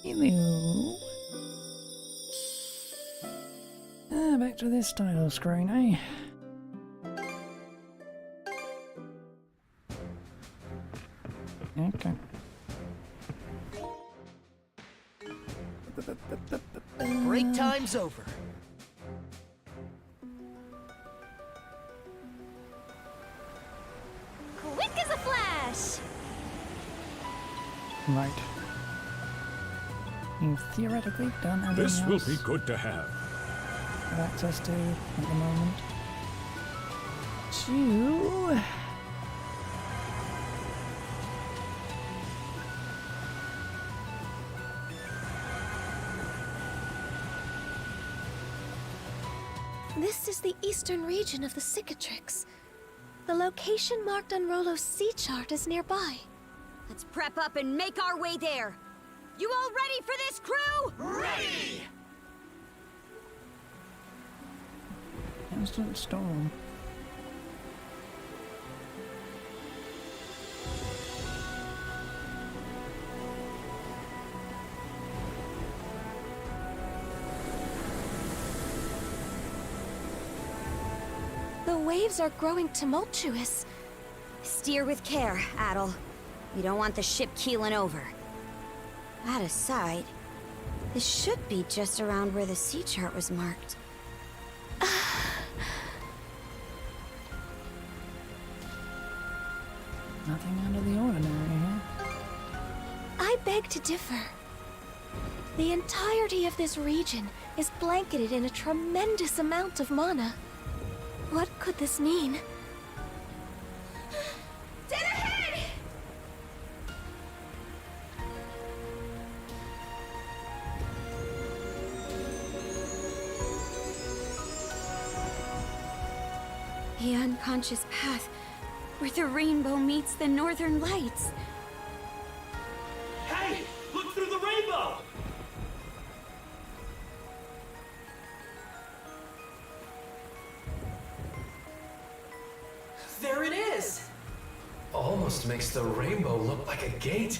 Hello. Back to this title screen, eh? Okay. Break time's over. Quick as a flash! Right. You've theoretically done everything This else will be good to have. have access to at the moment. This is the eastern region of the Cicatrix. The location marked on Rollo's sea chart is nearby. Let's prep up and make our way there. You all ready for this, crew? Ready! Instant storm. The waves are growing tumultuous. Steer with care, Adel. We don't want the ship keeling over. That aside, this should be just around where the sea chart was marked. Nothing out of the ordinary here. I beg to differ. The entirety of this region is blanketed in a tremendous amount of mana. What could this mean? Dead ahead! The unconscious path where the rainbow meets the northern lights. Hey! Look through the rainbow! There it is! Almost makes the rainbow look like a gate.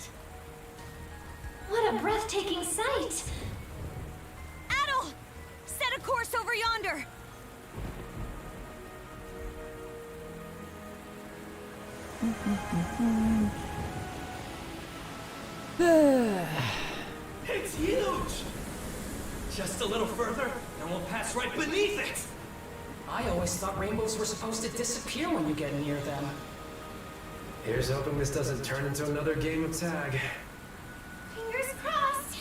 What a breathtaking sight! Adel! Set a course over yonder! It's huge! Just a little further, and we'll pass right beneath it! I always thought rainbows were supposed to disappear when you get near them. Here's hoping this doesn't turn into another game of tag. Fingers crossed!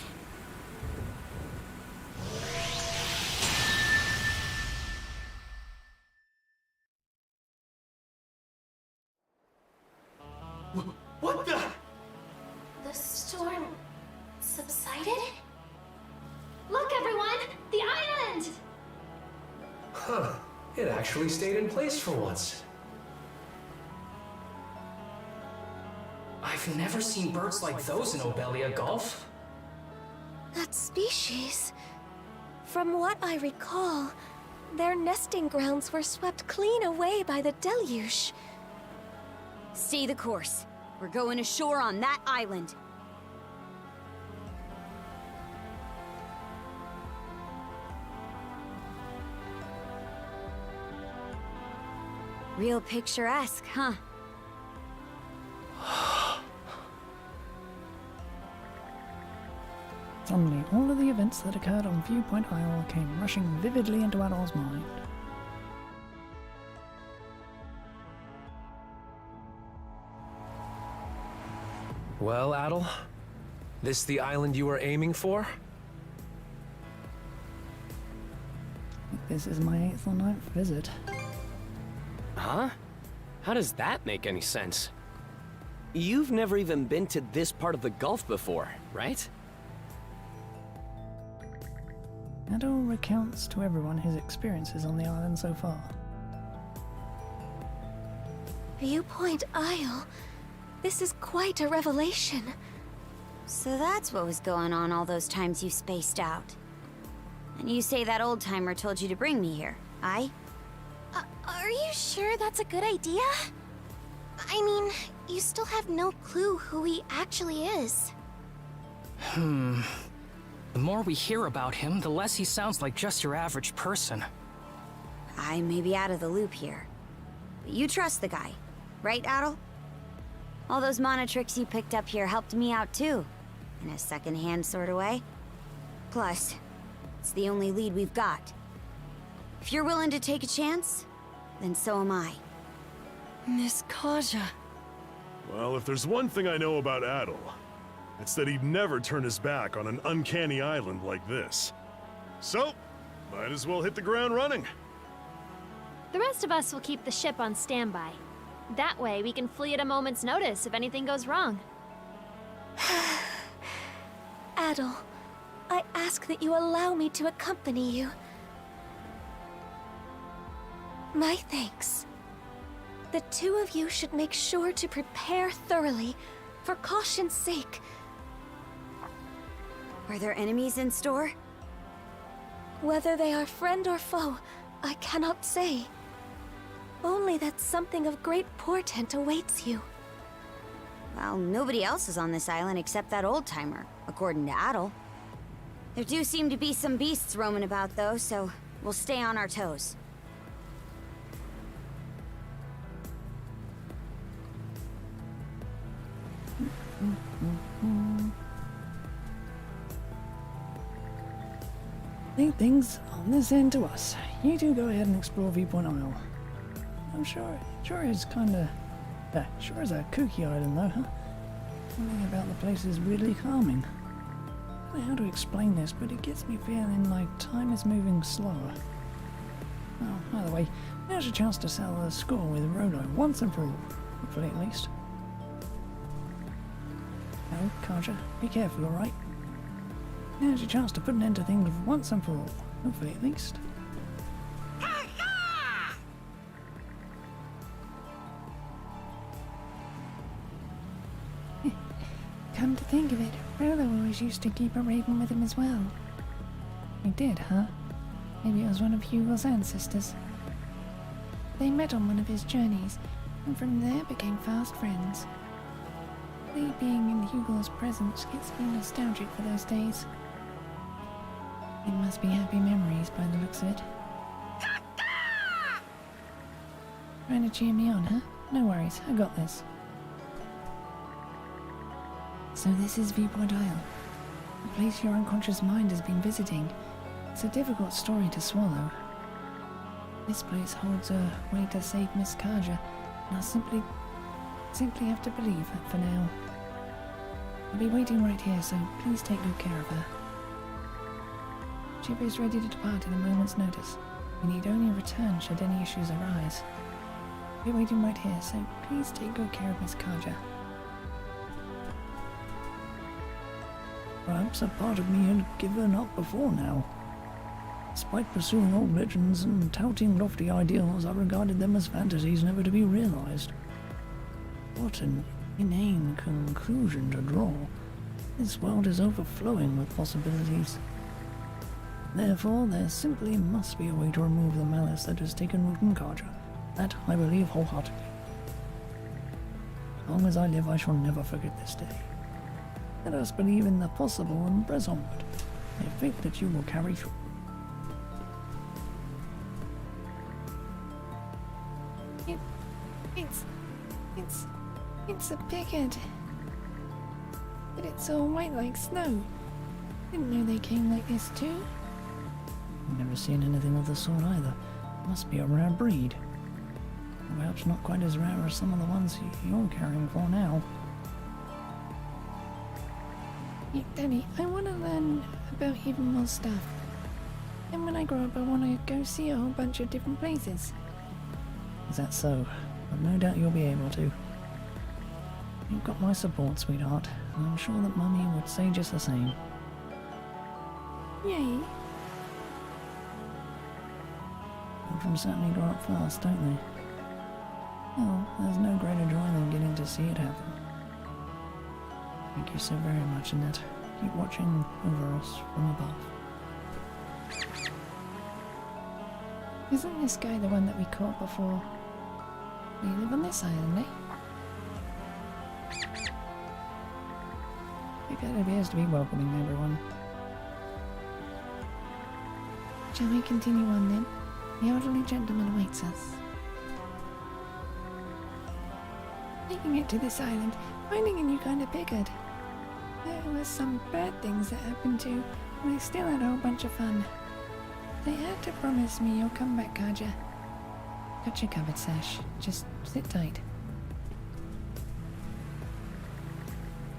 What the? The storm subsided? Look, everyone! The island! Huh. It actually stayed in place for once. I've never seen birds like those in Obelia Gulf. That species. From what I recall, their nesting grounds were swept clean away by the deluge. Stay the course. We're going ashore on that island. Real picturesque, huh? Suddenly, all of the events that occurred on Viewpoint Isle came rushing vividly into Adel's mind. Well, Adel, this the island you were aiming for? This is my 8th or 9th visit. Huh? How does that make any sense? You've never even been to this part of the Gulf before, right? Adel recounts to everyone his experiences on the island so far. Viewpoint Isle. This is quite a revelation. So that's what was going on all those times you spaced out. And you say that old-timer told you to bring me here, aye? Are Are you sure that's a good idea? I mean, you still have no clue who he actually is. The more we hear about him, the less he sounds like just your average person. I may be out of the loop here. But you trust the guy, right, Adel? All those mana tricks you picked up here helped me out too, in a second-hand sort of way. Plus, it's the only lead we've got. If you're willing to take a chance, then so am I. Miss Kaja. Well, if there's one thing I know about Adel, it's that he'd never turn his back on an uncanny island like this. So, might as well hit the ground running. The rest of us will keep the ship on standby. That way, we can flee at a moment's notice if anything goes wrong. Adel, I ask that you allow me to accompany you. My thanks. The two of you should make sure to prepare thoroughly, for caution's sake. Are there enemies in store? Whether they are friend or foe, I cannot say. Only that something of great portent awaits you. Well, nobody else is on this island except that old-timer, according to Adel. There do seem to be some beasts roaming about, though, so we'll stay on our toes. Leave things on this end to us. You two go ahead and explore Viewpoint Isle. I'm sure it's kinda... sure is a kooky island though, huh? Something about the place is weirdly calming. I don't know how to explain this, but it gets me feeling like time is moving slower. Oh, by the way, now's your chance to settle the score with Rolo once and for all. Hopefully at least. No, Kaja, be careful, alright? Now's your chance to put an end to things once and for all. Hopefully at least. Come to think of it, Rolo always used to keep a raven with him as well. He did, huh? Maybe it was one of Hugo's ancestors. They met on one of his journeys, and from there became fast friends. Lee being in Hugo's presence gets me nostalgic for those days. It must be happy memories by the looks of it. Trying to cheer me on, huh? No worries, I got this. So this is Viewpoint Isle, a place your unconscious mind has been visiting. It's a difficult story to swallow. This place holds a way to save Miss Kaja, and I'll simply have to believe that for now. I'll be waiting right here, so please take good care of her. Ship is ready to depart at a moment's notice. We need only return should any issues arise. I'll be waiting right here, so please take good care of Miss Kaja. Perhaps a part of me had given up before now. Despite pursuing old legends and touting lofty ideals, I regarded them as fantasies never to be realized. What an inane conclusion to draw. This world is overflowing with possibilities. Therefore, there simply must be a way to remove the malice that has taken root in Kaja. That I believe wholeheartedly. As long as I live, I shall never forget this day. Let us believe in the possible and press onward. I have faith that you will carry through. It's a picket. But it's all white like snow. Didn't know they came like this too. I've never seen anything of the sort either. Must be a rare breed. Perhaps not quite as rare as some of the ones you're caring for now. Hey, Daddy, I want to learn about even more stuff. And when I grow up, I want to go see a whole bunch of different places. Is that so? I've no doubt you'll be able to. You've got my support, sweetheart, and I'm sure that Mummy would say just the same. Yay! Children certainly grow up fast, don't they? Well, there's no greater joy than getting to see it happen. Thank you so very much, Annette. Keep watching over us from above. Isn't this guy the one that we caught before? We live on this island, eh? It appears to be welcoming everyone. Shall we continue on then? The elderly gentleman awaits us. Making it to this island, finding a new kind of picard. There were some bad things that happened too, but I still had a whole bunch of fun. They had to promise me you'll come back, Kaja. Got you covered, Sash. Just sit tight.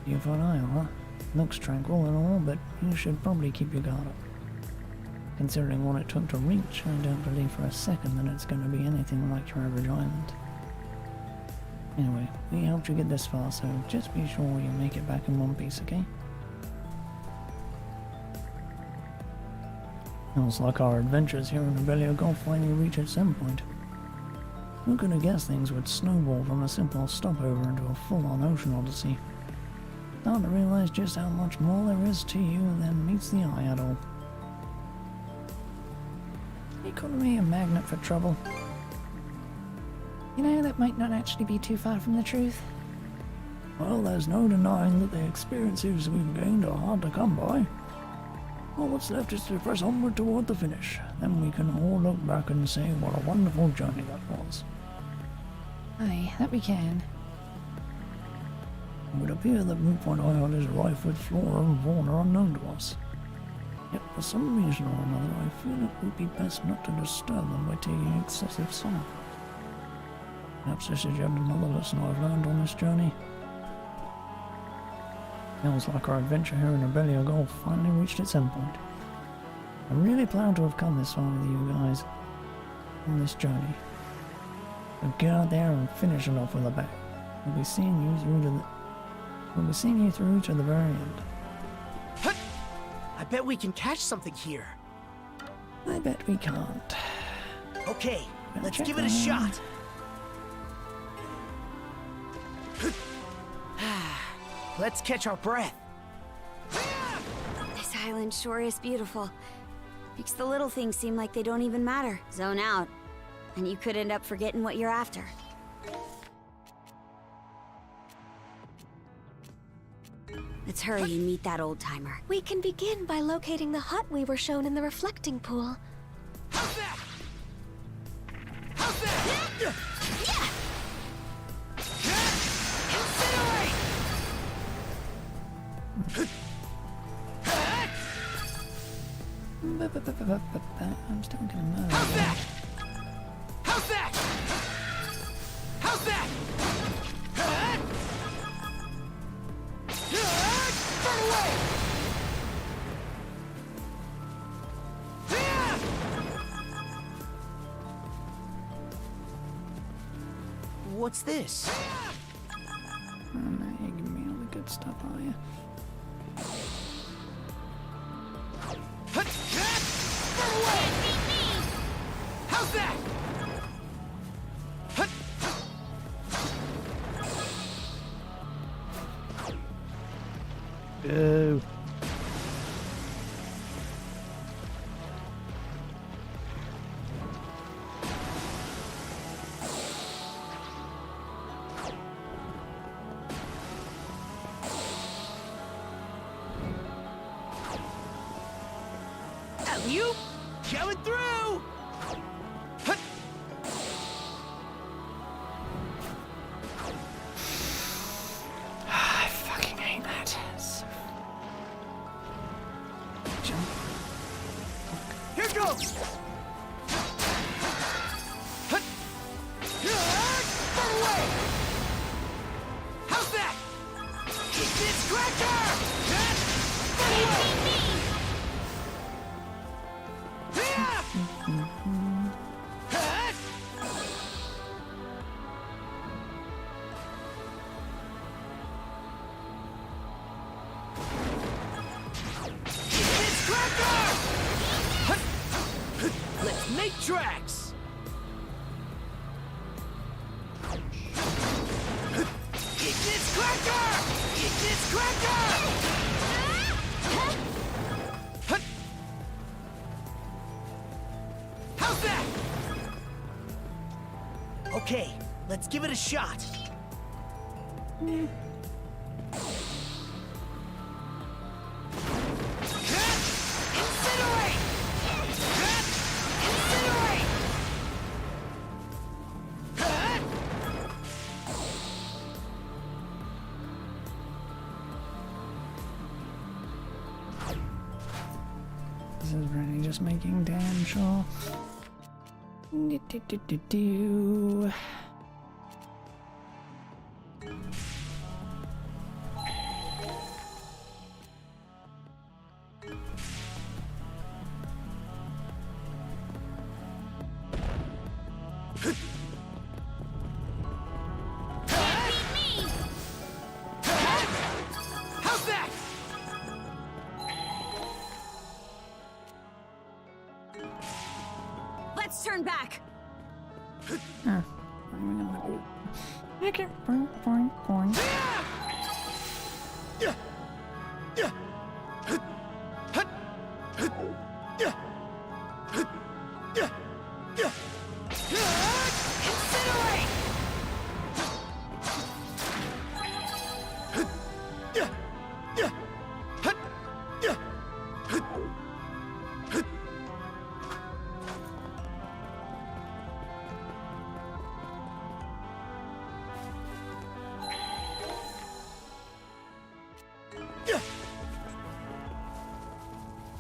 Beautiful isle, huh? Looks tranquil and all, but you should probably keep your guard up. Considering what it took to reach, I don't believe for a second that it's going to be anything like your average island. Anyway, we helped you get this far, so just be sure you make it back in one piece, okay? Looks like our adventures here in Rebellion Gulf finally reach its endpoint. Who could have guessed things would snowball from a simple stopover into a full-on ocean odyssey? Starting to realize just how much more there is to you than meets the eye at all. You calling me a magnet for trouble? You know, that might not actually be too far from the truth. Well, there's no denying that the experiences we've gained are hard to come by. All what's left is to press onward toward the finish. Then we can all look back and say what a wonderful journey that was. Aye, that we can. It would appear that Moonpoint Isle is rife with flora and fauna unknown to us. Yet for some reason or another, I feel it would be best not to disturb them by taking excessive samples. Perhaps this is yet another lesson I've learned on this journey. Feels like our adventure here in Rebellion Gulf finally reached its endpoint. I'm really proud to have come this far with you guys on this journey. So get out there and finish it off with a bang. We'll be seeing you through to the very end. I bet we can catch something here. I bet we can't. Okay, let's check give it a on- shot. Let's catch our breath. This island sure is beautiful. Makes the little things seem like they don't even matter. Zone out, and you could end up forgetting what you're after. Let's hurry and meet that old-timer. We can begin by locating the hut we were shown in the reflecting pool. How's that? How's that? Incinerate! I'm still getting mad. How's that? How's that? How's that? Burn away! What's this? Oh, no, you give me all the good stuff, are you? Burn away! How's that? Go. You coming through? I fucking hate that. Jump. Here goes! Burn away! How's that? Eat this cracker! Burn away! Let's make tracks! Eat this cracker! Eat this cracker! Let's give it a shot. Incinerate! Incinerate! This is really just making damn sure. Do-do-do-do-do. How's that? Let's turn back. Huh. What am I gonna do? Okay, boing, boing, boing. Yeah. Yeah. Yeah. Yeah. Yeah. Incinerate! Yeah. Yeah. Yeah. Yeah.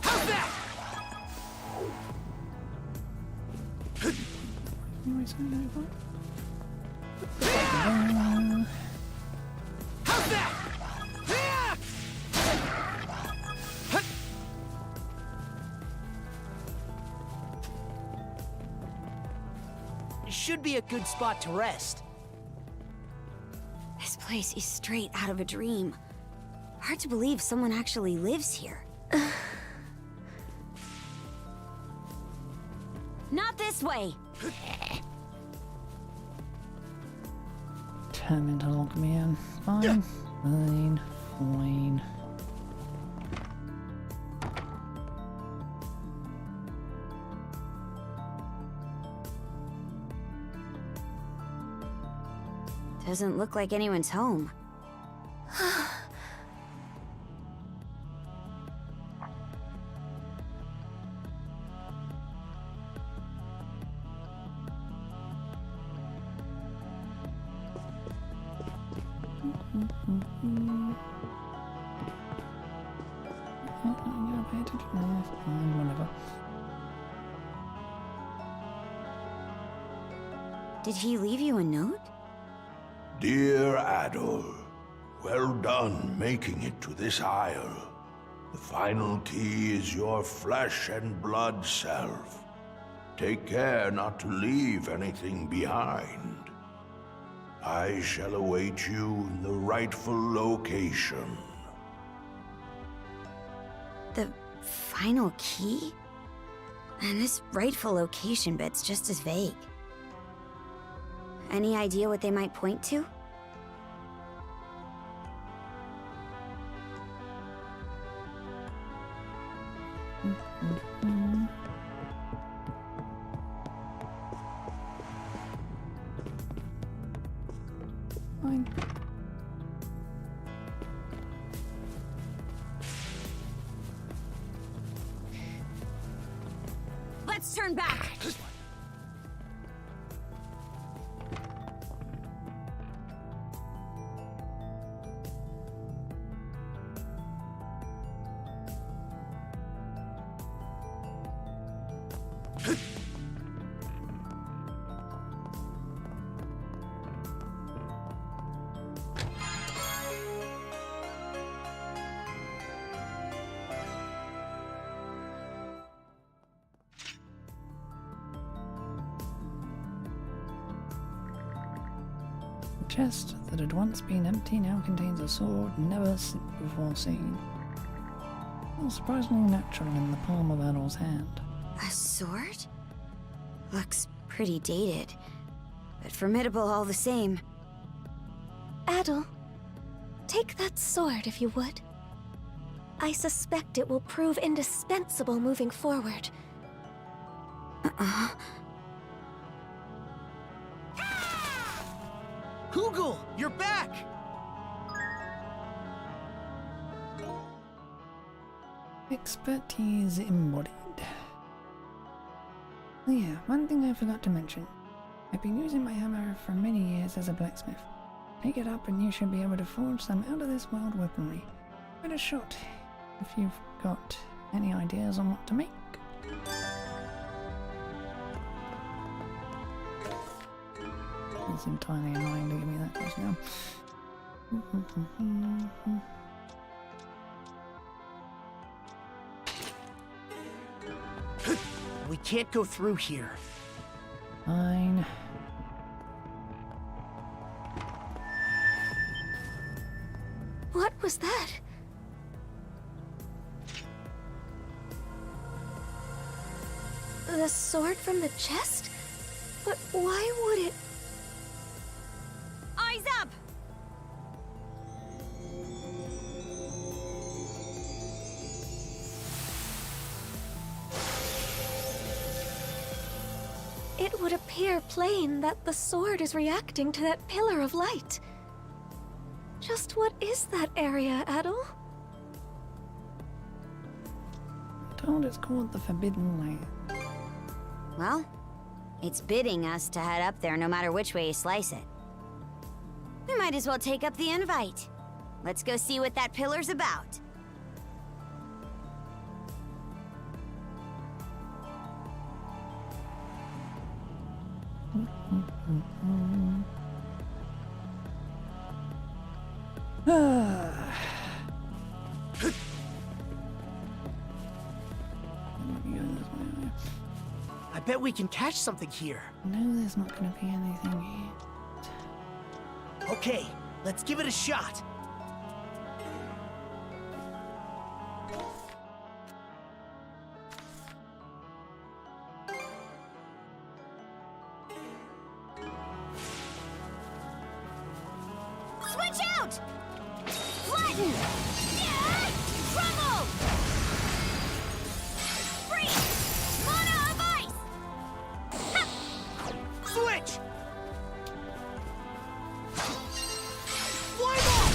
How's that? Anyway, so no, How's that? Yeah. Should be a good spot to rest. This place is straight out of a dream. Hard to believe someone actually lives here. Not this way! determined to lock me in. Fine, Yeah. fine, fine. Doesn't look like anyone's home. Yeah, pay attention. Fine, whatever. Did he leave you a note? Dear Adol, well done making it to this isle. The final key is your flesh and blood self. Take care not to leave anything behind. I shall await you in the rightful location. The final key? And this rightful location bit's just as vague. Any idea what they might point to? Fine. Let's turn back! The chest that had once been empty now contains a sword never before seen. Feels surprisingly natural in the palm of Adol's hand. A sword? Looks pretty dated, but formidable all the same. Adol, take that sword if you would. I suspect it will prove indispensable moving forward. Hugel, you're back! Expertise embodied. Oh yeah, one thing I forgot to mention. I've been using my hammer for many years as a blacksmith. Pick it up and you should be able to forge some out-of-this-world weaponry. Give it a shot if you've got any ideas on what to make. It's entirely annoying to give me that voice now. We can't go through here. Fine. What was that? The sword from the chest? But why would it... Eyes up! It would appear plain that the sword is reacting to that pillar of light. Just what is that area, Adol? Told it's called the Forbidden Land. Well, it's bidding us to head up there no matter which way you slice it. We might as well take up the invite. Let's go see what that pillar's about. I bet we can catch something here. No, there's not gonna be anything here. Okay, let's give it a shot. Switch out! Flatten! Yeah! Crumble! Freeze! Mana of ice! Ha! Switch! Fly ball!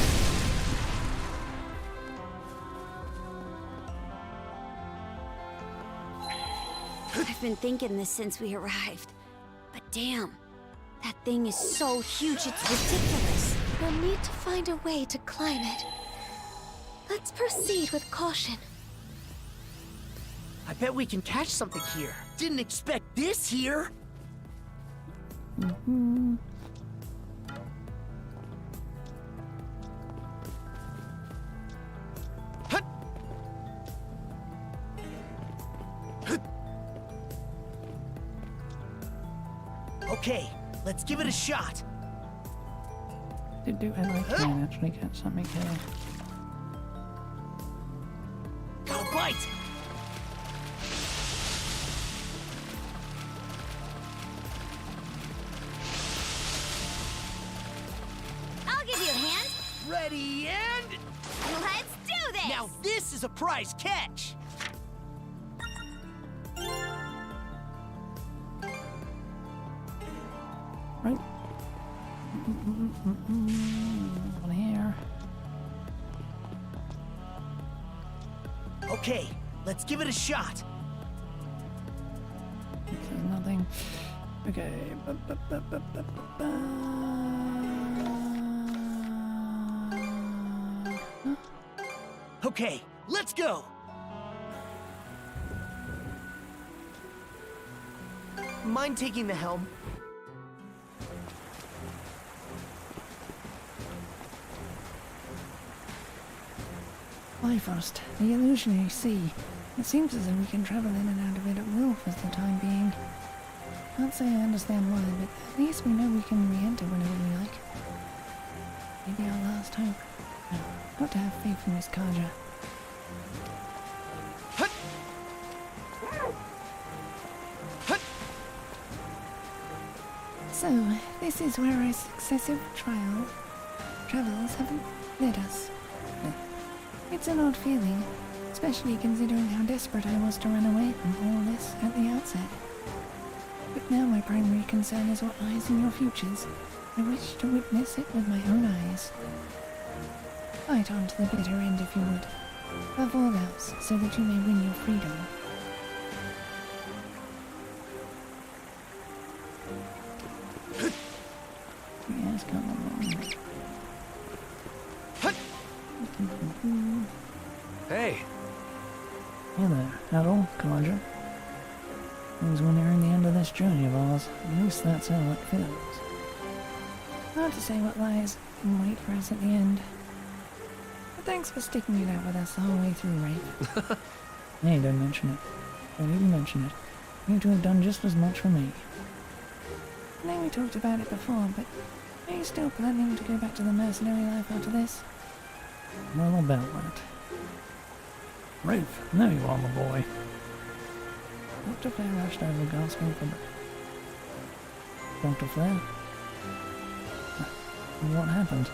I've been thinking this since we arrived. But damn, that thing is so huge, it's ridiculous. We'll need to find a way to climb it. Let's proceed with caution. I bet we can catch something here. Didn't expect this here. Hut! Hut! Okay, let's give it a shot. And I can actually get something here. Got a bite! I'll give you a hand. Ready and... Let's do this! Now this is a prize catch! Right. On here. Okay, let's give it a shot. There's nothing. Okay. Okay, let's go! Mind taking the helm? Bifrost, the illusionary sea. It seems as if we can travel in and out of it at will for the time being. Can't say I understand why, but at least we know we can re-enter whenever we like. Maybe our last hope. No, got to have faith in Miss Kaja. Hut! Hut! So, this is where our successive travels have led us. It's an odd feeling, especially considering how desperate I was to run away from all this at the outset. But now my primary concern is what lies in your futures. I wish to witness it with my own eyes. Fight on to the bitter end if you would. Above all else, so that you may win your freedom. Yes, come along. Hey, Hey there, Adol, Conjure. Things we're nearing the end of this journey of ours. At least that's how it feels. Hard to say what lies in wait for us at the end. But thanks for sticking it out with us the whole way through, Rafe. Hey, don't mention it. Don't even mention it. You two have done just as much for me. I know we talked about it before, but are you still planning to go back to the mercenary life after this? Well, about that. Rafe, there you are, my boy. Dr. Flair rushed over, gasping for breath. Dr. Flair? What happened?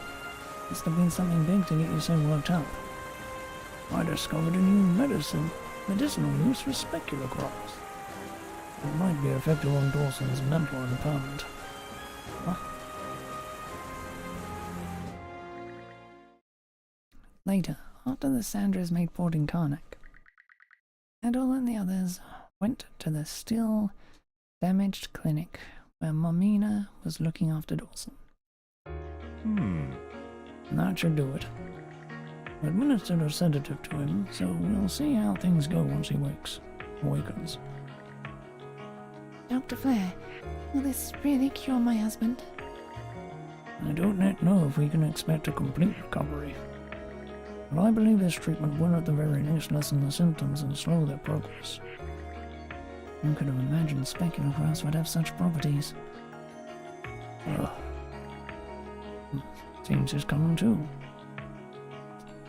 Must have been something big to get you so worked up. I discovered a new medicinal use for specular crops. It might be effective on Dawson's mental impairment. Huh? Later, after the Sandras made port in Karnak, Adol and the others went to the still damaged clinic where Momina was looking after Dawson. That should do it. I administered a sedative to him, so we'll see how things go once he awakens. Dr. Flair, will this really cure my husband? I don't yet know if we can expect a complete recovery, but I believe this treatment will at the very least lessen the symptoms and slow their progress. Who could have imagined specular grass would have such properties? Seems he's coming too.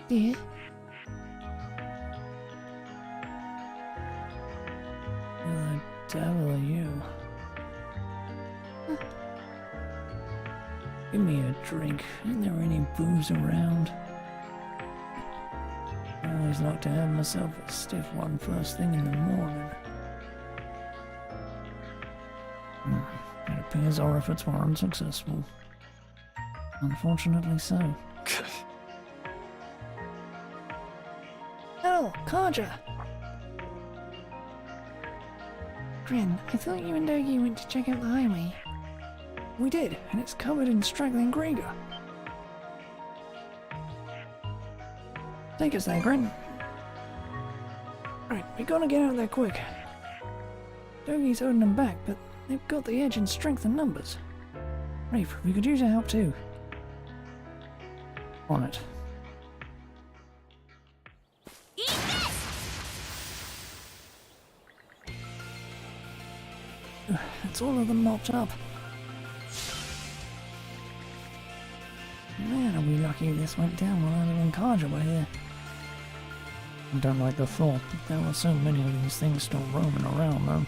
Dear? Who the devil are you? Give me a drink. Ain't there any booze around? I always like to have myself a stiff one first thing in the morning. It appears our efforts were unsuccessful. Unfortunately so. Oh, Kadra! Grin, I thought you and Dogi went to check out the highway. We did, and it's covered in straggling Grieger. Take us there, Grin. Right, we gotta get out there quick. Dogi's holding them back, but they've got the edge in strength and numbers. Rafe, we could use your help too. On it. It's all of them mopped up. Man, are we lucky this went down while Adam and Karja were here. I don't like the thought that there were so many of these things still roaming around, though.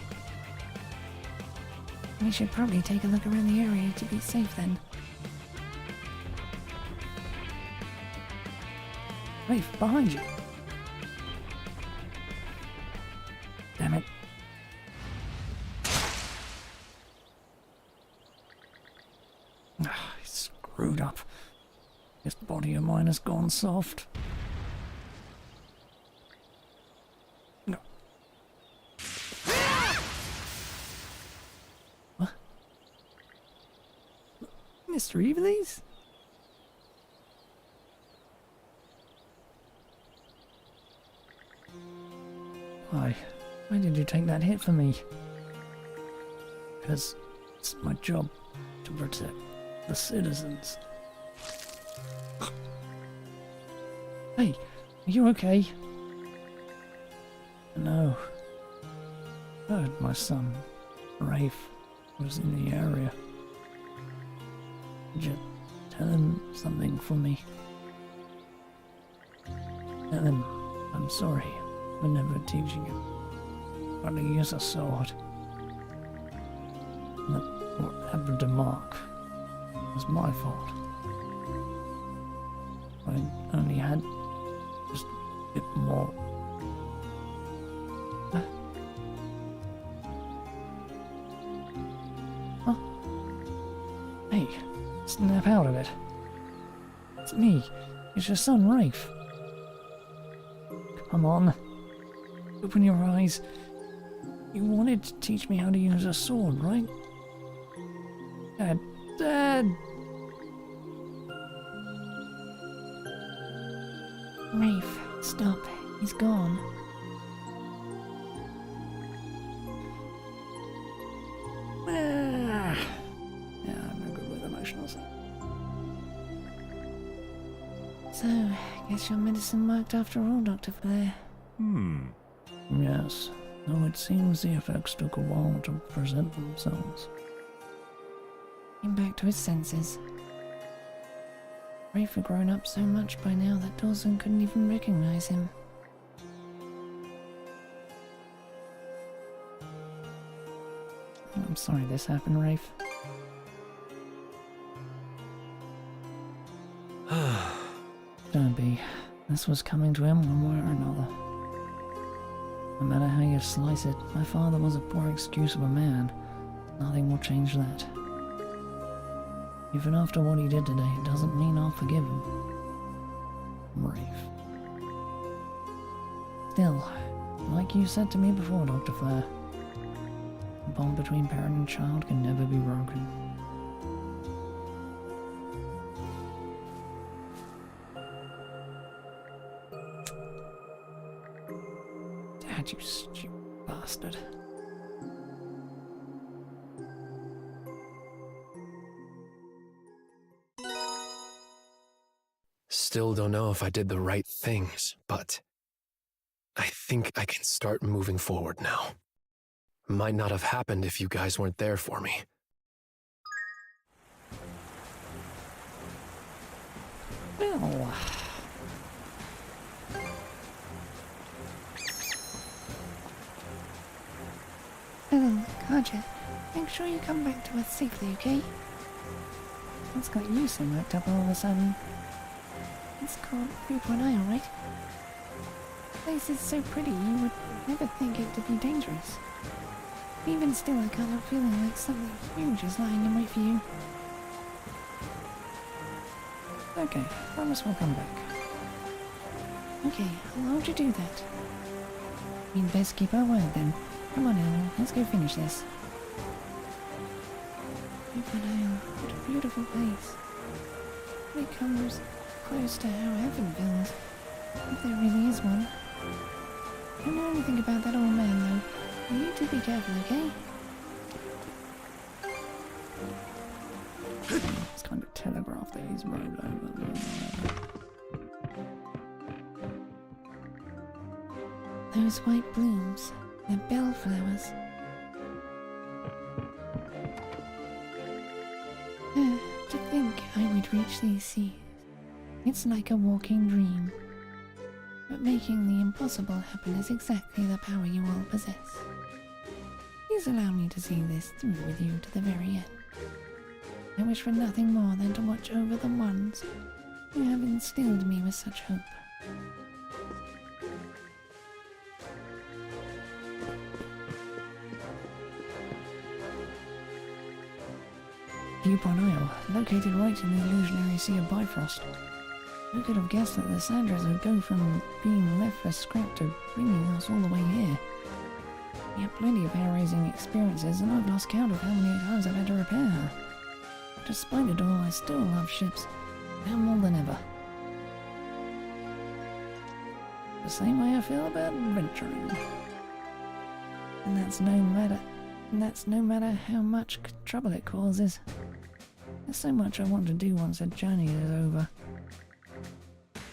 We should probably take a look around the area to be safe then. Rafe, behind you. Damn it. He's screwed up. This body of mine has gone soft. No. What? Mr. Evilise? Why did you take that hit for me? Because it's my job to protect the citizens. Hey, are you okay? No. Heard my son, Rafe, was in the area. Did you tell him something for me? Tell him I'm sorry for never teaching him how to use a sword. That what happened to Mark was my fault. I only had just a bit more. Huh? Hey, snap out of it. It's me. It's your son, Rafe. Come on. Open your eyes. You wanted to teach me how to use a sword, right? Dad. Dad! Rafe, stop. He's gone. Yeah, I'm no good with emotionals. So, guess your medicine worked after all, Dr. Flair. Yes, though it seems the effects took a while to present themselves. Came back to his senses. Rafe had grown up so much by now that Dawson couldn't even recognize him. I'm sorry this happened, Rafe. Don't be. This was coming to him one way or another. No matter how you slice it, my father was a poor excuse of a man. Nothing will change that. Even after what he did today, it doesn't mean I'll forgive him. Rafe. Still, like you said to me before, Dr. Flair, the bond between parent and child can never be broken. Dad, you stupid bastard. Still don't know if I did the right things, but I think I can start moving forward now. Might not have happened if you guys weren't there for me. Well, Oh, Carja, make sure you come back to us safely, okay? what's got you so worked up all of a sudden? It's called 3.0, right? The place is so pretty, you would never think it to be dangerous. Even still, I can't help feeling like something huge is lying in wait for you. Okay, promise we'll come back. Okay, I'll hold you to that. We'd best keep our word then. Come on, Ellen, let's go finish this. 3.0, what a beautiful place. It comes close to how heaven feels, if there really is one. I don't know anything about that old man, though. You need to be careful, okay? It's kind of telegraph that he's rolled over. Those white blooms, they're bellflowers. To think I would reach these seas. It's like a walking dream. But making the impossible happen is exactly the power you all possess. Please allow me to see this through with you to the very end. I wish for nothing more than to watch over the ones who have instilled me with such hope. Viewpoint Isle, located right in the illusionary Sea of Bifrost. Who could have guessed that the Sandras would go from being left for scrap to bringing us all the way here? We had plenty of hair-raising experiences, and I've lost count of how many times I've had to repair her. Despite it all, I still love ships, now more than ever. The same way I feel about adventuring. And that's no matter how much trouble it causes. There's so much I want to do once the journey is over.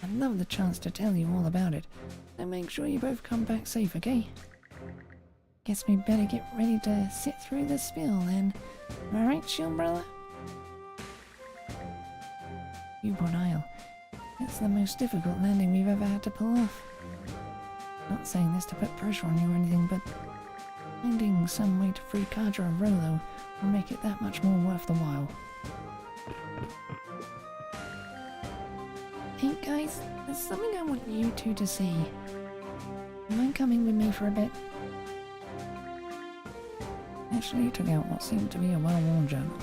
I'd love the chance to tell you all about it, so make sure you both come back safe, okay? Guess we better get ready to sit through the spill then. Am I right, Shield Brother? Viewpoint Isle. It's the most difficult landing we've ever had to pull off. Not saying this to put pressure on you or anything, but finding some way to free Carja of Rolo will make it that much more worth the while. Hey guys, there's something I want you two to see. You mind coming with me for a bit? Actually, took out what seemed to be a well-worn journal.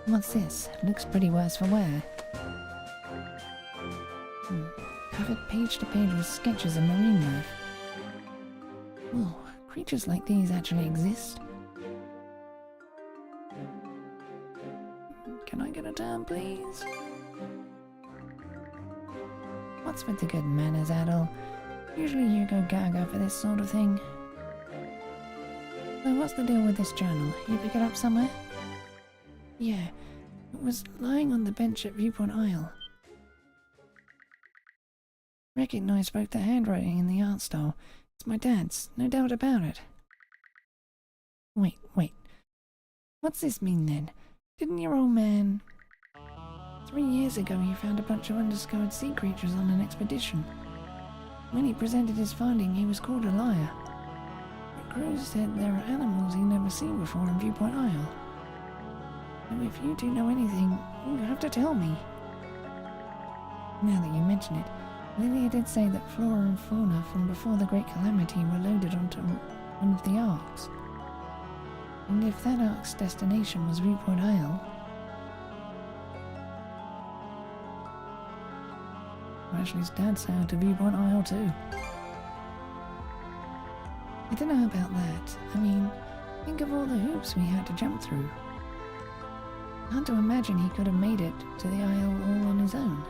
What's this? Looks pretty worse for wear. Covered page to page with sketches of marine life. Whoa, creatures like these actually exist? Can I get a turn, please? What's with the good manners, Adol? Usually you go gaga for this sort of thing. So what's the deal with this journal? You pick it up somewhere? Yeah, it was lying on the bench at Viewpoint Isle. Recognized both the handwriting and the art style. It's my dad's, no doubt about it. Wait. What's this mean then? Didn't your old man... 3 years ago he found a bunch of undiscovered sea creatures on an expedition. When he presented his finding, he was called a liar. The crew said there are animals he'd never seen before in Viewpoint Isle. So if you two know anything, you have to tell me. Now that you mention it, Lilia did say that flora and fauna from before the Great Calamity were loaded onto one of the arks. And if that ark's destination was Viewpoint Isle... Ashley's dad sailed to Viewpoint Isle too. I don't know about that. I mean, think of all the hoops we had to jump through. Hard to imagine he could have made it to the Isle all on his own.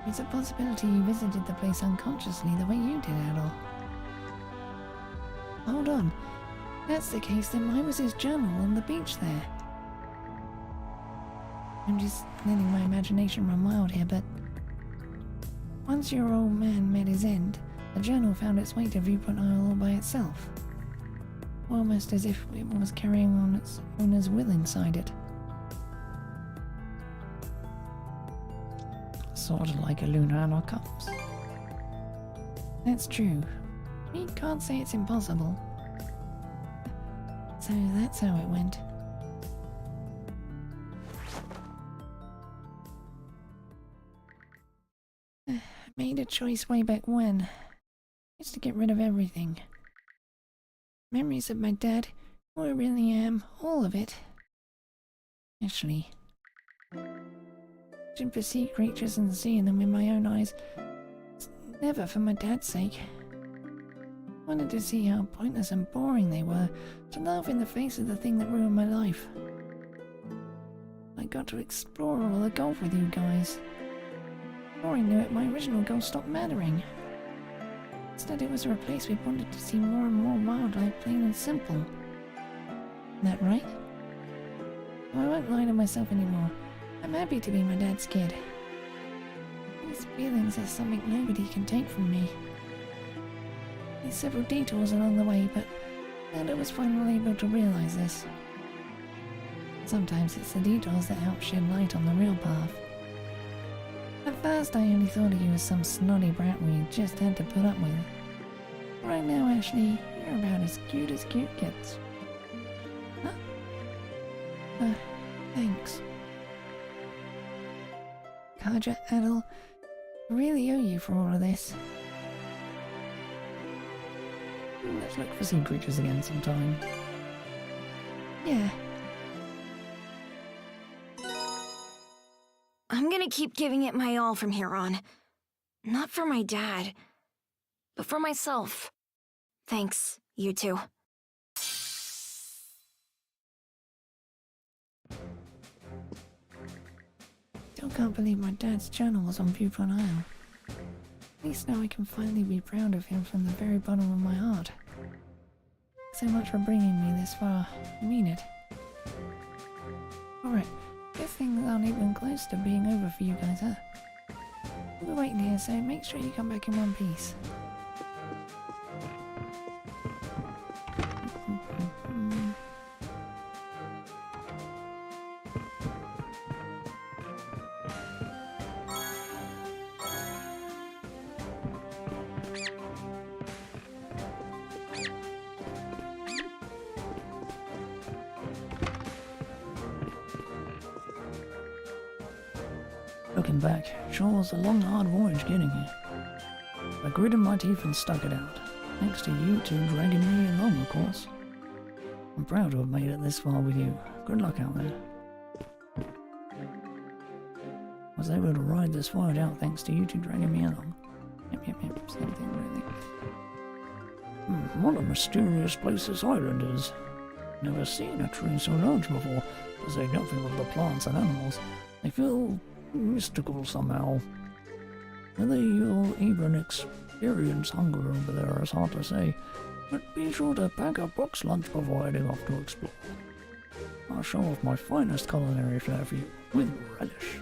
It's a possibility he visited the place unconsciously the way you did, Adol. Hold on. If that's the case, then why was his journal on the beach there? I'm just letting my imagination run wild here, but... Once your old man met his end, the journal found its way to Viewpoint Isle all by itself. Almost as if it was carrying on its owner's will inside it. Sort of like a lunar or cups. That's true. We can't say it's impossible. So that's how it went. I made a choice way back when. Just to get rid of everything. Memories of my dad, who I really am, all of it. Actually, to perceive creatures and seeing them in my own eyes, it's never for my dad's sake. Wanted to see how pointless and boring they were, to laugh in the face of the thing that ruined my life. I got to explore all the golf with you guys. Before I knew it, my original goal stopped mattering. Instead, it was replaced with wanting to see more and more wildlife, plain and simple. That right? I won't lie to myself anymore. I'm happy to be my dad's kid. These feelings are something nobody can take from me. There's several detours along the way, but I was finally able to realize this. Sometimes it's the detours that help shed light on the real path. At first I only thought of you as some snotty brat we just had to put up with. Right now, Ashley, you're about as cute gets. Huh? Thanks. Kaja, Adol, I really owe you for all of this. Let's look for sea creatures again sometime. Yeah. I'm gonna keep giving it my all from here on. Not for my dad, but for myself. Thanks, you two. Still can't believe my dad's journal was on Viewpoint Isle. At least now I can finally be proud of him from the very bottom of my heart. Thanks so much for bringing me this far. I mean it. Alright, guess things aren't even close to being over for you guys, huh? We'll be waiting here, so make sure you come back in one piece. Looking back, sure was a long hard voyage getting here. I gritted my teeth and stuck it out, thanks to you two dragging me along, of course. I'm proud to have made it this far with you, good luck out there. I was able to ride this voyage out thanks to you two dragging me along. Yep, same thing really. What a mysterious place this island is. Never seen a tree so large before, to say nothing of the plants and animals. They feel mystical somehow. Whether you'll even experience hunger over there is hard to say, but be sure to pack a box lunch before heading off to explore. I'll show off my finest culinary flair for you, with relish.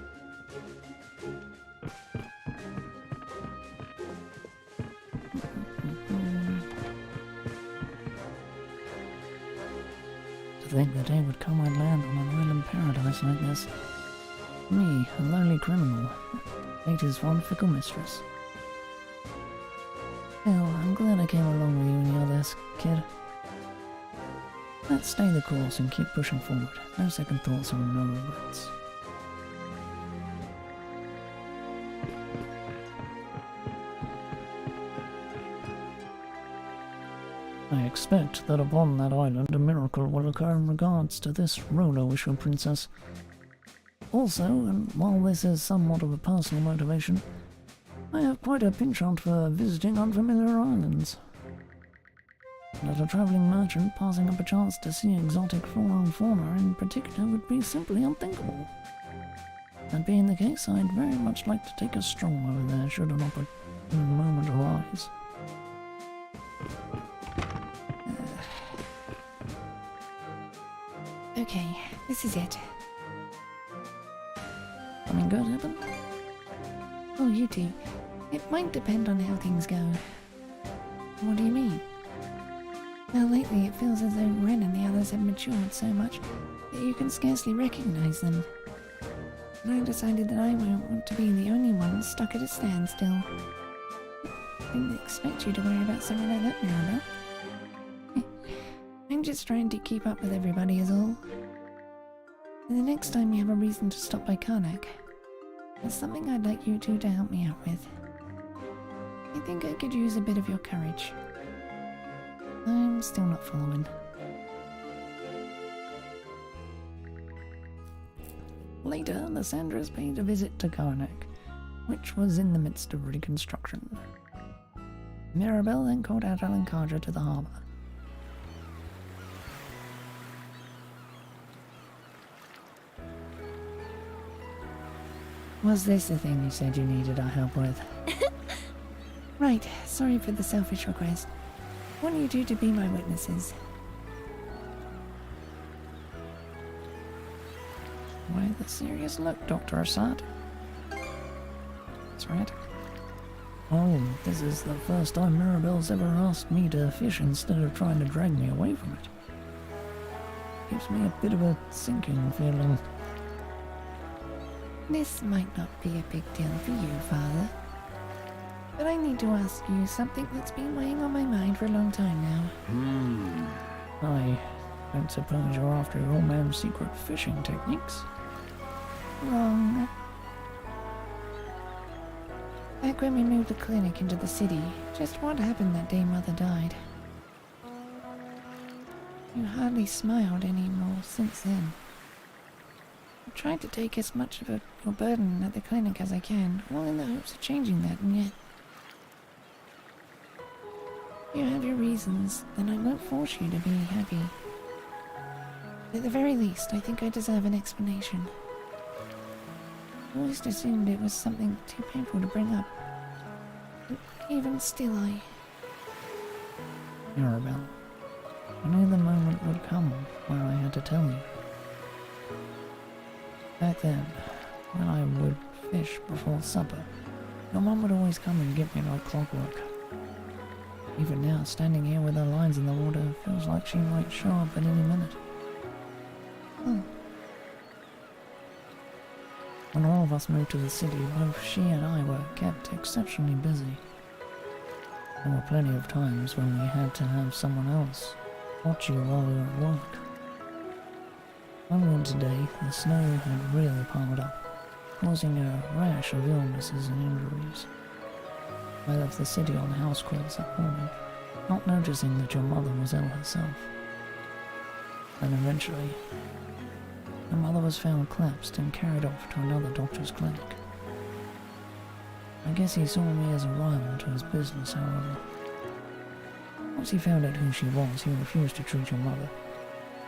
To think the day would come I'd land on an island paradise like this. Me, a lonely criminal. Fate is one fickle mistress. Well, I'm glad I came along with you and the others, kid. Let's stay the course and keep pushing forward. No second thoughts and no regrets. I expect that upon that island a miracle will occur in regards to this roller wishing princess. Also, and while this is somewhat of a personal motivation, I have quite a penchant for visiting unfamiliar islands. That a travelling merchant passing up a chance to see exotic flora and fauna in particular would be simply unthinkable. That being the case, I'd very much like to take a stroll over there should an opportune moment arise. Okay, this is it. Something good happen? Oh, you two. It might depend on how things go. What do you mean? Well, lately it feels as though Ren and the others have matured so much that you can scarcely recognize them. And I decided that I won't want to be the only one stuck at a standstill. Didn't expect you to worry about something like that, Mirabelle. I'm just trying to keep up with everybody is all. And the next time you have a reason to stop by Karnak, there's something I'd like you two to help me out with. I think I could use a bit of your courage. I'm still not following. Later, the Sandras paid a visit to Karnak, which was in the midst of reconstruction. Mirabelle then called out Alan Carja to the harbour. Was this the thing you said you needed our help with? Right, sorry for the selfish request. I want you two to be my witnesses. Why the serious look, Dr. Assad? That's right. Oh, this is the first time Mirabelle's ever asked me to fish instead of trying to drag me away from it. Gives me a bit of a sinking feeling. This might not be a big deal for you, Father. But I need to ask you something that's been weighing on my mind for a long time now. I don't suppose you're after your old man's secret fishing techniques? Wrong. Back when we moved the clinic into the city, just what happened that day Mother died? You hardly smiled anymore since then. I've tried to take as much of your burden at the clinic as I can, all in the hopes of changing that, and yet... You have your reasons, then I won't force you to be happy. At the very least, I think I deserve an explanation. I always assumed it was something too painful to bring up. But even still, Mirabelle, I knew the moment would come where I had to tell you. Back then, when I would fish before supper, your mum would always come and get me like clockwork. Even now, standing here with her lines in the water, feels like she might show up at any minute. When all of us moved to the city, both she and I were kept exceptionally busy. There were plenty of times when we had to have someone else watch you while we were at work. One winter day, the snow had really piled up, causing a rash of illnesses and injuries. I left the city on house calls that morning, not noticing that your mother was ill herself. Then eventually, her mother was found collapsed and carried off to another doctor's clinic. I guess he saw me as a rival to his business, however. Once he found out who she was, he refused to treat her mother.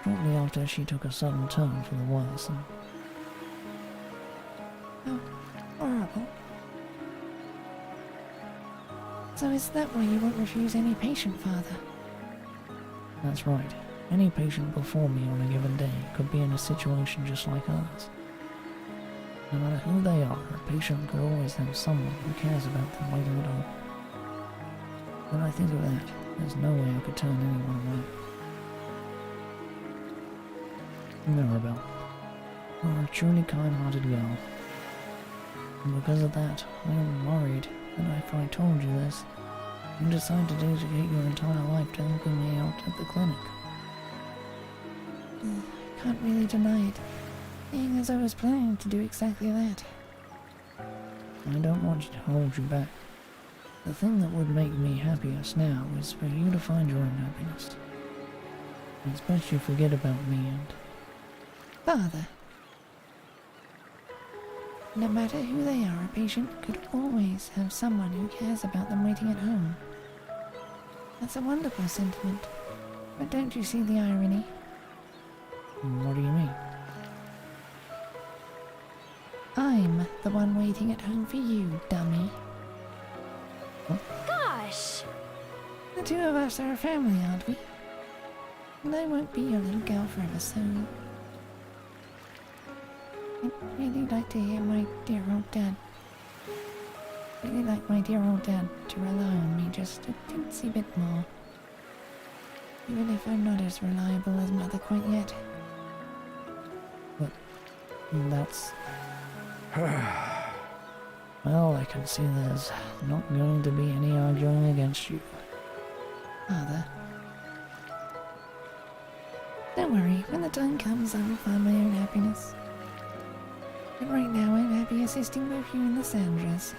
Shortly after, she took a sudden turn for the worse and... Oh, horrible. So is that why you won't refuse any patient, Father? That's right. Any patient before me on a given day could be in a situation just like ours. No matter who they are, a patient could always have someone who cares about them waiting at home. When I think of that, there's no way I could turn anyone away. Mirabelle, you are a truly kind-hearted girl. And because of that, I am worried that if I told you this, you'd decide to dedicate your entire life to helping me out at the clinic. I can't really deny it, being as I was planning to do exactly that. I don't want to hold you back. The thing that would make me happiest now is for you to find your own happiness. It's best you forget about me and... Father. No matter who they are, a patient could always have someone who cares about them waiting at home. That's a wonderful sentiment. But don't you see the irony? What do you mean? I'm the one waiting at home for you, dummy. Gosh! The two of us are a family, aren't we? And I won't be your little girl forever, so... I'd really like to hear my dear old dad. Really like my dear old dad to rely on me just a teensy bit more. Even if I'm not as reliable as Mother quite yet. But... that's... Well, I can see there's not going to be any arguing against you. Father. Don't worry, when the time comes I will find my own happiness. But right now I'm happy assisting both you and the Sandras.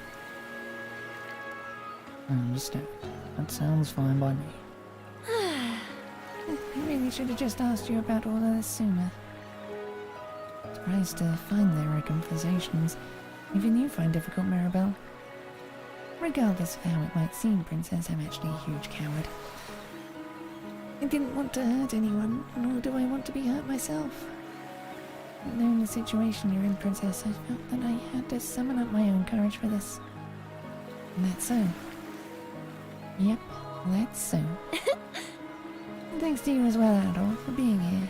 I understand. That sounds fine by me. I really should have just asked you about all of this sooner. Surprised to find there are conversations even you find difficult, Mirabelle. Regardless of how it might seem, Princess, I'm actually a huge coward. I didn't want to hurt anyone, nor do I want to be hurt myself. But knowing the situation you're in, Princess, I felt that I had to summon up my own courage for this. And that's so. Yep, that's so. And thanks to you as well, Adol, for being here.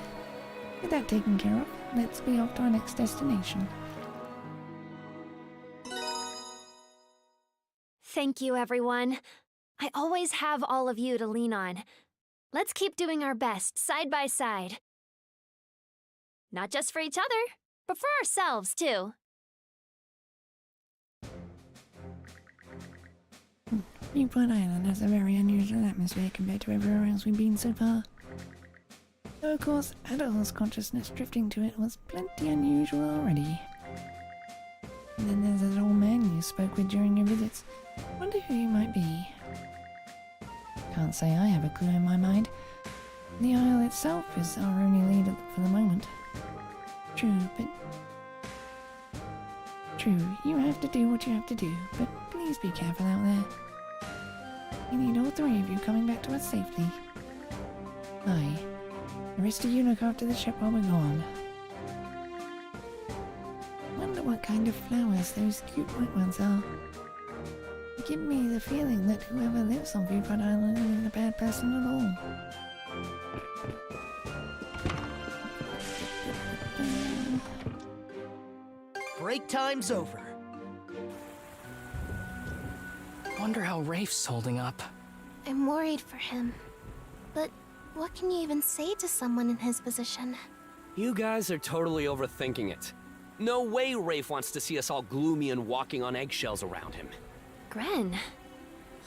With that taken care of, let's be off to our next destination. Thank you, everyone. I always have all of you to lean on. Let's keep doing our best, side by side. Not just for each other, but for ourselves, too. Newport Island has a very unusual atmosphere compared to everywhere else we've been so far. Though, of course, Adol's consciousness drifting to it was plenty unusual already. And then there's that old man you spoke with during your visits. Wonder who he might be. Can't say I have a clue in my mind. The Isle itself is our only lead for the moment. True, you have to do what you have to do, but please be careful out there. We need all three of you coming back to us safely. Aye. The rest of you look after the ship while we're gone. Wonder what kind of flowers those cute white ones are. They give me the feeling that whoever lives on Viewport Island isn't a bad person at all. Break time's over. Wonder how Rafe's holding up. I'm worried for him. But what can you even say to someone in his position? You guys are totally overthinking it. No way Rafe wants to see us all gloomy and walking on eggshells around him. Gren,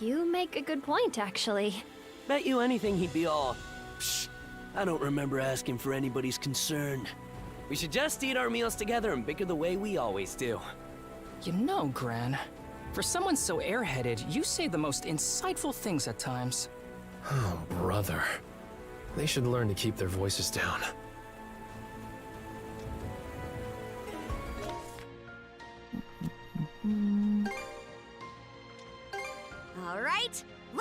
you make a good point, actually. Bet you anything he'd be all, "Psh, I don't remember asking for anybody's concern. We should just eat our meals together and bicker the way we always do." You know, Gran, for someone so airheaded, you say the most insightful things at times. Oh, brother. They should learn to keep their voices down.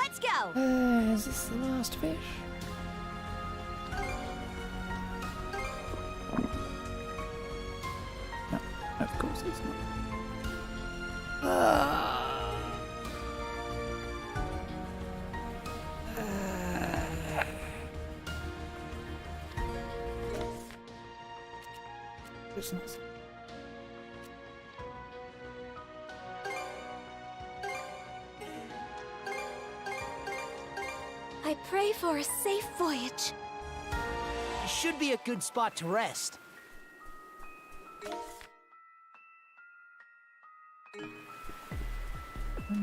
let's go! Is this the last fish? No, of course it's not. It's not. I pray for a safe voyage. Should be a good spot to rest. Not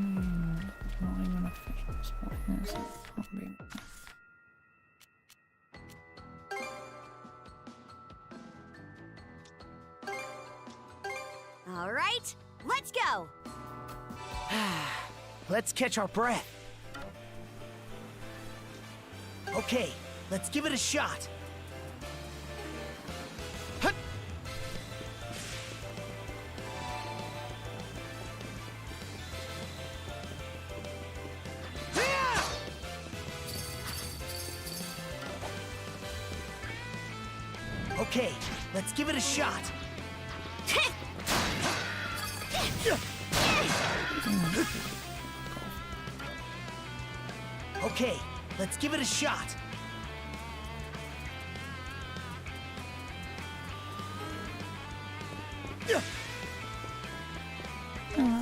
even a fishing spot here, so it can't be. All right, let's go! Let's catch our breath. Okay, let's give it a shot. Hut. Hiya! Okay, let's give it a shot. Okay, let's give it a shot.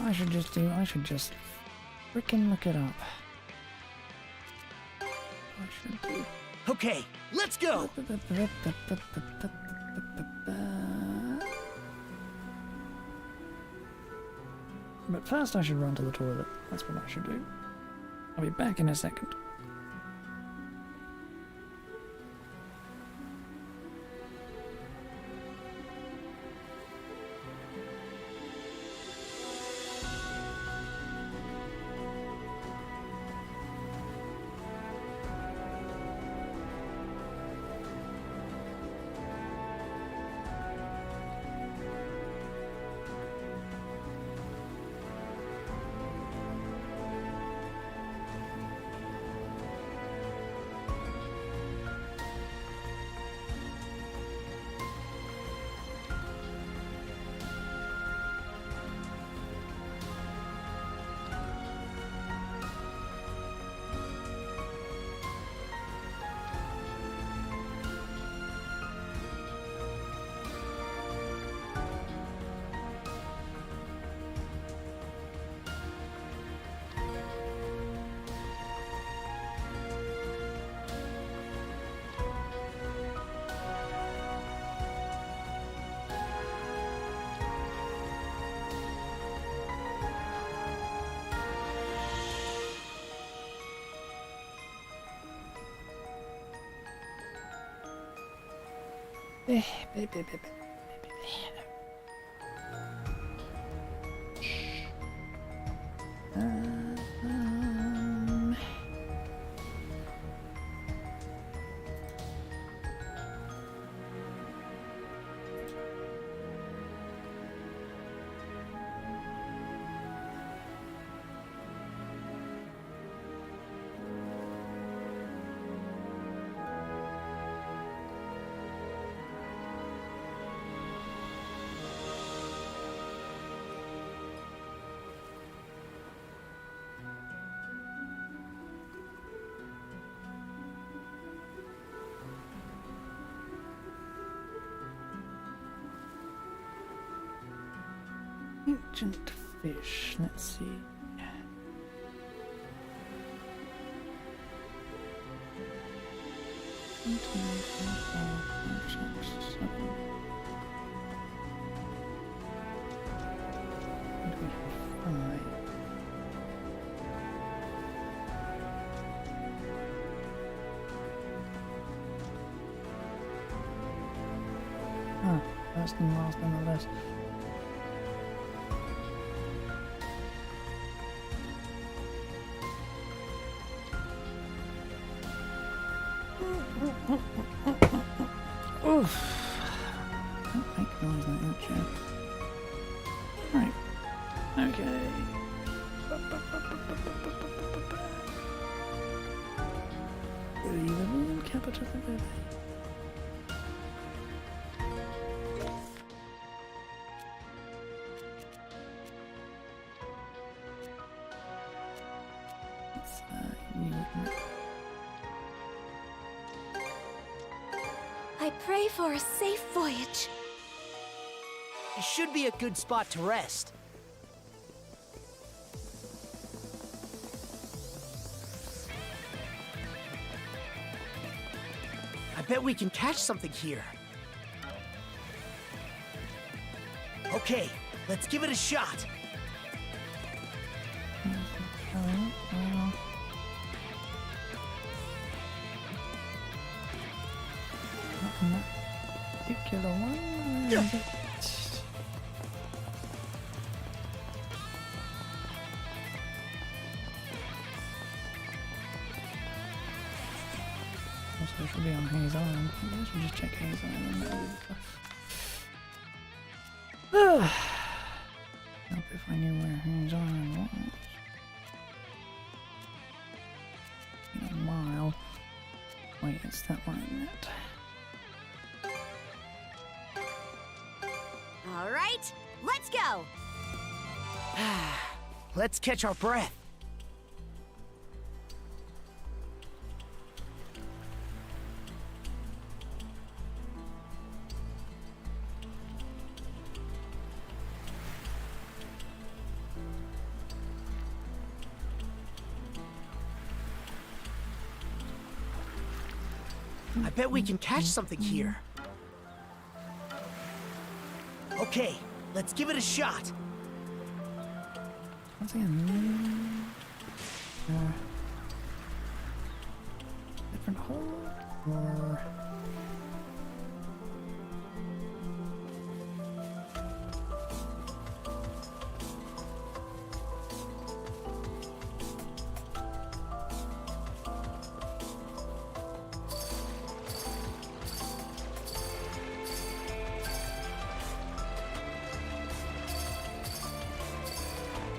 I should just frickin' look it up. I should do. Okay, let's go. But first I should run to the toilet. That's what I should do. I'll be back in a second. Ancient fish, let's see. Ah, first and last on the list. Oof. Don't make noise like that, Joe. Right. Okay. level capital baby. I pray for a safe voyage. It should be a good spot to rest. I bet we can catch something here. Okay, let's give it a shot. Particular one. Also, it should be on Hayes Island. I guess we'll just check Hayes Island. Help if I knew where Hayes Island was. In a mile. Wait, it's that one, isn't it? All right, let's go. Let's catch our breath. I bet we can catch something here. Okay, let's give it a shot. What's in? Different hole? Or...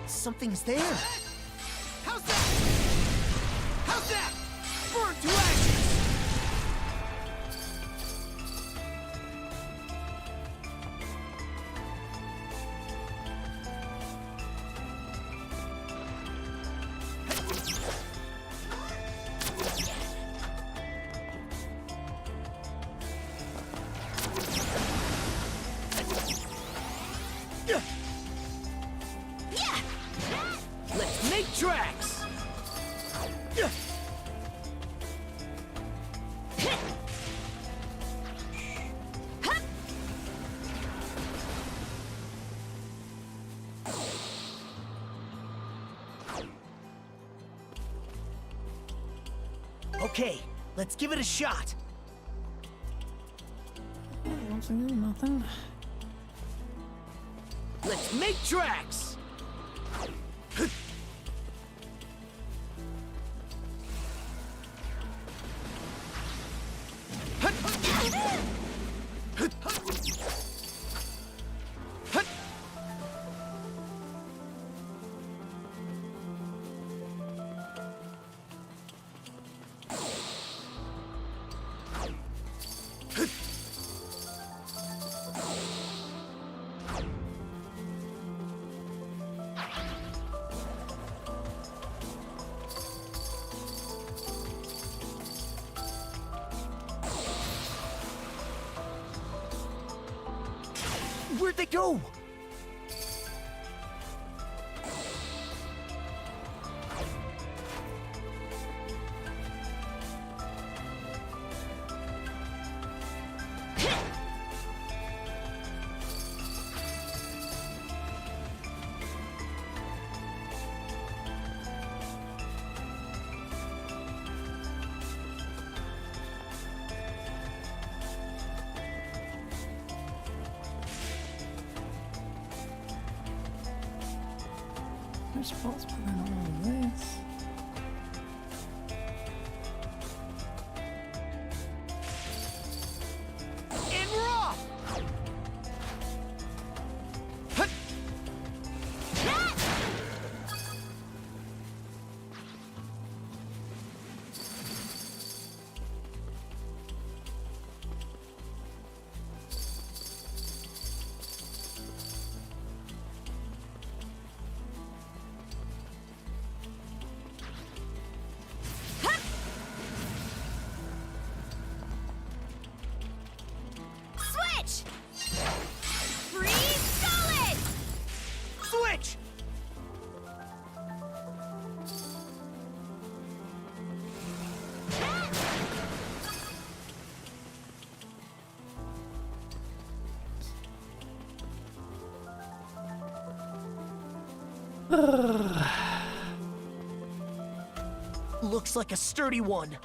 Something's there. How's that? How's that? Burn to ashes! Let's make tracks! Okay, let's give it a shot. Nothing. Let's make tracks! Where'd they go? There's spots behind all of this. And we're off! Looks like a sturdy one.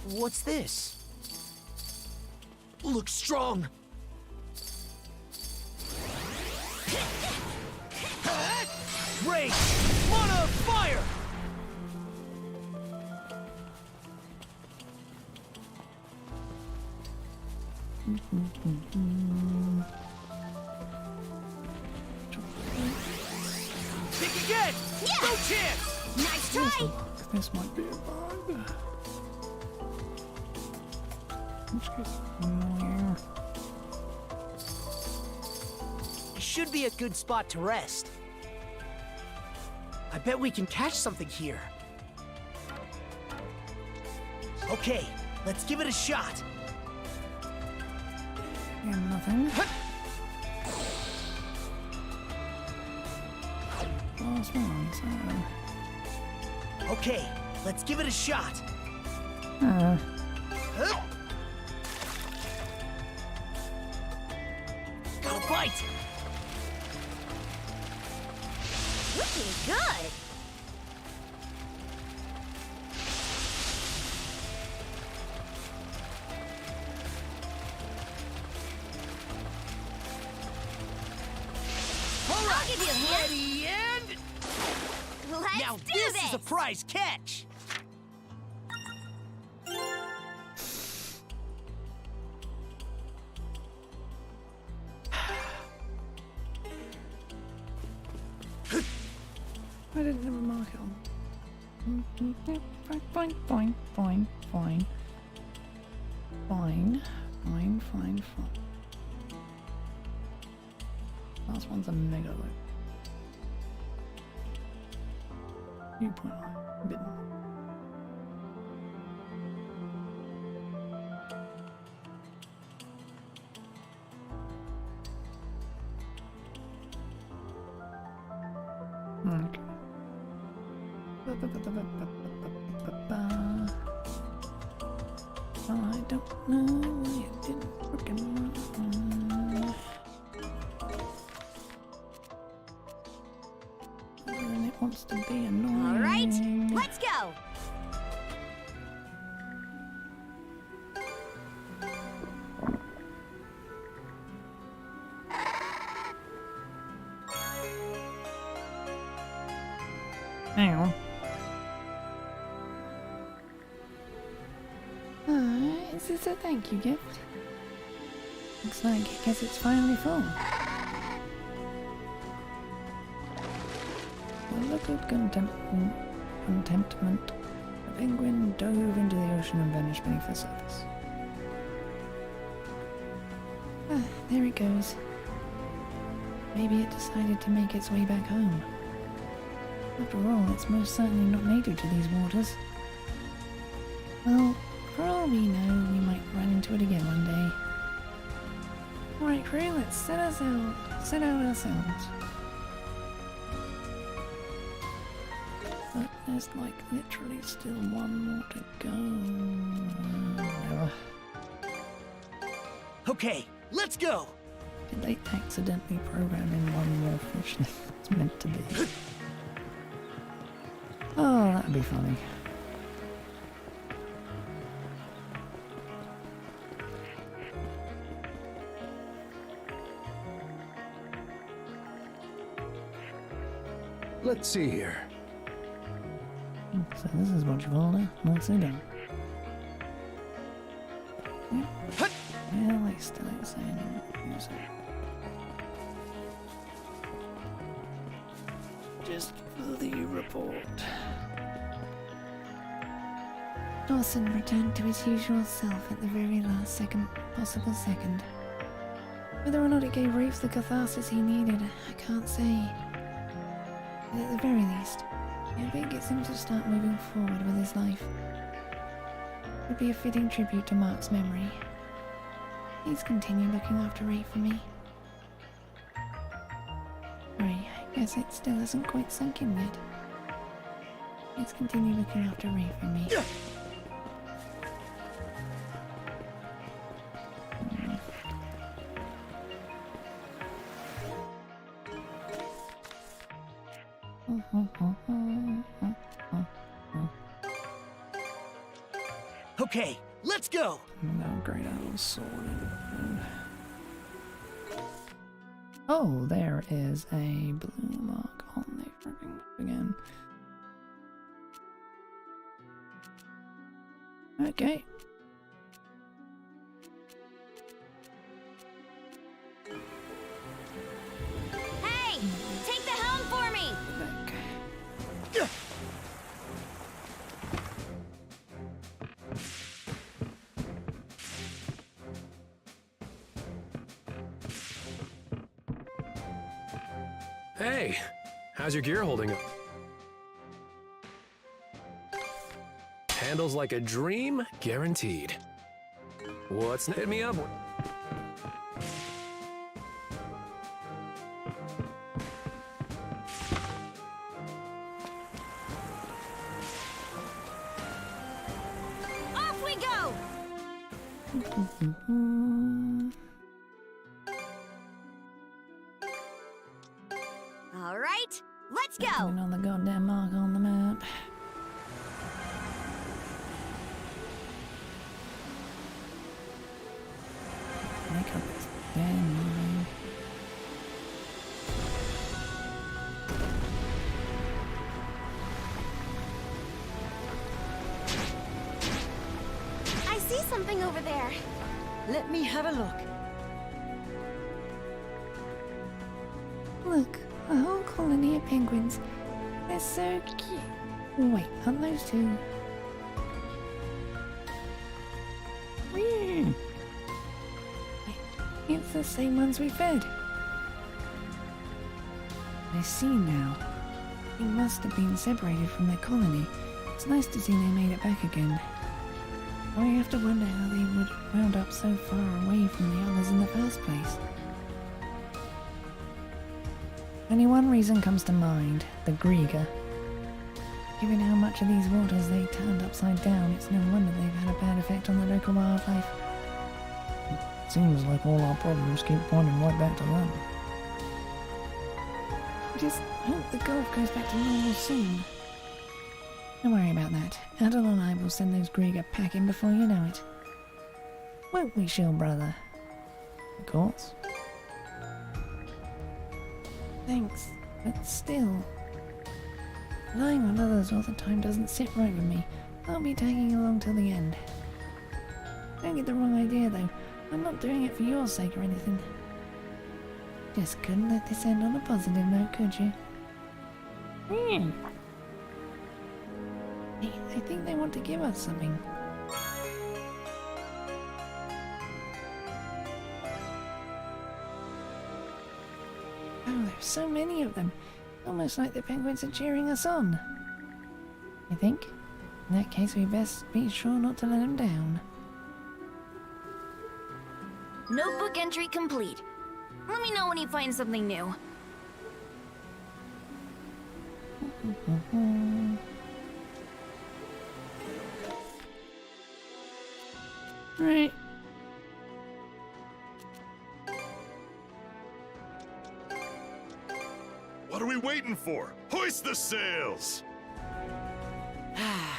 What's this? Looks strong. Rage! Mana fire! Think again! No chance! Nice try! This might be a bug. Should be a good spot to rest. I bet we can catch something here. Okay, let's give it a shot. Yeah, nothing. Last one, so... Okay, let's give it a shot. Got a bite! Looking good! I'll give you a hand. Ready and... Let's now do this this! is a prize catch! I didn't have a mark it on. Fine, fine, fine, fine. Fine, fine, fine, fine. Last one's a mega loop. 2.9, bidden. Okay. I don't know why it didn't freaking run. And it wants to be annoying. All right, let's go! Hang on. Is this a thank you gift? Looks like I guess it's finally full. With a look of contentment, the penguin dove into the ocean and vanished beneath the surface. There it goes. Maybe it decided to make its way back home. After all, it's most certainly not native to these waters. Well, for all we know, we might run into it again one day. Alright crew, let's set out ourselves. But there's like literally still one more to go. Whatever. Okay, let's go! Did they accidentally program in one more fish than it's meant to be? Oh, that'd be funny. Let's see here. So this is what you've ordered. Let's see done. Yeah, they still ain't saying anything. Just for the report. Dawson returned to his usual self at the very last possible second. Whether or not it gave Rafe the catharsis he needed, I can't say. But at the very least, I hope it gets him to start moving forward with his life. It would be a fitting tribute to Mark's memory. Please continue looking after Rafe for me. Sorry, I guess it still hasn't quite sunk in yet. Please continue looking after Rafe for me. Okay, let's go! Now great Adol's sword. Oh, there is a blue mark on the freaking map again. Okay. Hey! Take the helm for me! Hey, how's your gear holding up? Handles like a dream, guaranteed. What's hit me up? Off we go! All right, let's go! Another goddamn mark on the map. Make up its damn mind. I see something over there. Let me have a look. Look, a whole colony of penguins. They're so cute. Wait, aren't those two? Whee! It's the same ones we fed. I see now. They must have been separated from their colony. It's nice to see they made it back again. I have to wonder how they would wound up so far away from the others in the first place. Only one reason comes to mind, the Grieger. Given how much of these waters they turned upside down, it's no wonder they've had a bad effect on the local wildlife. It seems like all our problems keep pointing right back to them. I just hope the Gulf goes back to normal soon. Don't worry about that. Adel and I will send those Grieger packing before you know it. Won't we, shield brother? Of course. Thanks, But still, relying on others all the time doesn't sit right with me. I'll be tagging along till the end. Don't get the wrong idea though. I'm not doing it for your sake or anything. Just couldn't let this end on a positive note, could you? Hey, I think they want to give us something. Oh, there's so many of them. Almost like the penguins are cheering us on. You think? In that case, we best be sure not to let them down. Notebook entry complete. Let me know when you find something new. Right. we waiting for? Hoist the sails!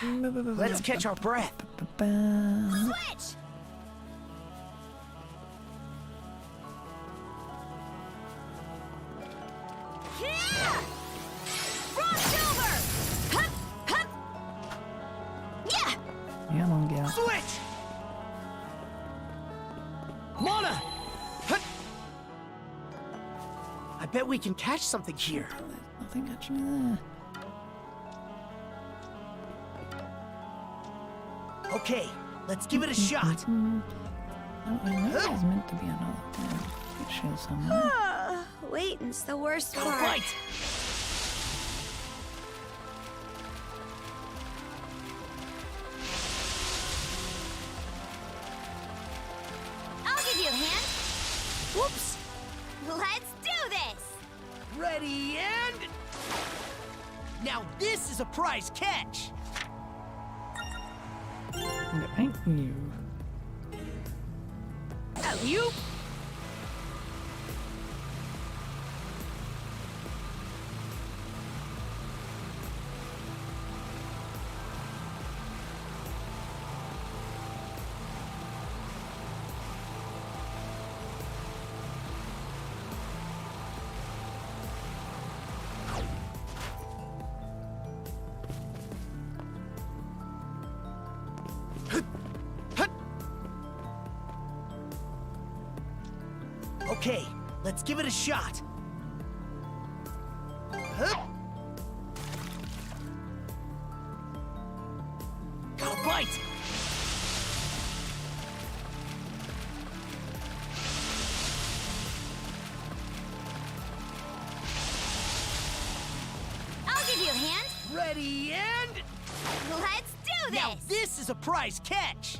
Let's catch our breath. Switch! Yeah! Frost over! Hup! Hup! Yeah! Come on, gal. Switch! Mana! Hup! I bet we can catch something here. There's nothing actually there. Okay, let's give it a shot. Oh, I know there's meant to be another picture somewhere. Waiting's the worst Go part. fight! I'll give you a hand. Whoops! Let's do this! Ready and... Now this is a prize catch! Thank you. Alley-oop! Okay, let's give it a shot. Hup. Gotta bite! I'll give you a hand. Ready and... Let's do this! Now this is a prize catch!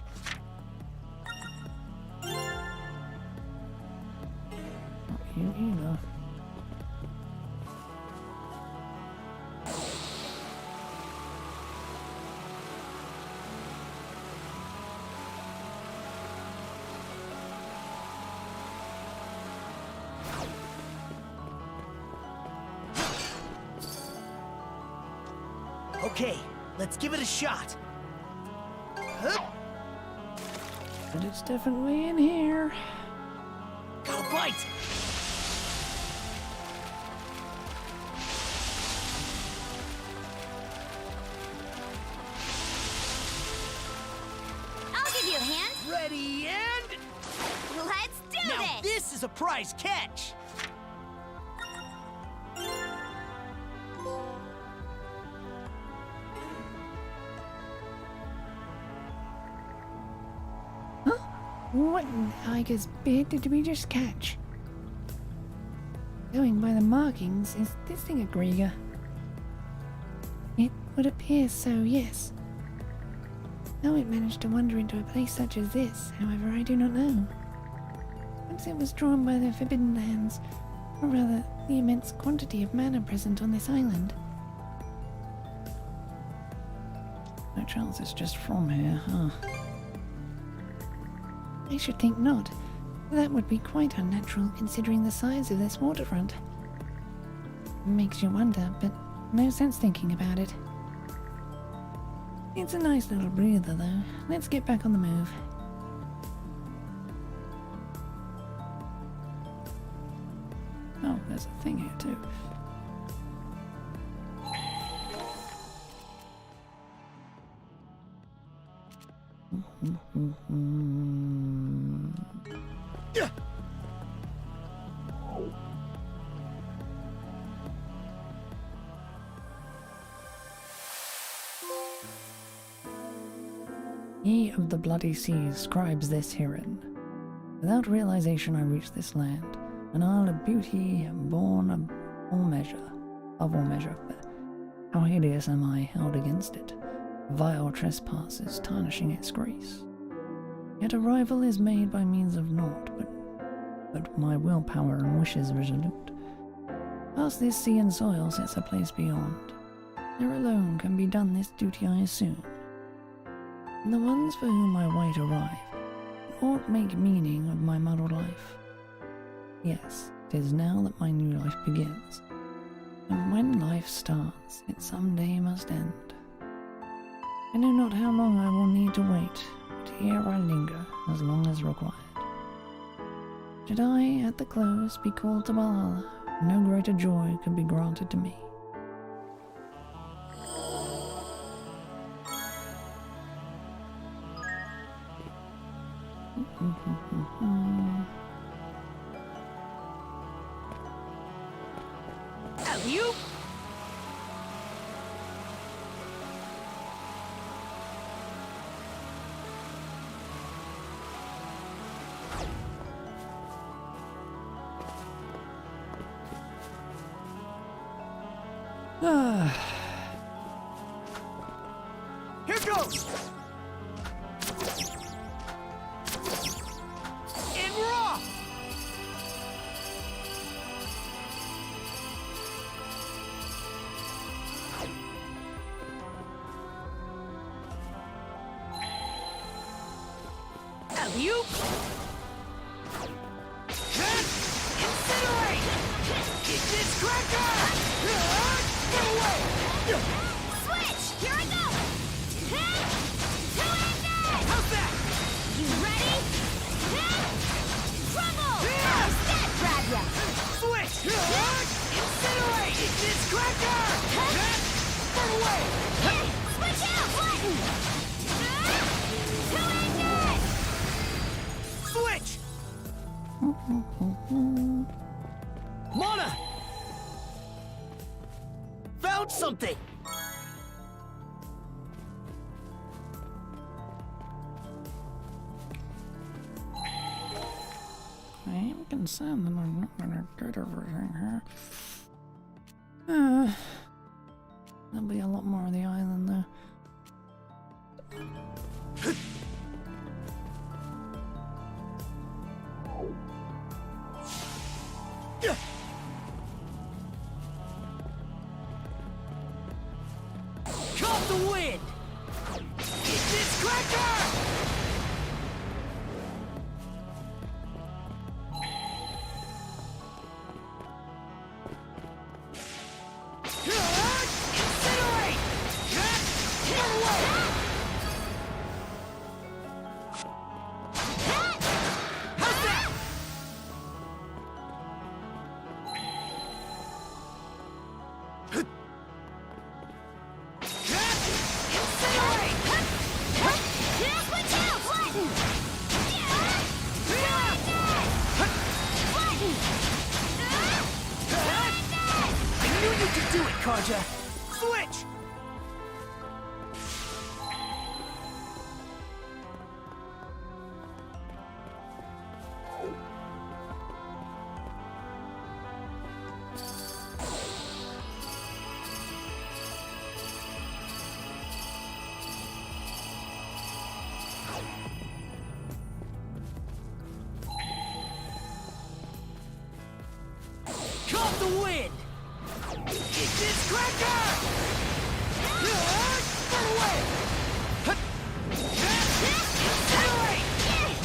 You either. Okay, let's give it a shot. Hup. And it's definitely in here. Gotta bite! I'll give you a hand. Ready and... Let's do Now this! this is a prize catch! What in Tiger's bid did we just catch? Going by the markings, is this thing a Grieger? It would appear so, yes. How it managed to wander into a place such as this, however, I do not know. Perhaps it was drawn by the Forbidden Lands, or rather, the immense quantity of mana present on this island. No chance it's just from here, huh? I should think not. That would be quite unnatural considering the size of this waterfront. Makes you wonder, but no sense thinking about it. It's a nice little breather, though. Let's get back on the move. Oh, there's a thing here, too. He of the bloody seas scribes this herein. Without realization I reach this land, an isle of beauty, born of all measure, but how hideous am I held against it, vile trespasses tarnishing its grace. Yet a rival is made by means of naught, but my willpower and wishes resolute. Past this sea and soil sets a place beyond. There alone can be done this duty I assume. And the ones for whom I wait arrive, ought make meaning of my muddled life. Yes, 'tis now that my new life begins. And when life starts, it someday must end. I know not how long I will need to wait, but here I linger as long as required. Should I, at the close, be called to Valhalla, no greater joy could be granted to me. You? Here goes! And we're off! You? Incinerate! Get this cracker! Get away! Switch! Here I go! Two-handed! How's that? You ready? Crumble! Instead, grab ya! Switch! Incinerate! Get this cracker! Get away! Switch out! Button! Two-handed! Switch! Mana! Found something! I am concerned that I'm not gonna get everything here. There'll be a lot more of the island though. Caught the wind! Get this cracker! Incinerate! Get away! How's that? I knew you could do it, Karja! Switch! Caught the wind! Get this cracker! Get away! Incinerate!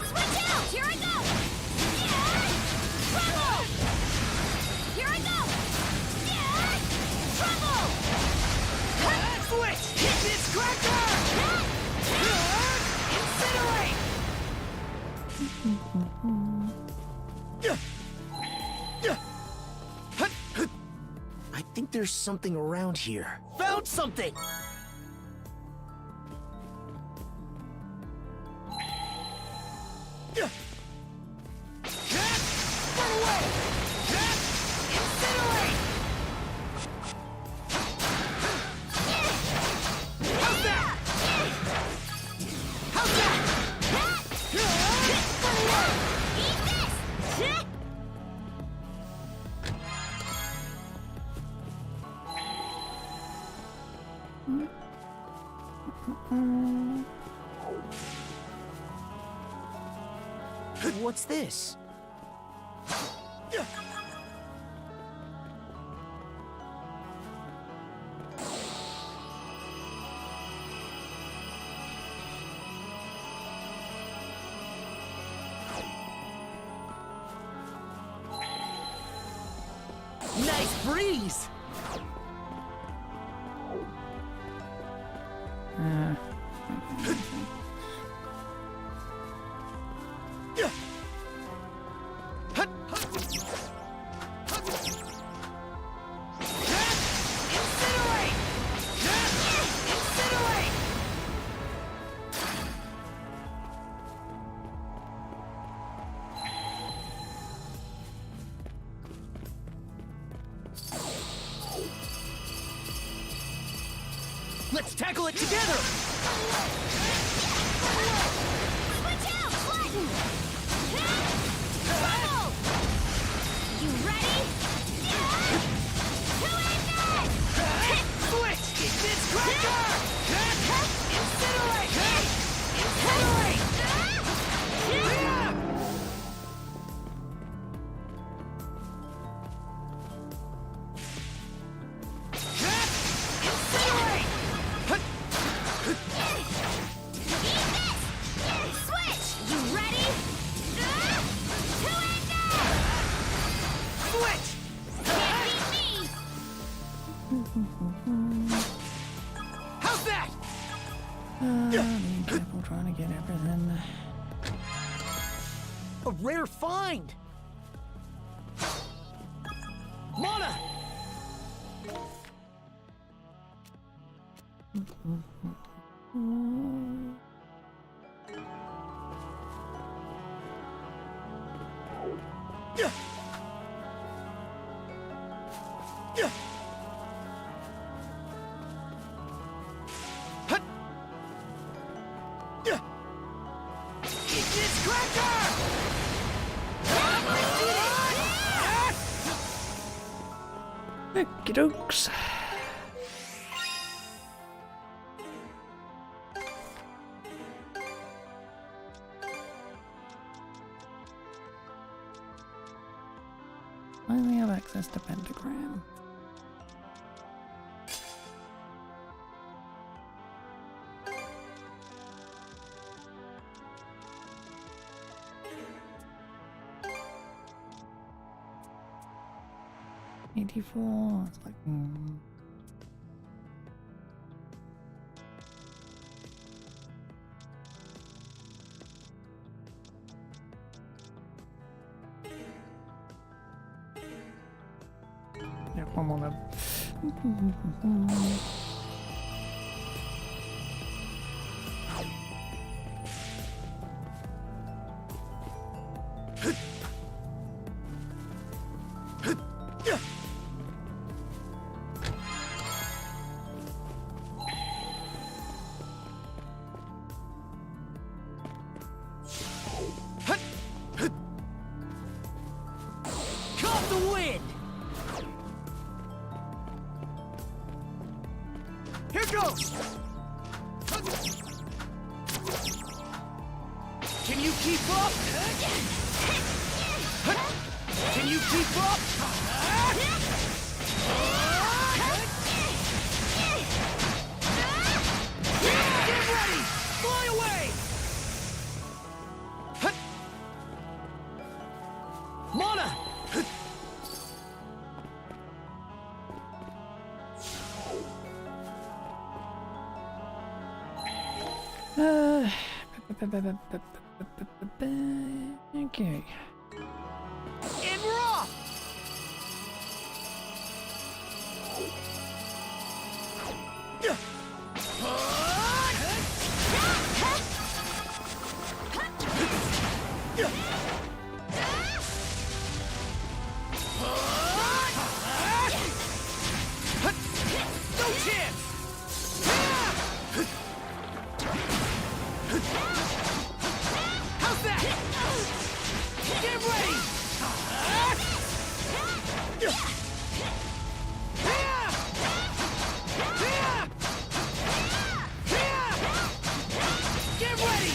Switch out! Here I go! Crumble! Here I go! Crumble! Switch! Get this cracker! Incinerate! I think there's something around here. Found something! Run away! Incinerate! How's that? How's that? Run away! Eat this! What's this? Nice breeze! Let's tackle it together! Switch out, flatten! Bubble! You ready? To end it! Switch! It's cracker! Incinerate! Incinerate! Switch! You ready? To end it! Switch! Can't beat me! How's that? Being careful trying to get everything. A rare find! Mana! It's cracker! Okie dokes. Finally have access to pentagram. $84. It's like. Yeah, one more level. Caught the wind! Here goes! Can you keep up? Can you keep up? Get ready! Fly away! Mana! Okay. And we're off! No chance! How's that? Get ready! Get ready!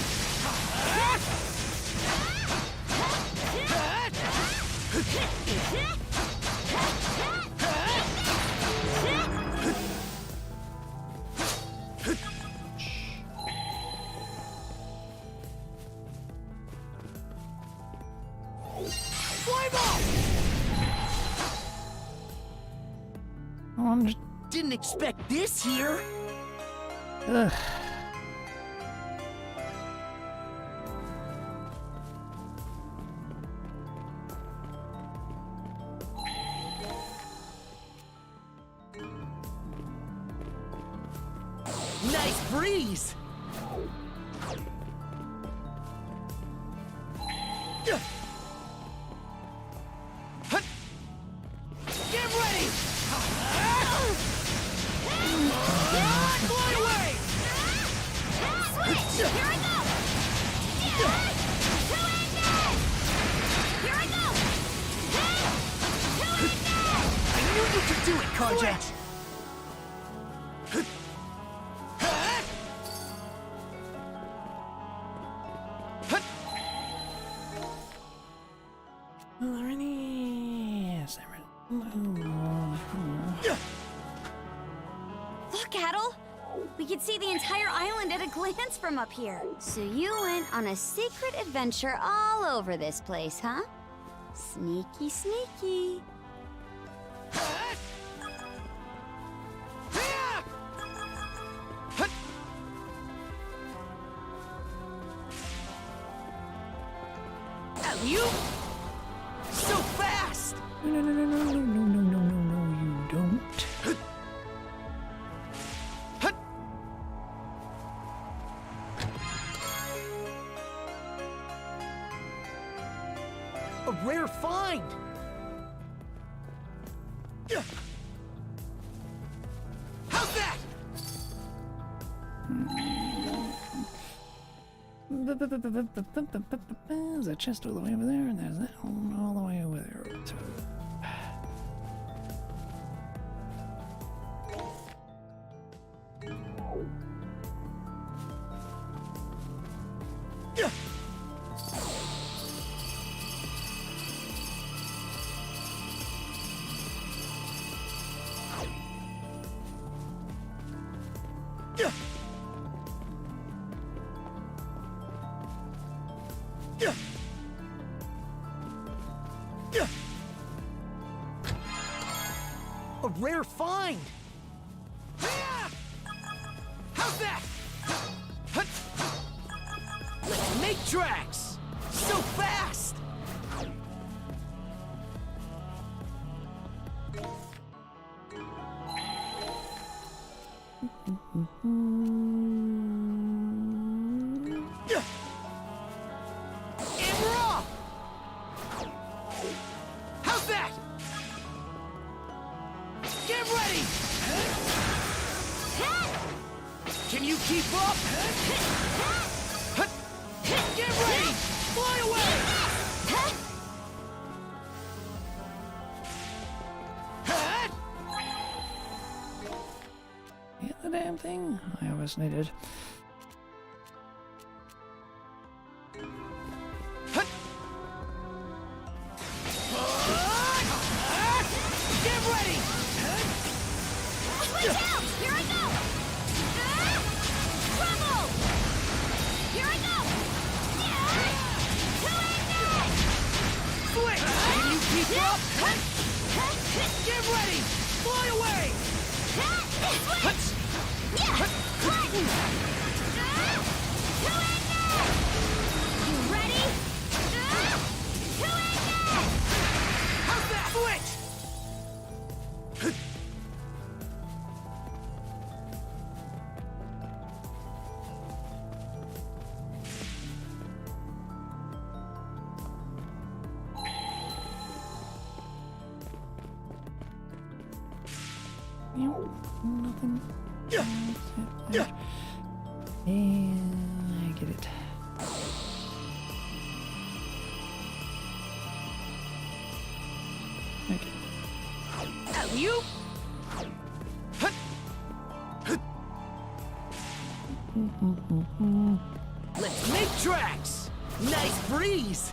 Flame off! Didn't expect this here. Ugh. Nice breeze! Get ready! Fly away! Switch! Here I go! Here I go! I knew you could do it, Karja! Are there any? Yes, there is. Look, Adol! We could see the entire island at a glance from up here. So you went on a secret adventure all over this place, huh? Sneaky, sneaky. You? So fast! No, you don't. A rare find! How's that? There's a chest all the way over there, and there's that one all the way over there. So. A rare find! How's that? Let's make tracks! So fast! And we're off! How's that? Get ready! Can you keep up? Get ready! Fly away! Hit the damn thing? I obviously did. Get ready! Switch out! Here I go! Trouble! Here I go! Switch! Can you keep up? Get ready! Fly away! Switch! Yeah! Button! You ready? How's that? Switch! Nothing. Yeah. And I get it. Okay. You? Let's make tracks! Nice breeze!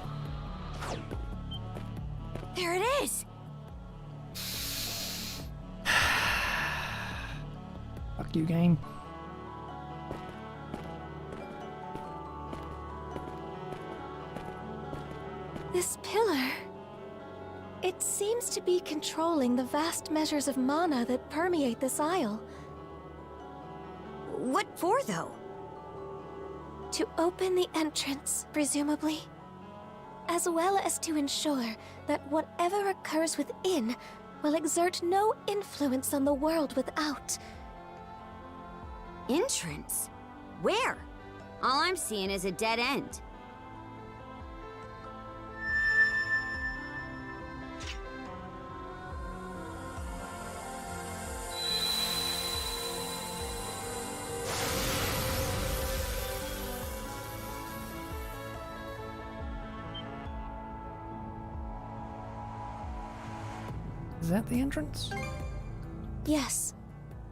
There it is! Fuck you, game. This pillar. It seems to be controlling the vast measures of mana that permeate this isle. What for, though? To open the entrance, presumably. As well as to ensure that whatever occurs within will exert no influence on the world without. Entrance? Where? All I'm seeing is a dead end. Is that the entrance? Yes,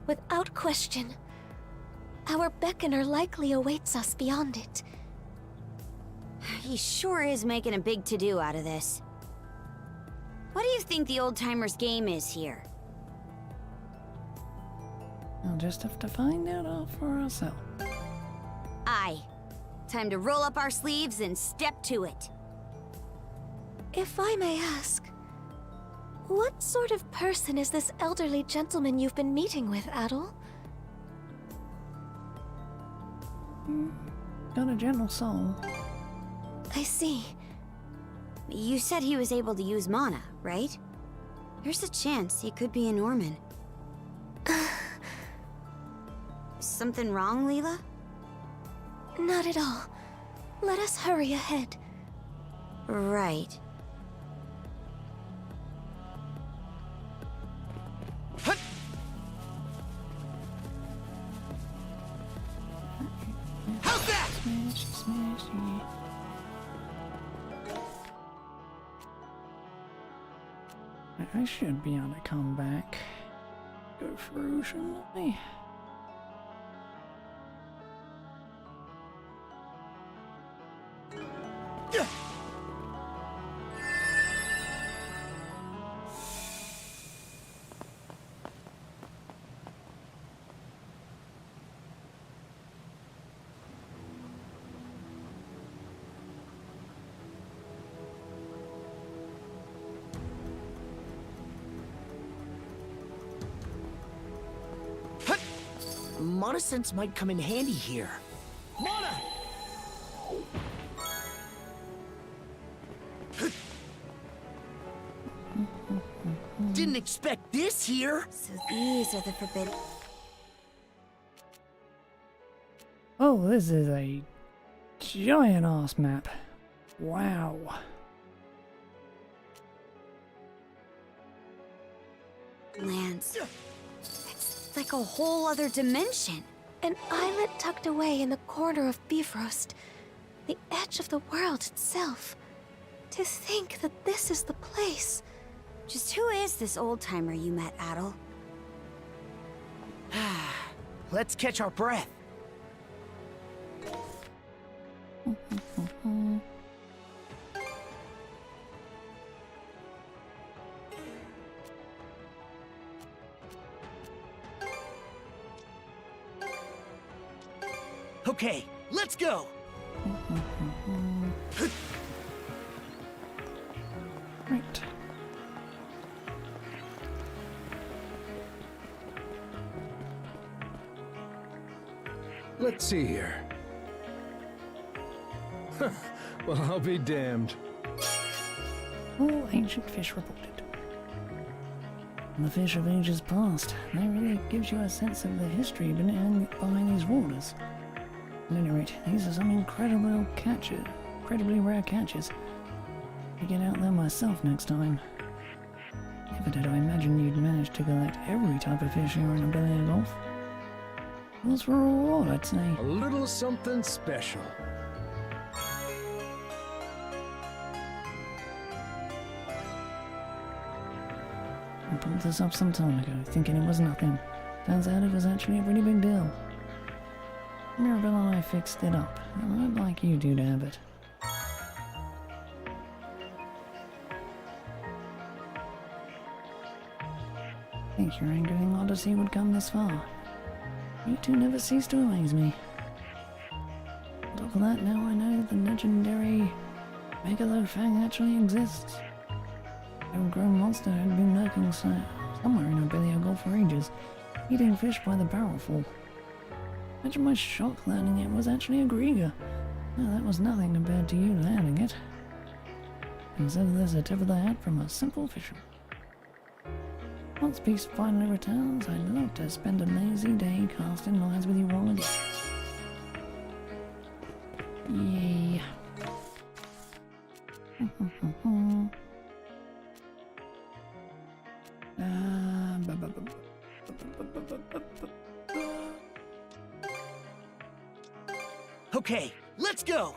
without question. Our beckoner likely awaits us beyond it. He sure is making a big to-do out of this. What do you think the old-timers' game is here? I'll just have to find out all for ourselves. Aye. Time to roll up our sleeves and step to it. If I may ask, what sort of person is this elderly gentleman you've been meeting with, Adol? Got a gentle soul. I see. You said he was able to use mana, right? There's a chance he could be a Norman. Something wrong, Leela? Not at all. Let us hurry ahead. Right. How's that? Smashy, smashy. I should be able to come back. Go through, shouldn't I? Mana sense might come in handy here. Mana! Didn't expect this here. So these are the forbidden... Oh, this is a giant ass map. Wow. lands. It's like a whole other dimension. An islet tucked away in the corner of Bifrost. The edge of the world itself. To think that this is the place. Just who is this old-timer you met, Adol? Let's catch our breath. Okay, let's go! Right. Let's see here. Well, I'll be damned. All ancient fish reported. The fish of ages past. That really gives you a sense of the history behind these waters. At any rate, these are some incredibly rare catches. I'll get out there myself next time. Never did I imagine you'd manage to collect every type of fish here in a belly of Gulf. What's for a reward, I'd say. A little something special. I pulled this up some time ago, thinking it was nothing. Turns out it was actually a pretty big deal. Mirabelle and I fixed it up, and I'd like you two to have it. Think your angling odyssey would come this far. You two never cease to amaze me. On top of that, now I know the legendary Megalofang actually exists. The overgrown monster had been lurking somewhere in Obelia Gulf for ages, eating fish by the barrelful. Imagine my shock learning it was actually a Grieger. Well, that was nothing compared to you landing it. Consider this a tip of the hat from a simple fisherman. Once peace finally returns, I'd love to spend a lazy day casting lines with you all again. Yay. Okay, let's go!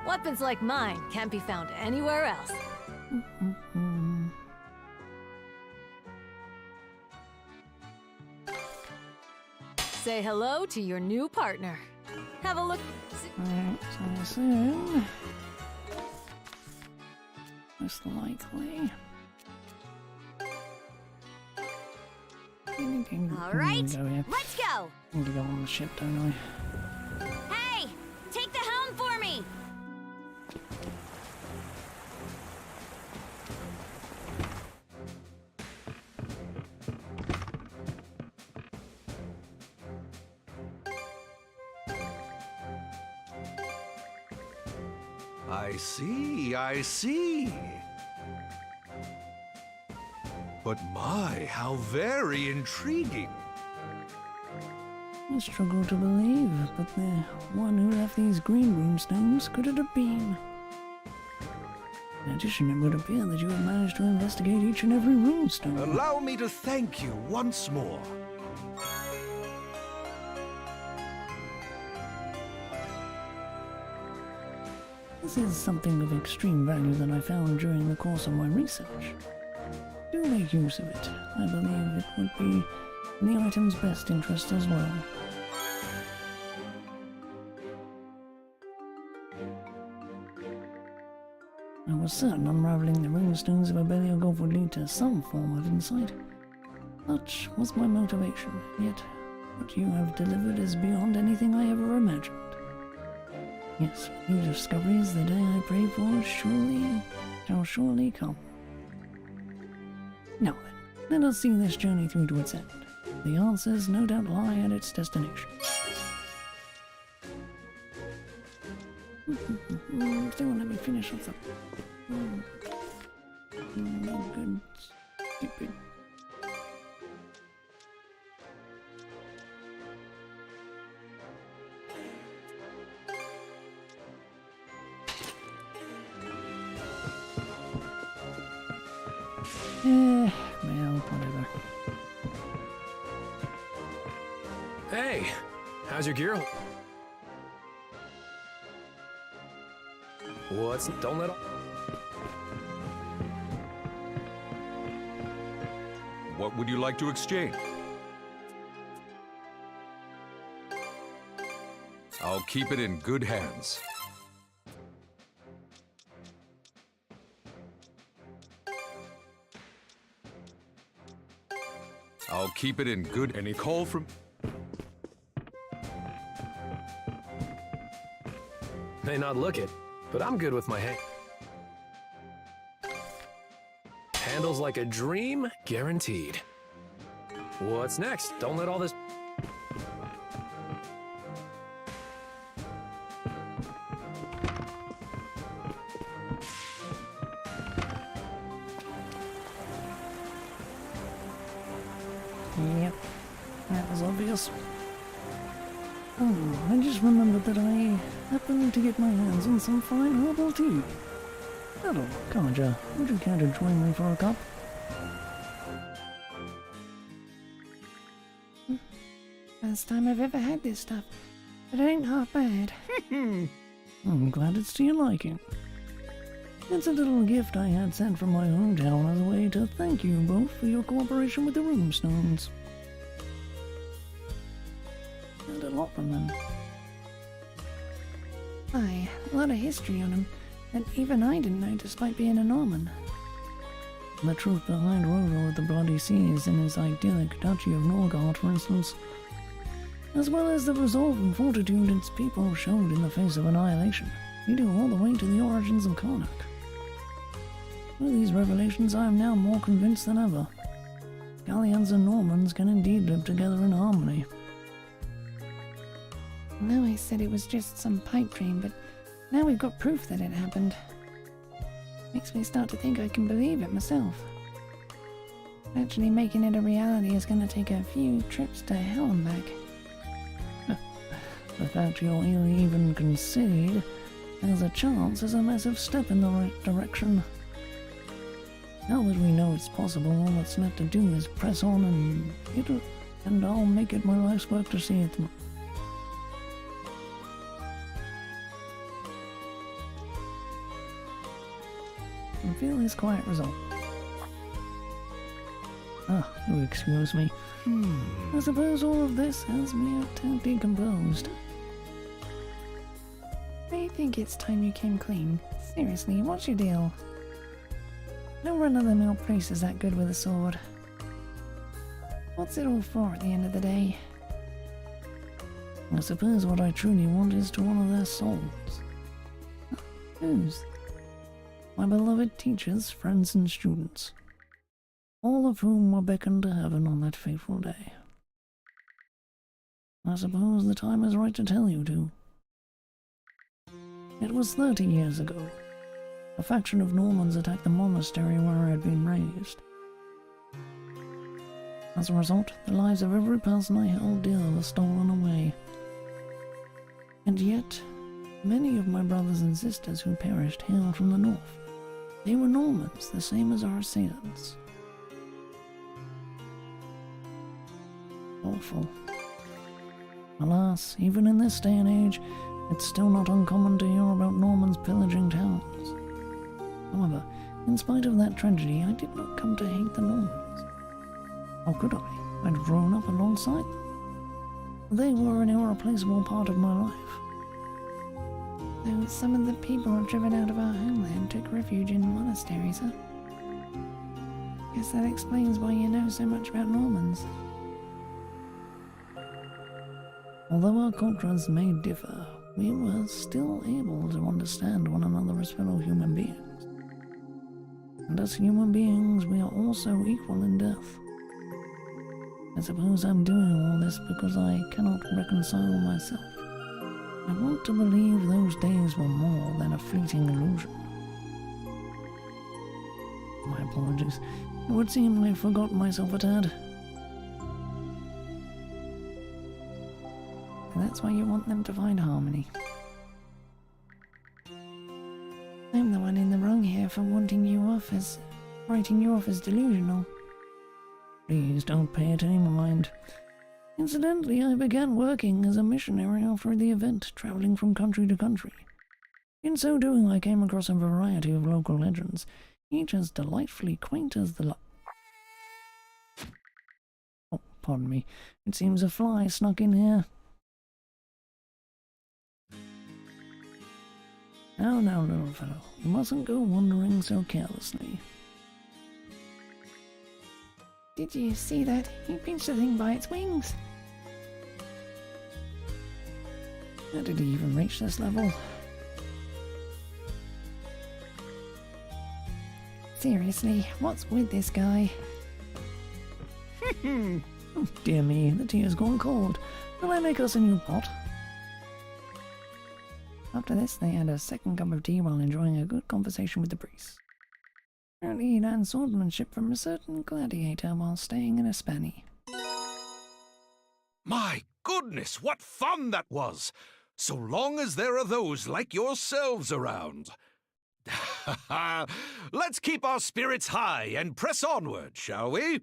Weapons like mine can't be found anywhere else. Say hello to your new partner. Have a look. Alright, so soon. Most likely. Alright, let's go! I need to go on the ship, don't I? Hey! Take the helm for me! I see. But my, how very intriguing. I struggle to believe, but the one who left these green runestones could it have been? In addition, it would appear that you have managed to investigate each and every runestone. Allow me to thank you once more. This is something of extreme value that I found during the course of my research. Do make use of it. I believe it would be in the item's best interest as well. I was certain unraveling the runestones of Abelian Gulf would lead to some form of insight. Such was my motivation, yet what you have delivered is beyond anything I ever imagined. Yes, new discoveries, the day I prayed for shall surely come. Now then, let us see this journey through to its end. The answers no doubt lie at its destination. Still let me finish off the... No good, stupid... Well, whatever. Hey, how's your gear? What's... Don't let... What would you like to exchange? I'll keep it in good hands. I'll keep it in good... Any call from... May not look it, but I'm good with my hand. Handles like a dream, guaranteed. What's next? Don't let all this... Yep, that was obvious. Oh, I just remembered that I happened to get my hands on some fine herbal tea. Hello, Carja, would you care to join me for a cup? First time I've ever had this stuff, but it ain't half bad. I'm glad it's to your liking. It's a little gift I had sent from my hometown as a way to thank you both for your cooperation with the runestones. Learned a lot from them. Aye, a lot of history on them that even I didn't know despite being a Norman. The truth behind Roro of the Bloody Seas and his idyllic Duchy of Norgard, for instance, as well as the resolve and fortitude its people showed in the face of annihilation, leading all the way to the origins of Karnak. With these revelations, I am now more convinced than ever. Gallians and Normans can indeed live together in harmony. I know I said it was just some pipe dream, but now we've got proof that it happened. Makes me start to think I can believe it myself. Actually making it a reality is going to take a few trips to hell and back. The fact you'll even concede there's a chance is a massive step in the right direction. Now that we know it's possible, all that's left to do is press on and I'll make it my life's work to see it through. And feel his quiet resolve. You excuse me. I suppose all of this has me a tad decomposed. I think it's time you came clean. Seriously, what's your deal? No run-of-the-mill priest is that good with a sword. What's it all for at the end of the day? I suppose what I truly want is to honor their souls. Whose? My beloved teachers, friends, and students, all of whom were beckoned to heaven on that fateful day. I suppose the time is right to tell you two. It was 30 years ago. A faction of Normans attacked the monastery where I had been raised. As a result, the lives of every person I held dear were stolen away. And yet, many of my brothers and sisters who perished hailed from the north. They were Normans, the same as our assailants. Awful. Alas, even in this day and age, it's still not uncommon to hear about Normans pillaging towns. However, in spite of that tragedy, I did not come to hate the Normans. How could I? I'd grown up alongside them. They were an irreplaceable part of my life. Though some of the people driven out of our homeland took refuge in monasteries, huh? Guess that explains why you know so much about Normans. Although our cultures may differ, we were still able to understand one another as fellow human beings. And as human beings, we are also equal in death. I suppose I'm doing all this because I cannot reconcile myself. I want to believe those days were more than a fleeting illusion. My apologies. It would seem I forgot myself a tad. And that's why you want them to find harmony. I'm the one in the wrong here for writing you off as delusional. Please don't pay it any mind. Incidentally, I began working as a missionary after the event, traveling from country to country. In so doing, I came across a variety of local legends, each as delightfully quaint as the Oh, pardon me. It seems a fly snuck in here. Now, little fellow, you mustn't go wandering so carelessly. Did you see that? He pinched the thing by its wings. How did he even reach this level? Seriously, what's with this guy? Oh, dear me, the tea has gone cold. Will I make us a new pot? After this, they had a second cup of tea while enjoying a good conversation with the priest. Apparently he learned swordsmanship from a certain gladiator while staying in a spanny. My goodness, what fun that was! So long as there are those like yourselves around. Let's keep our spirits high and press onward, shall we?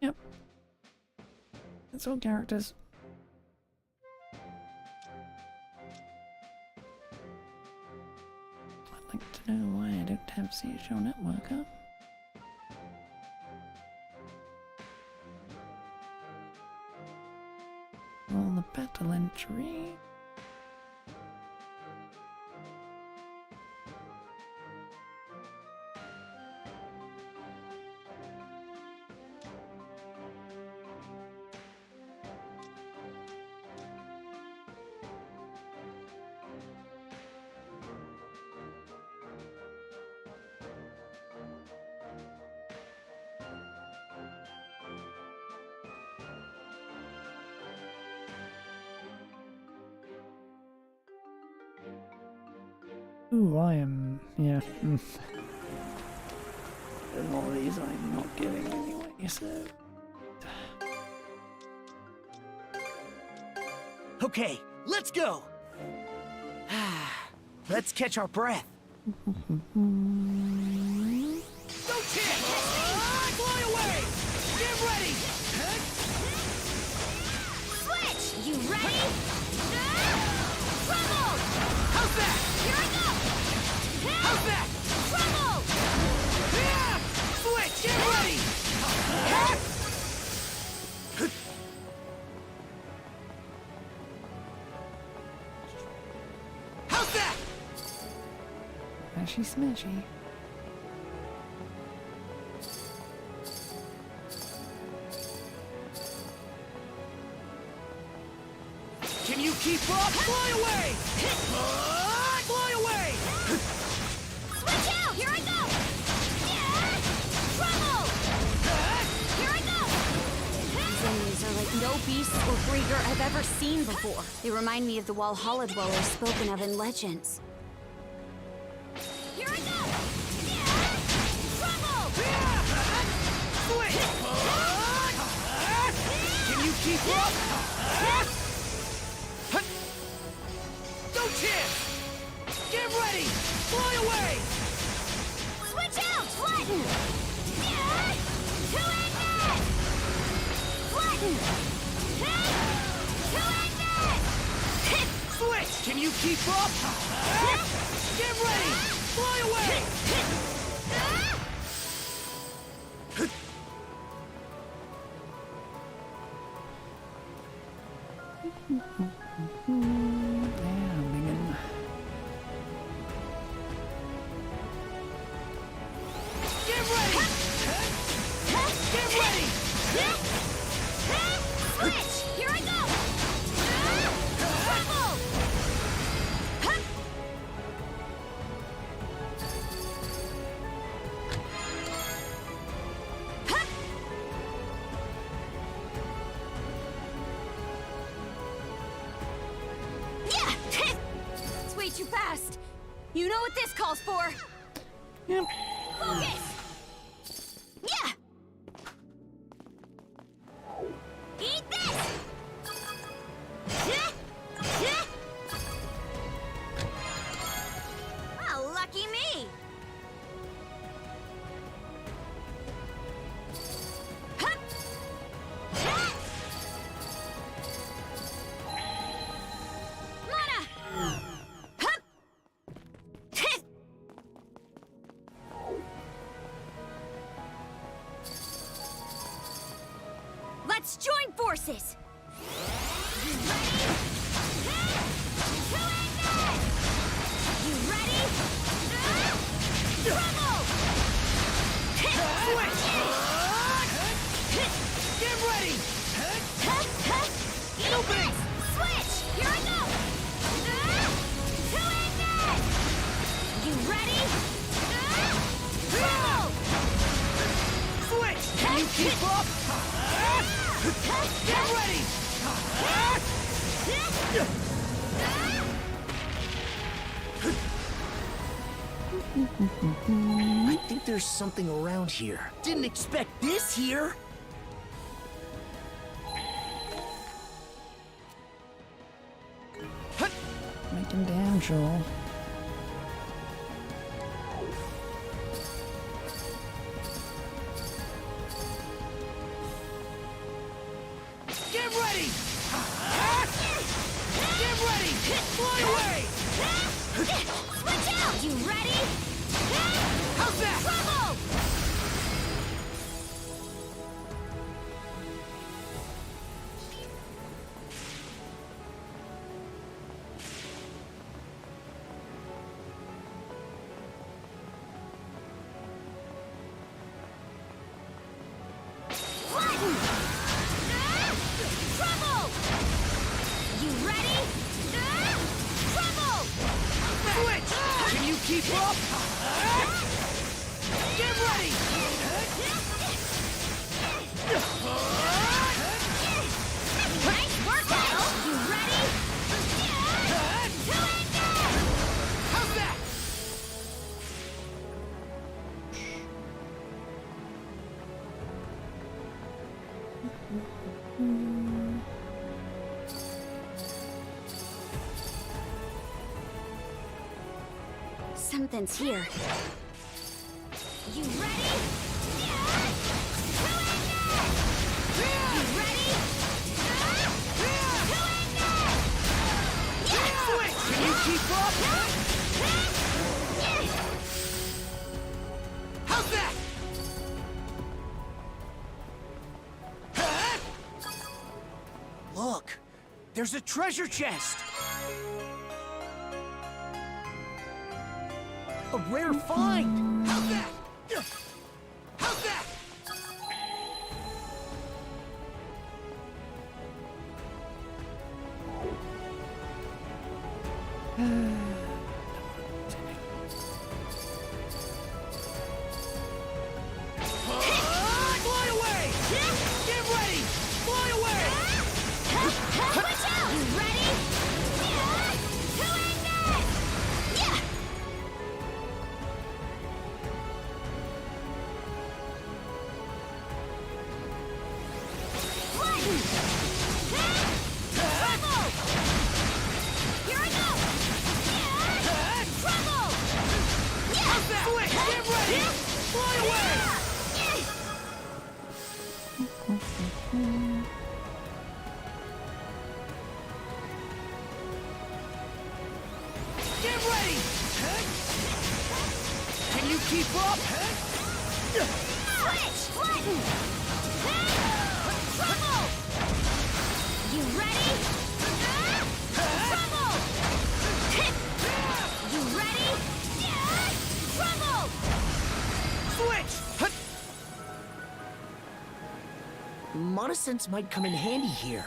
Yep. That's all characters. I'd like to know why I don't have CHO Network up. All the the battle entry. Ooh, I am, yeah. And all of these I'm not getting anyway, so... Okay, let's go! Let's catch our breath. No chance! Fly away! Get ready! Switch! You ready? Trouble! How's that? Here I go! How's that? Trouble! Yeah! Switch! Get ready! How's that? Smashy smashy. Can you keep up? Fly away! Fly away! Switch out! Here I go! Trouble! Here I go! These enemies are like no beast or breeder I've ever seen before. They remind me of the Walhalla dwellers spoken of in legends. Here I go! Trouble! Switch! Can you keep up? No chance! Get ready! Fly away! Switch out! Flatten! Two-end net! Flatten! Two-end net! Switch! Can you keep up? Get ready! Fly away! Get ready! Get ready! Switch! Here I go! Trouble! Yeah! It's way too fast. You know what this calls for? Yep. Focus! Yeah! Eat this! Oh, lucky me! Mana! Let's join forces! You ready? Trouble! Switch! Get ready! Opening! Switch! Here I go! Two-end net! You ready? Trouble! Switch! Can you keep up? Get ready! I think there's something around here. Didn't expect this here. Make him down, Joel. Get ready! Get ready! Fly away! Switch out! You ready? How's that? Trouble! keep up? Get ready! Nice work, Adel! You ready? How's that? Something's here. You ready? You ready? Switch! Can you keep up? How's that? Look, there's a treasure chest. A rare find. How's that? How's that? Fly away! Get ready! Fly away! Watch out! You ready? Yeah! Trouble! Here I go! Trouble! How's that? Switch! Get ready! Fly away! Get ready! Can you keep up? Switch! Button! Trouble! You ready? Trouble! You ready? Trouble! Switch! Mana sense might come in handy here.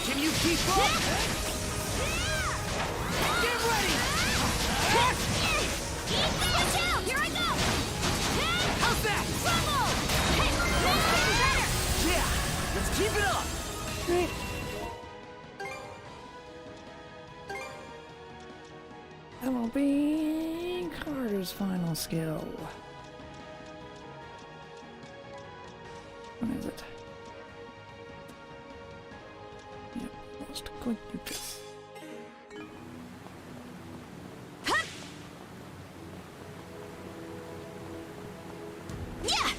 Can you keep up? Get ready! Watch out! Here I go! How's that? Trouble! Getting better! Yeah! Let's keep it up! That will be Carter's final skill. What is it? Yep, lost quite neutral. Yeah!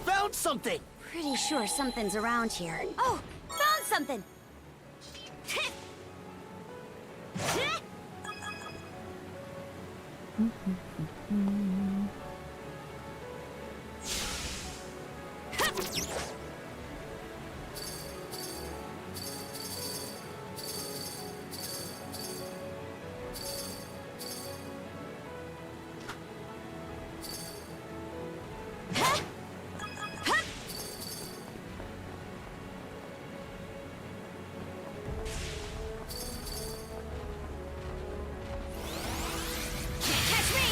Found something! Pretty sure something's around here. Oh, found something! Catch me!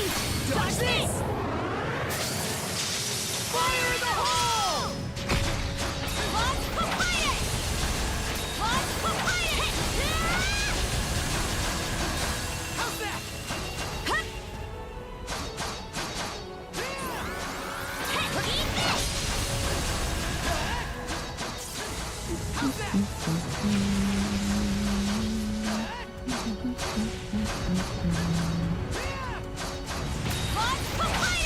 Dodge this! Fire in the hole! Let's complete it! Let's complete it! How's that? Eat this! How's that? Let's complete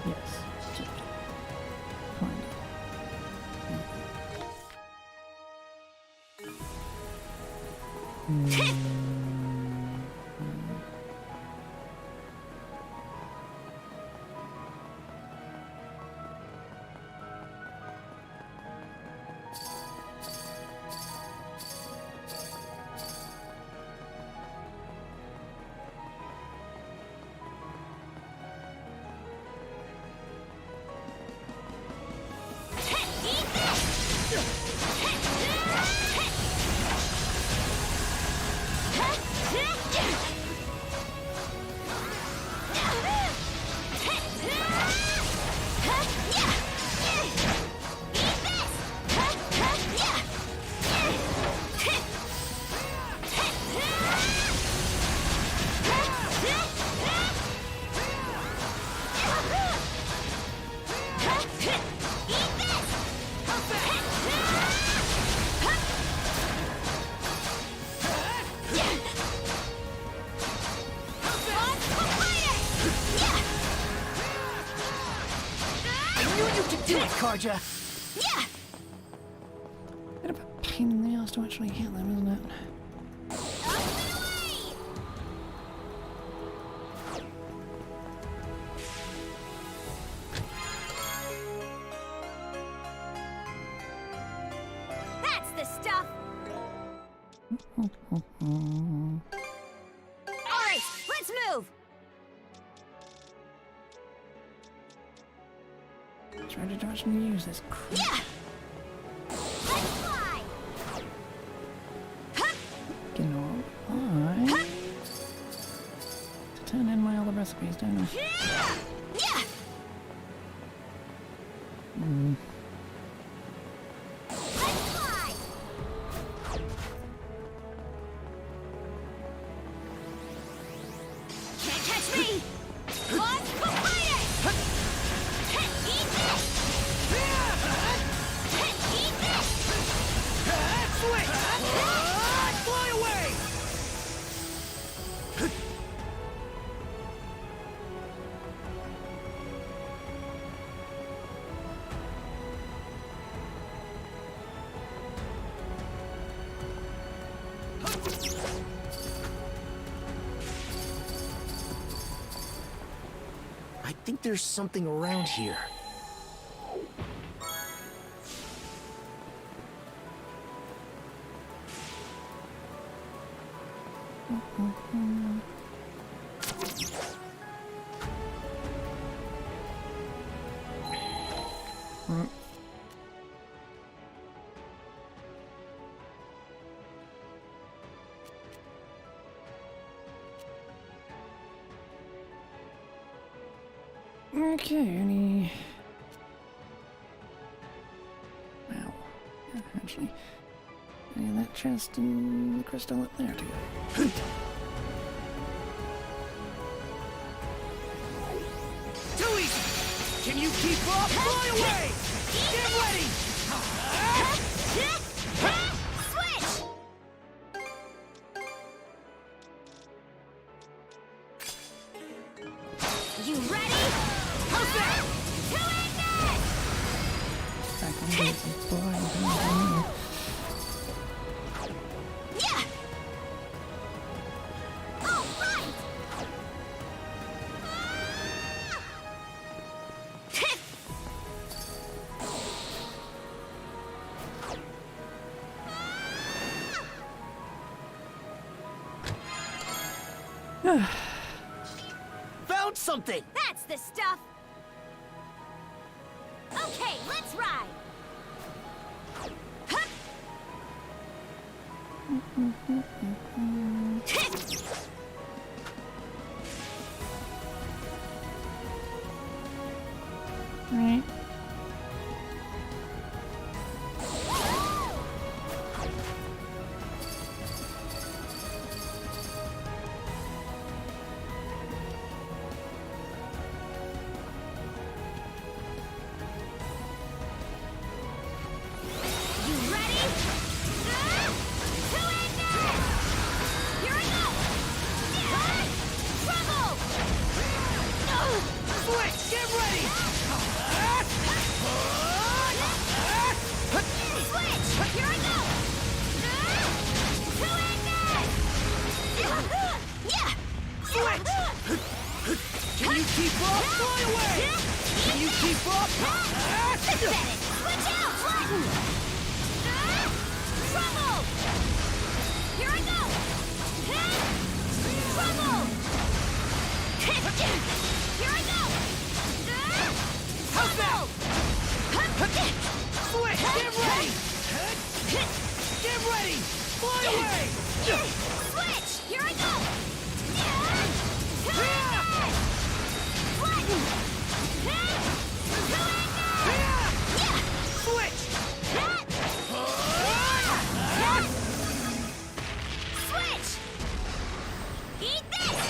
Yes. Kind of. Karja. Yeah! Bit of a pain in the ass to actually hit them, isn't it? That's the stuff! Alright, let's move! Try to actually use this crap. Yeah! Let's fly! You know, I to turn in my other recipes, don't I? Yeah! Let's fly! Can't catch me! Let's go fight it! Eat this! Eat this! Switch! Fly away! I think there's something around here. Okay, any... Wow. Yeah, actually, any of that chest and the crystal up there too. Too easy! Can you keep up? Fly away! Get ready! Switch! You ready? Perfect! To end it! Back on some blind things on here. Yeah! All right! Found something! That's the stuff! Okay, let's ride! Hup! Right. You ready? To end it! Here I go! Trouble! Switch! Get ready! Switch! Here I go! Yeah! Switch! Can you keep up? Fly away! Can you keep up? Pathetic! Switch out! Flatten! Trouble! Here I go! Trouble! Here I go! How's that? Switch! Get ready! Get ready! Fly away! Switch! Here I go! Flatten! Switch! Switch! Eat this!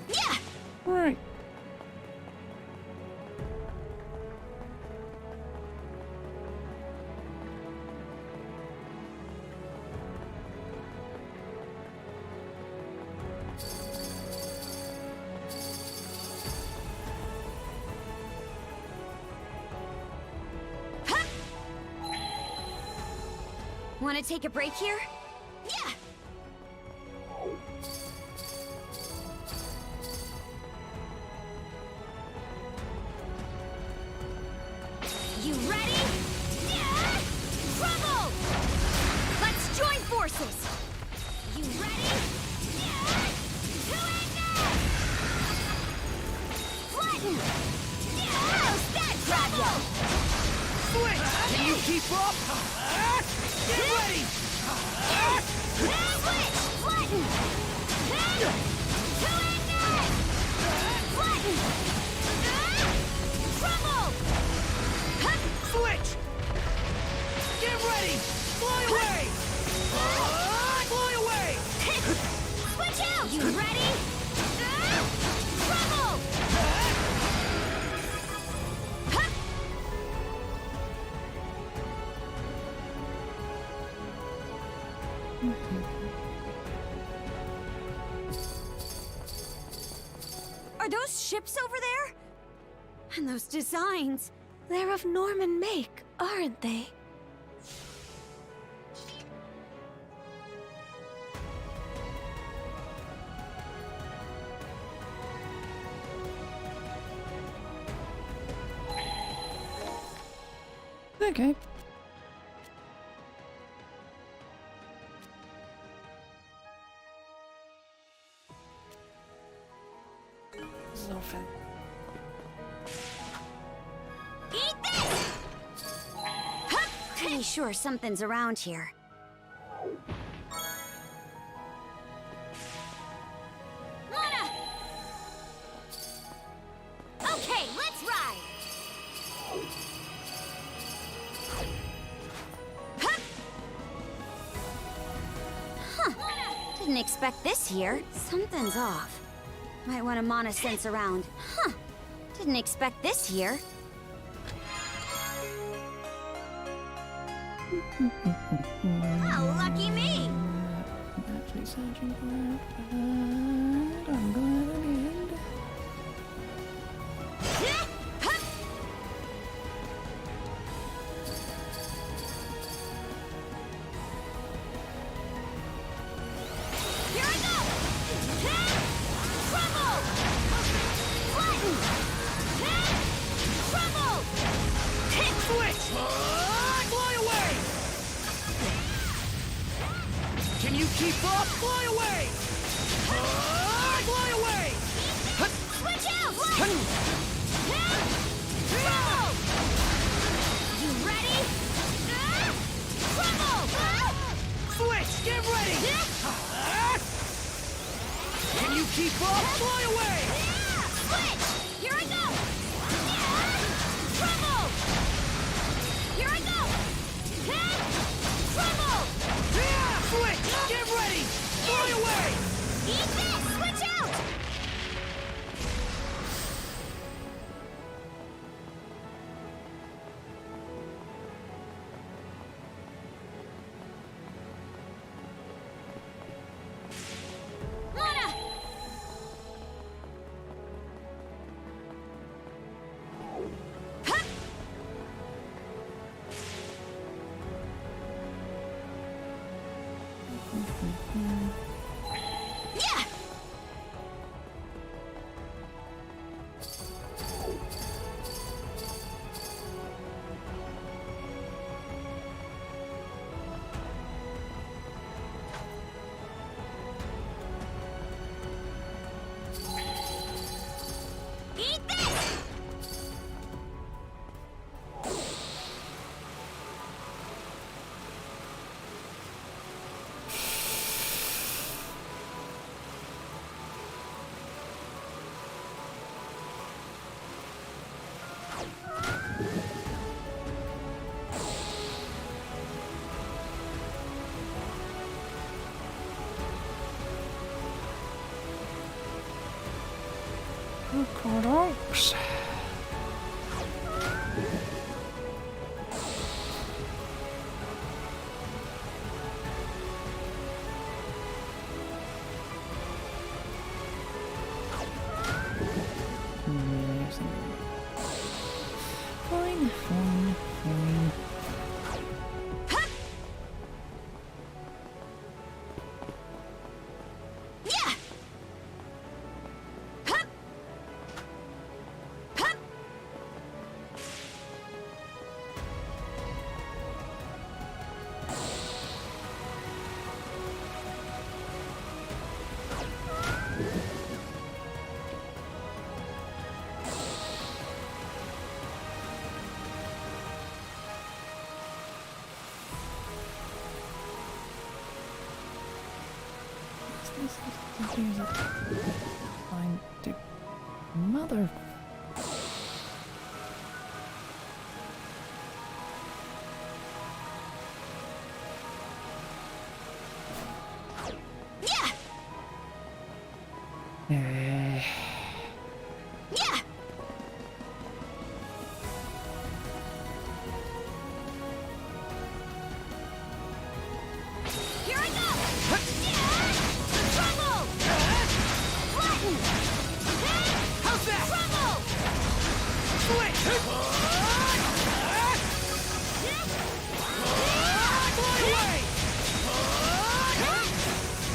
Yeah! Right. Want to take a break here? Yeah! You ready? Yeah! Trouble! Let's join forces! You ready? Yeah! To anger! Flatten! Yeah! How's that grab ya? Switch! Can you keep up? Get ready! Switch! Flatten! To anger! Flatten! Trouble! Switch! Get ready! Fly away! Fly away! Switch out! You ready? Trouble! Are those ships over there? And those designs? They're of Norman make, aren't they? Okay. Nothing. Eat this! Pretty sure something's around here. Lana! Okay, let's ride! Didn't expect this here. Something's off. Might want to mana sense around. Huh. Didn't expect this here. Oh, lucky me! Actually searching for it, but I'm glad I did. Here I go! Trouble! Flatten! Trouble! Switch! Fly away! Can you keep up? Fly away! Fly away! Switch out! Flatten! Trouble! You ready? Trouble! Switch! Get ready! Can you keep up? Fly away! Switch! Here I go! Trouble! Here I go! Trouble! Switch! Get ready! Fly away! Eat this! Switch out! Lana! folks. Fine, fine, fine. Fine, dude. Mother. Yeah. Here I go! Trouble! Flatten! How's that? Trouble! Switch! Fly away!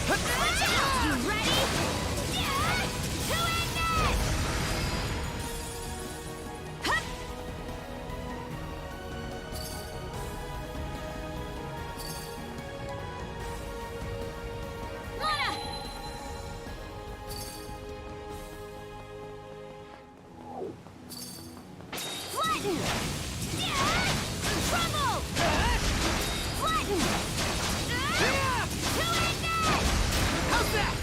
Watch out! You ready? To end this! Lana! Flatten! Trouble! Flatten! To end this! How's that?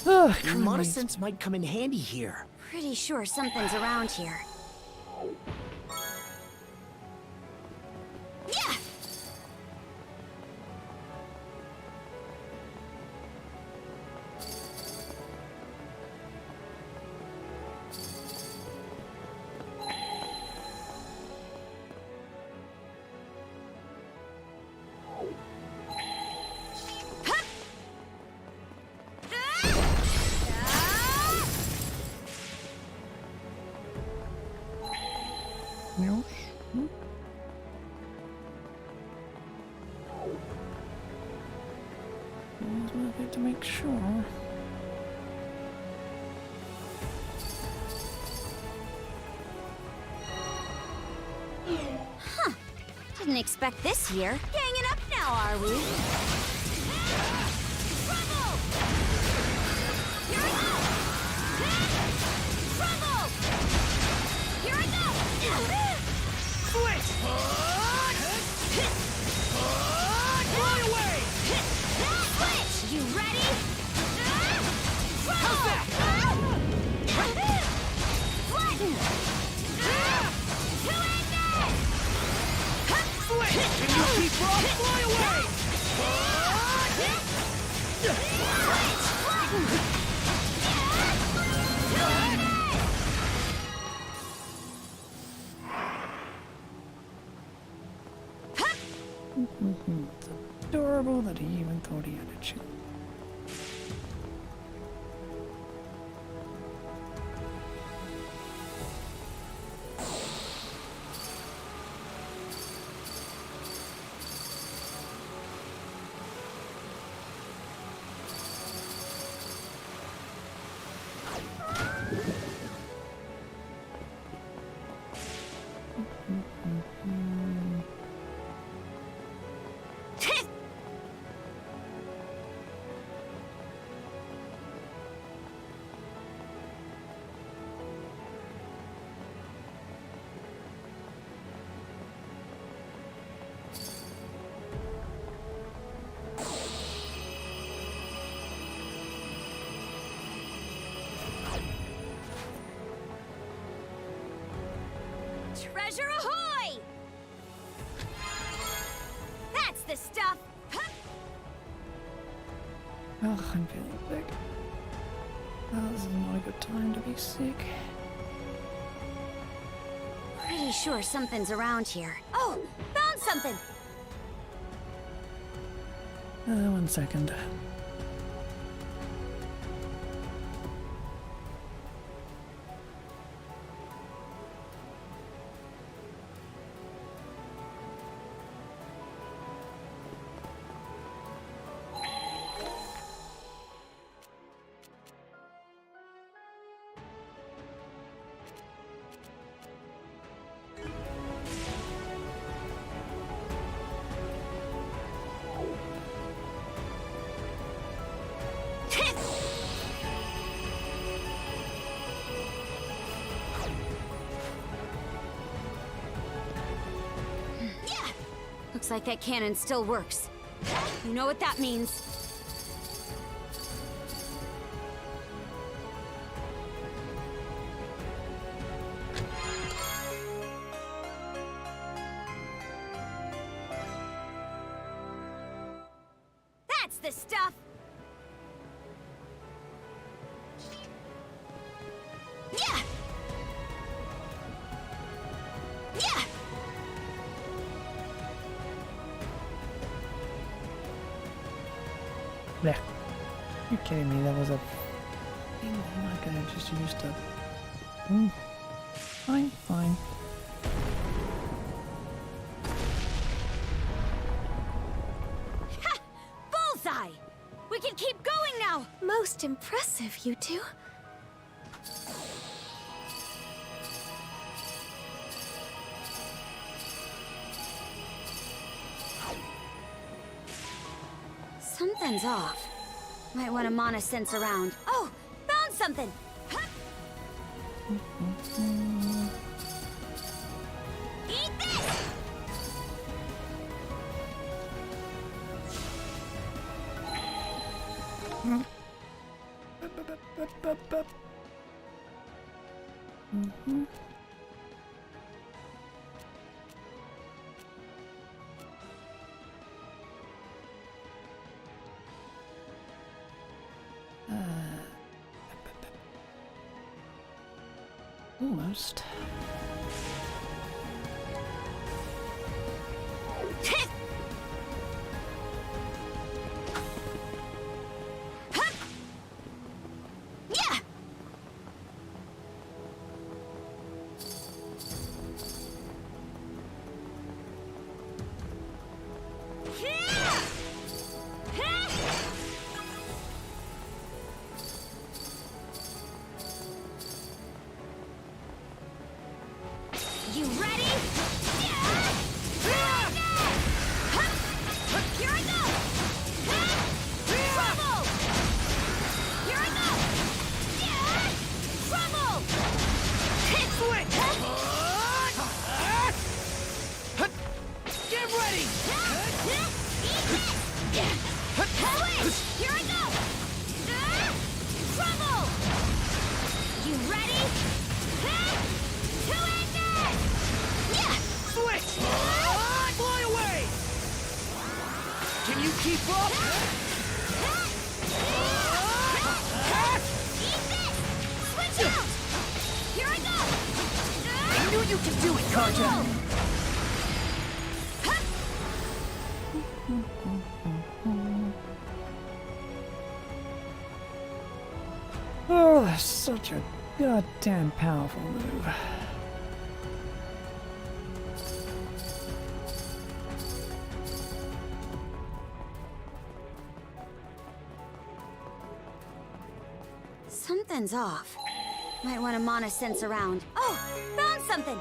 Ugh, Mana sense might come in handy here. Pretty sure something's around here. Yeah! Yes. Always worth it to make sure. Huh. Didn't expect this here. Ganging up now, are we? Trouble! Here I go! Trouble! Here I go! Switch! Fly away! Switch! You ready? How's that? Flatten! To end this! Switch! Can you keep up? Fly away! Switch! Flatten! To end this! It's adorable that he even thought he had a chance. Treasure ahoy! That's the stuff! Ugh, I'm feeling sick. This is not a good time to be sick. Pretty sure something's around here. Oh, found something! 1 second. Looks like that cannon still works. You know what that means. That's the stuff! Yeah! Yeah! Yeah. You're kidding me, that was a thing I'm not gonna just use to... Fine, fine. Ha! Bullseye! We can keep going now! Most impressive, you two. Something's off. Might want to mana sense around. Oh! Found something! Huh? Eat this! Almost. Yeah! You ready? Here I go! Trouble! Here I go! Trouble! Hit switch! Get ready! Switch! Here I go! Trouble! You ready? To end it! Yeah! Switch! Fly away! Can you keep up? Eat this! Switch out! Here I go! I knew you could do it, Karja! Oh, that's such a goddamn powerful move. Something's off. Might want to mana sense around. Oh! Found something!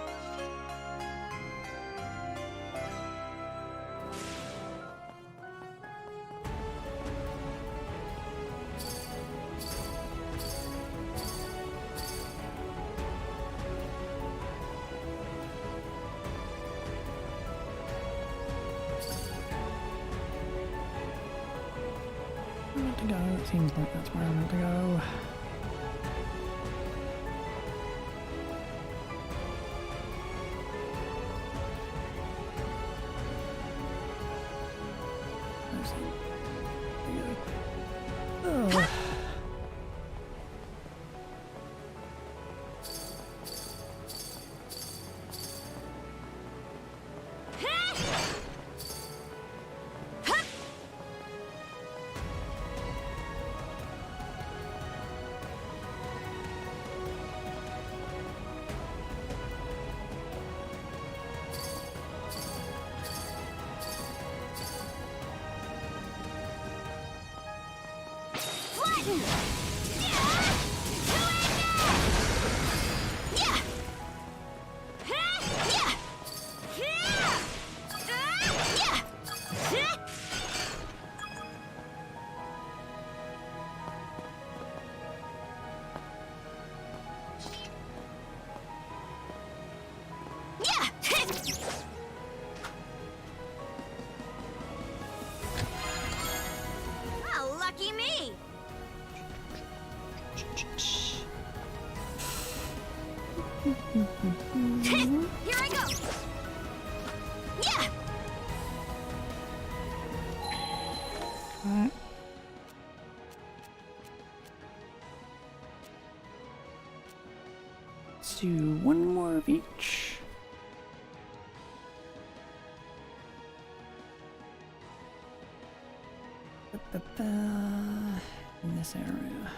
Where am I meant to go? It seems like that's where I'm meant to go. Oh, lucky me! Here I go! Yeah! Alright. Let's do one more of each. In this area.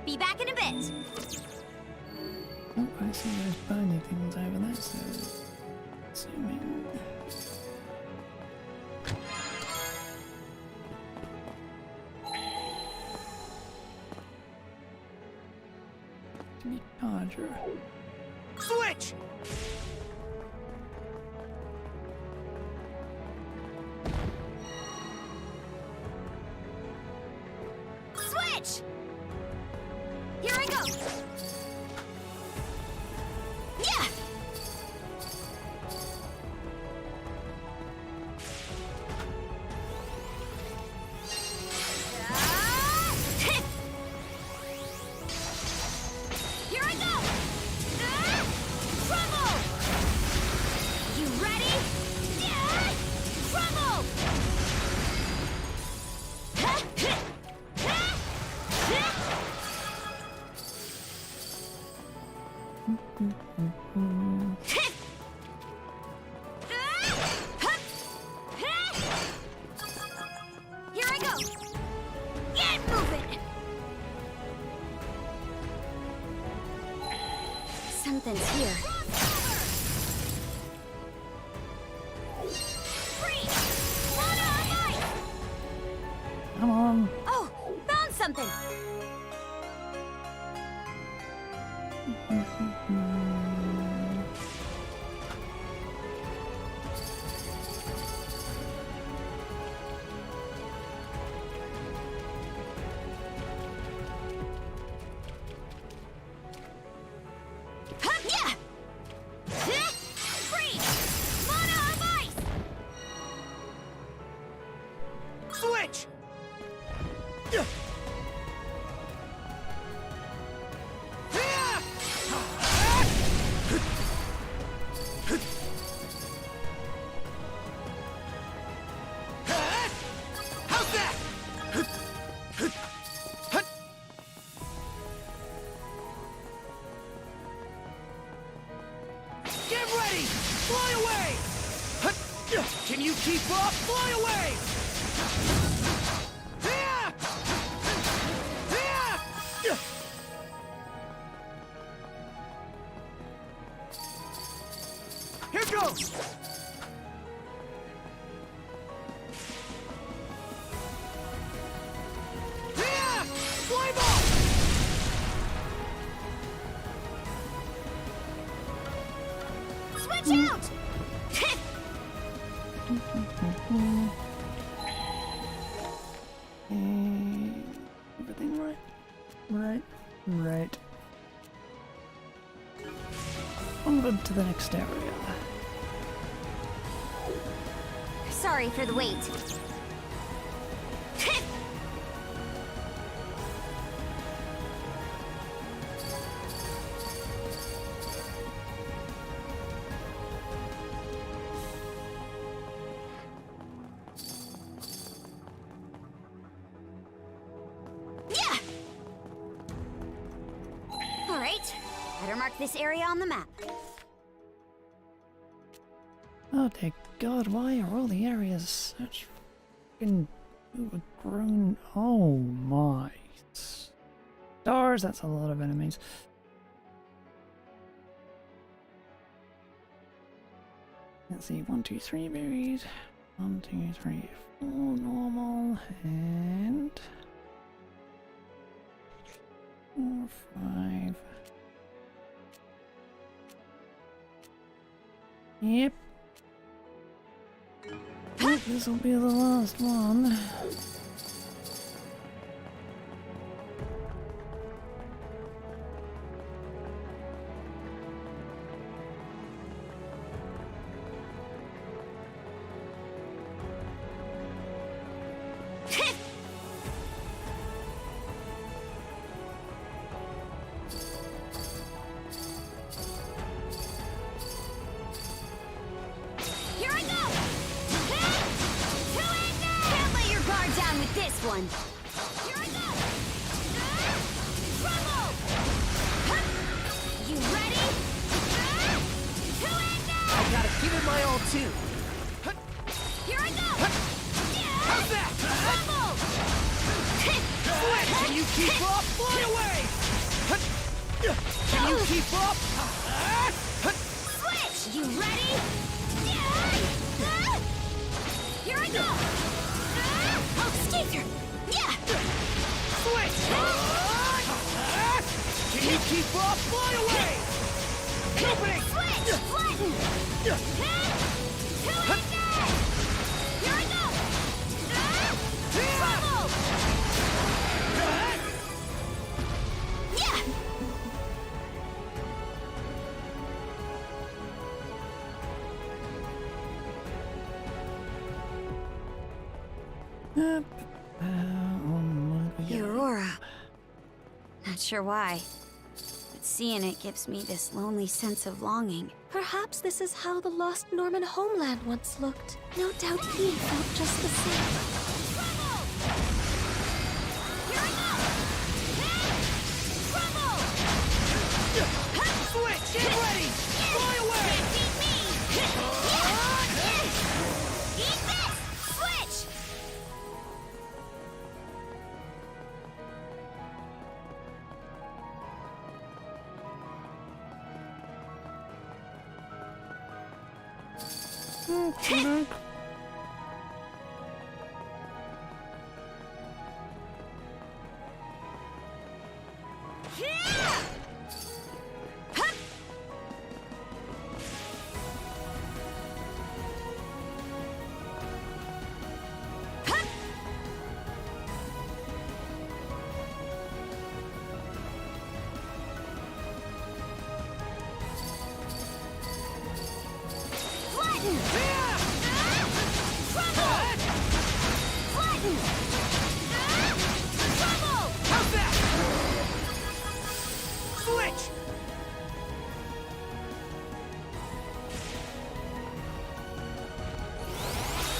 Be back in a bit. Oh, I see those burning things over there, so assuming. To be charger. Switch! Switch! Here I go! Yeah! Here I go! Trouble! You ready? Trouble! Here I go! Get moving! Something's here. Freeze! Mana on ice! Come on. Oh, found something! Yeah! Freeze! Mana on ice! Switch! How's that? Get ready! Fly away! Can you keep up? Fly away! Here goes! Fly ball! Switch out! Everything right? Right. Onward to the next area. Sorry for the wait. mark this area on the map. Oh dear God, why are all the areas such fucking overgrown? Oh my stars, that's a lot of enemies. Let's see, 1, 2, 3 buried. 1, 2, 3, 4 normal, and 4, 5. Yep. This will be the last one. Here I go! Can't let your guard down with this one. Here I go! Rumble! You ready? I gotta give it my all too. Here I go! How's that? Rumble! Can you keep up? Fly away! Can you keep up? Switch! You ready? Here I go! Oh, skater! Yeah! Switch! Can you keep up? Fly away! Opening! Switch! Flatten! Here I go! Trouble! Yeah! Your aura. Not sure why, but seeing it gives me this lonely sense of longing. Perhaps this is how the lost Norman homeland once looked. No doubt he felt just the same. Switch! Get ready! Fly away! Eat this! Switch!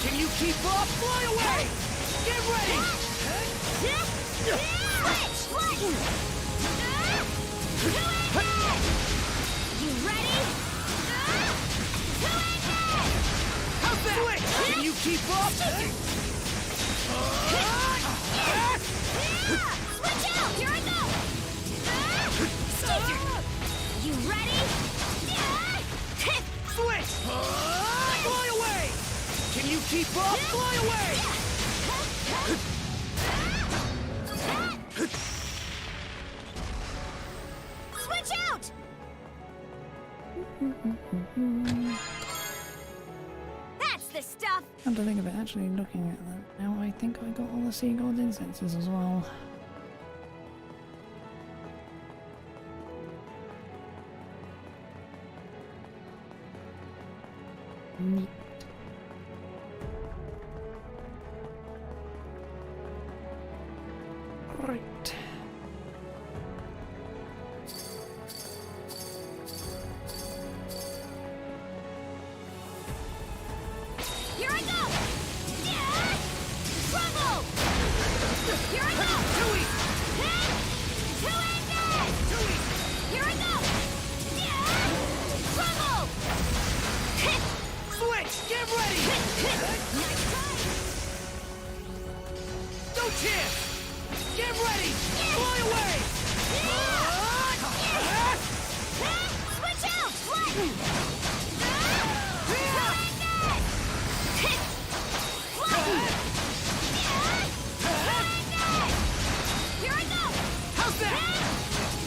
Can you keep up? Fly away! Get ready! You ready? How's that? Switch! Can you keep up? Switch out! Here I go! Skater! You ready? Switch! Fly away! Can you keep up? Fly away! Switch out! That's the stuff! Come to think of it, actually looking at that now, I think I got all the sea god's incenses as well. Neat. Right. Here I go! Trouble! Here I go! Here I go! No chance! Get ready! Fly away! Switch out! Flatten! Here I go! How's that?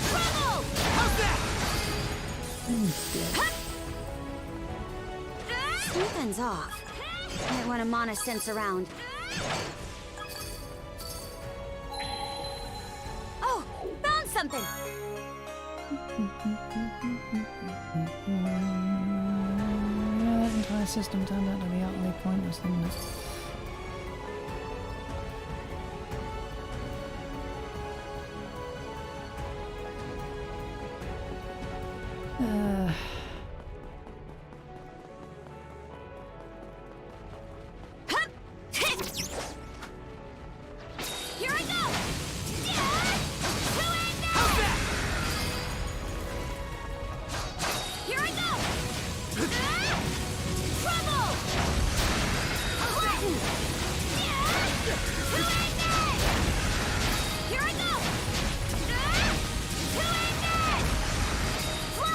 Trouble! How's that? Something's off. Might want to mana sense around. Oh, found something! That entire system turned out to be utterly pointless, didn't it? Here I go! Here I go! Trouble! Flatten! Here I go!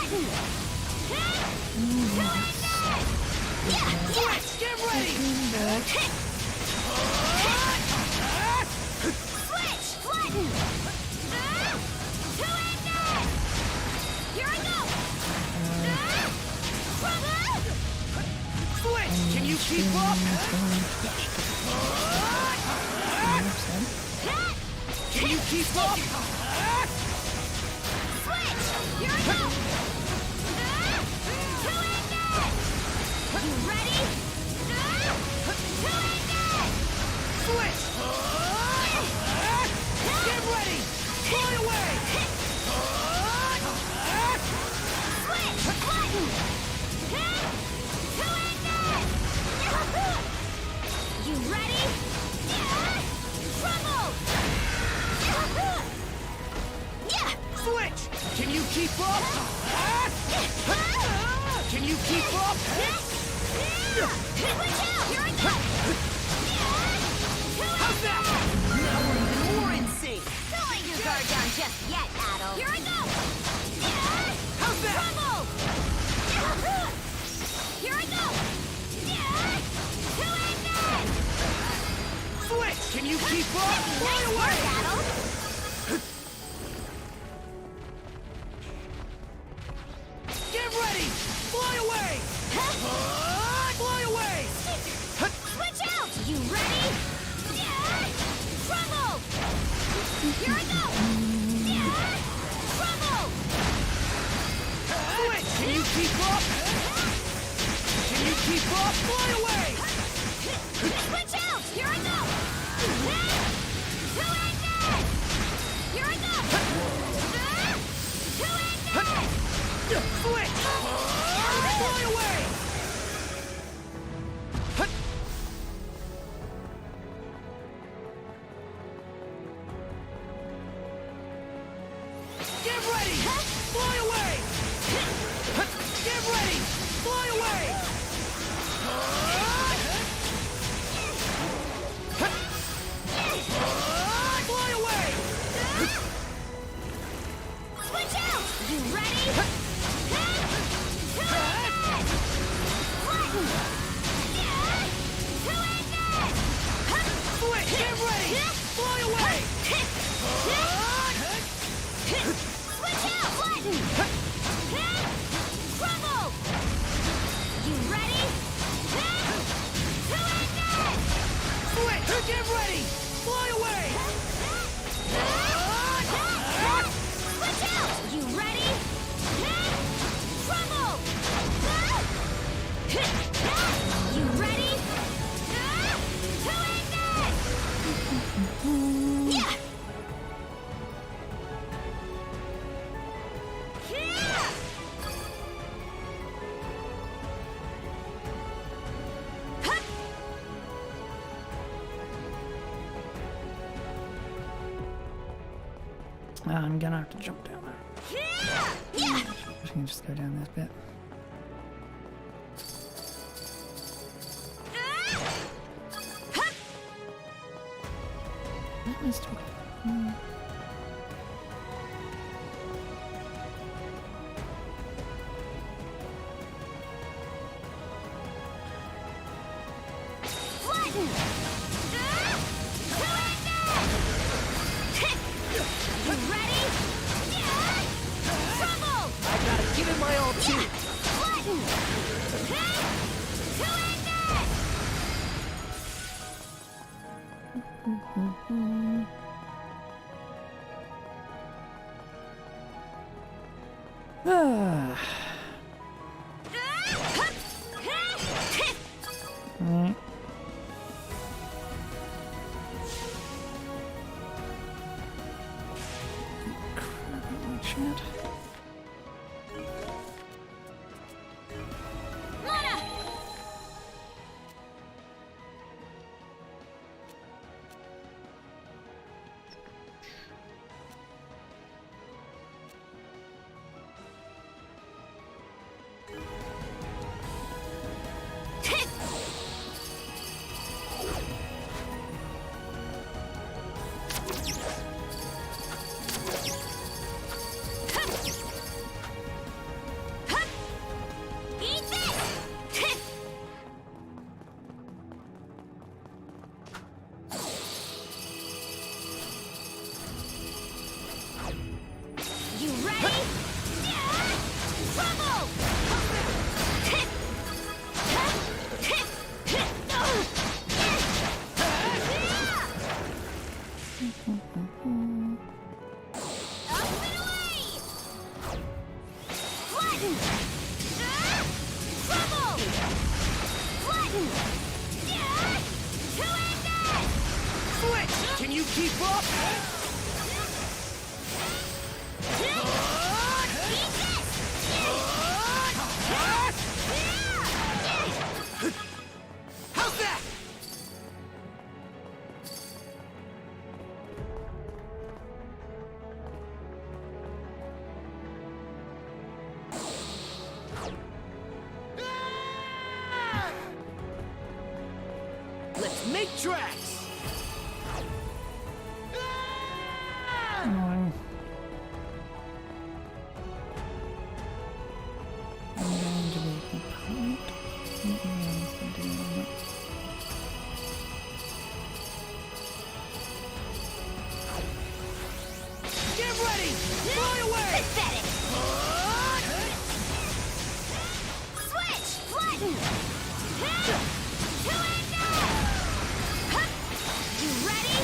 Flatten! Switch! Get ready! Switch! Flatten! Here I go! Switch! Can you keep up? Can you keep up? Switch! Here I go! You ready? Switch! Get ready! Fly away! Switch! Flatten! You ready? Trouble! Switch! Can you keep up? Can you keep up? Switch out! Here I go! How's that? Now we're more in sync! Don't let your guard down just yet, Adol. Here I go! How's that? Trouble! Here I go! Switch! Can you keep up? Fly Nice away! work, Adol! Get ready! Fly away! Fly away! Switch out! You ready? Trouble! Here I go! Trouble! Switch! Can you keep up? Can you keep up? Fly away! Switch out! Here I go! Here I go! Switch! Fly away! Get ready! Fly away! Get ready! Fly away! Fly away! Switch out! You ready? Switch! Get ready! Fly away! Switch out! Flatten! Trouble! You ready? Switch! Get ready! Fly away! Switch out! You ready? Trouble! You ready? Yeah! I'm gonna have to jump down there. Yeah! I can just go down this bit. Just talk. Ah. Right. Crap, chat. Can you keep up? How's that? Let's make tracks. Annoying. I'm going to be completely honest and deal with it. Get ready! Fly away! Pathetic! Switch! Flatten! You ready?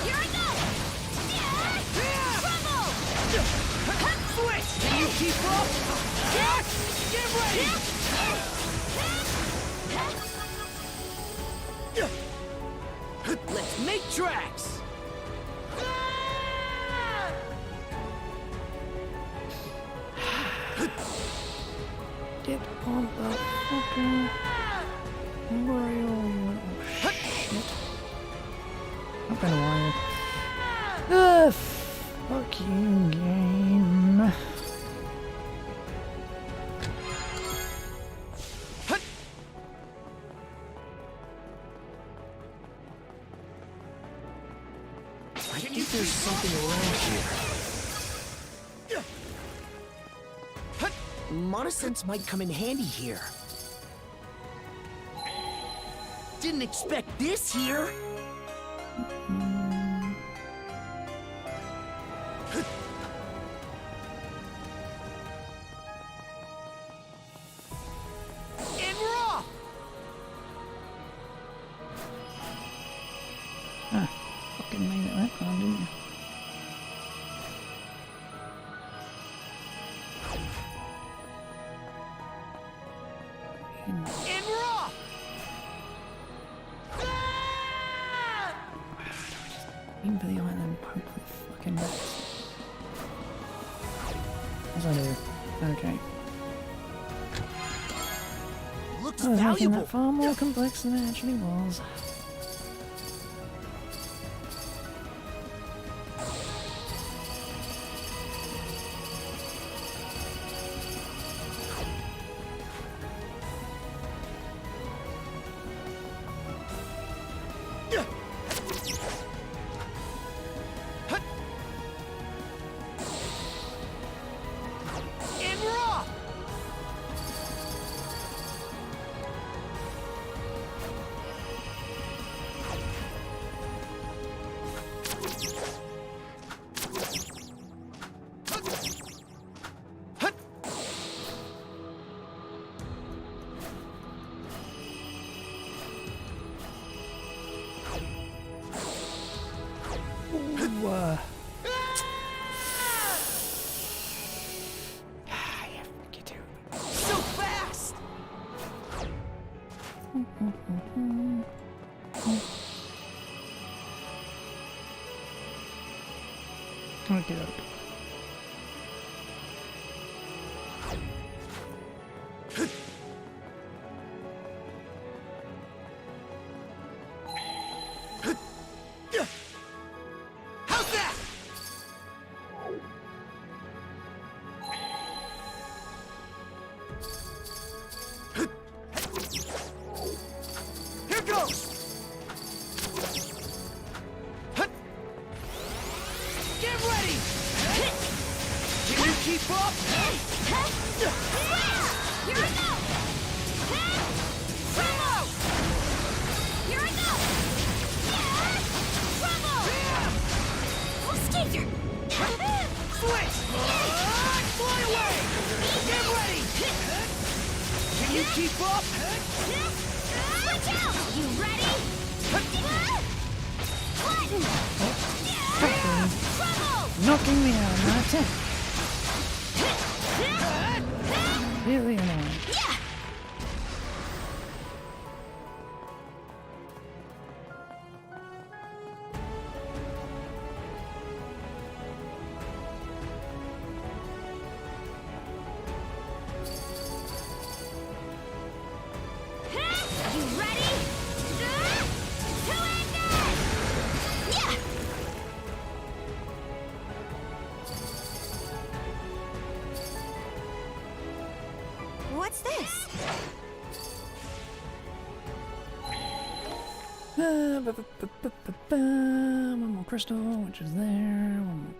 Here I go! Crumble! Switch! Can you keep up? Get ready! Let's make tracks! Get on the fucking rail, you little shit. I've been a while. Ugh, fuck you, game. I think there's something around here. Monosense might come in handy here. Didn't expect this here. And we're off! Ah, fucking made it that time, didn't you? And we're off! Aim for the island, poke for the fucking bats. As I do. Okay. Looks I was making valuable. that far more complex than it actually was. Okay. How's that? Here goes! Get ready! Can you keep up? Here I go! Trouble! Here I go! Trouble! Skater! Switch! Fly away! Get ready! Can you keep up? Switch out! You ready? Button! Trouble! Knocking me out of my attack. Really annoying. Yeah! You ready? To end it! Yeah! What's this? One more crystal, which is there. One more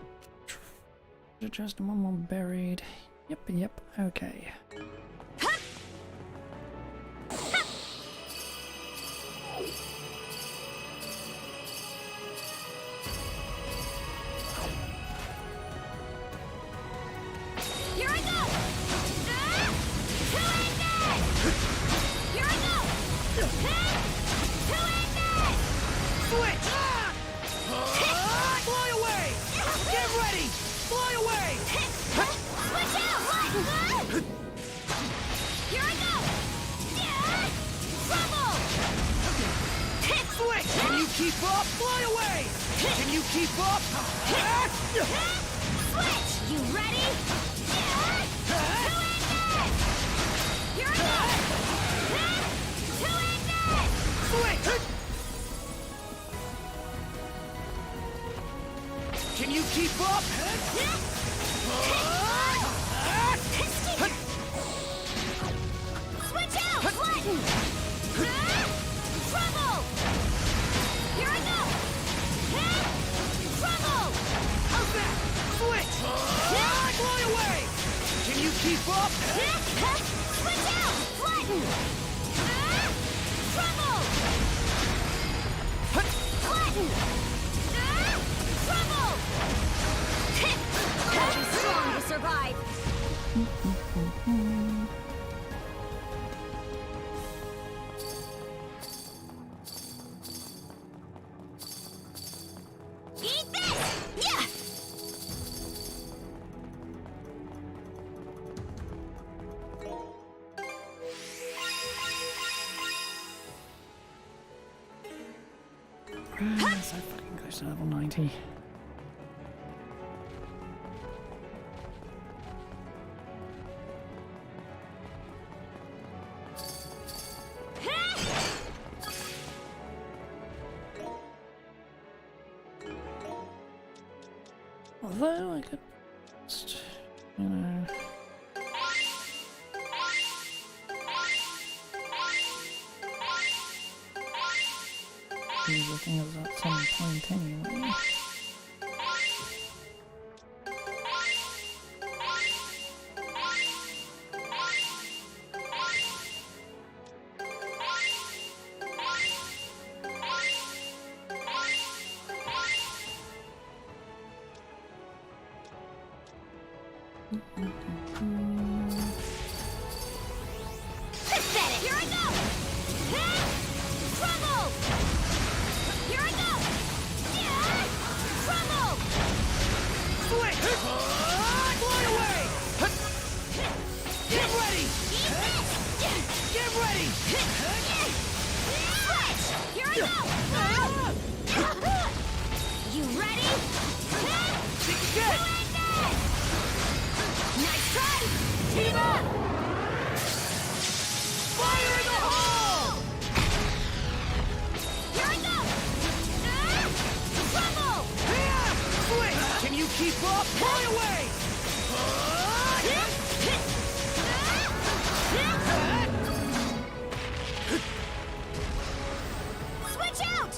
treasure chest and one more buried. Yep, okay. Here I go! To end it! Here I go! To end it! Switch! Fly away! Get ready! Fly away! Switch out! Here I go! Trouble! Switch! Can you keep up? Fly away! Can you keep up? Switch! You ready? To end it! Here I go! To end it! Switch! Can you keep up? Switch out! Button! Trouble! Here I go! Trouble! How's that? Switch! Fly away! Can you keep up? Switch out! Button! Trouble! Button! Trouble! Gotta be strong to survive. Eat this! Yeah! So fucking close to level 90. Although I could just, you know... be looking at that some point anyway. Pathetic! Here I go! Trouble! Here I go! Trouble! Switch! Fly away! Get ready! Eat this! Get ready! Switch! Here I go! You ready? Good! Nice try! Team up! Fire in the hole! Here I go! Trouble! Switch! Can you keep up? Fly away! Switch out!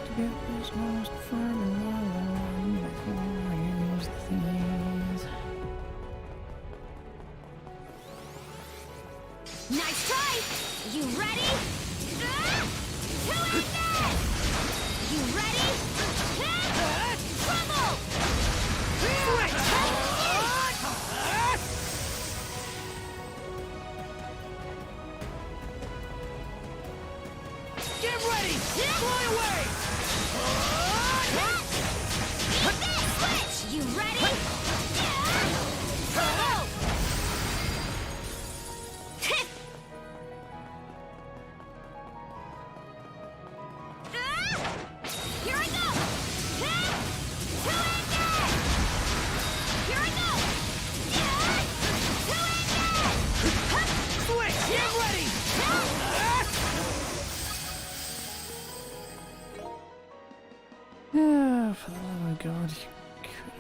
To get this most further along before I use the things. Nice try! You ready? To it! You ready? Trouble! Get ready! Fly away! Eat this! Switch! You ready? Trouble! Here I go! To engage! Here I go! To engage! Switch! Get ready! Ah, for the love of God, you could...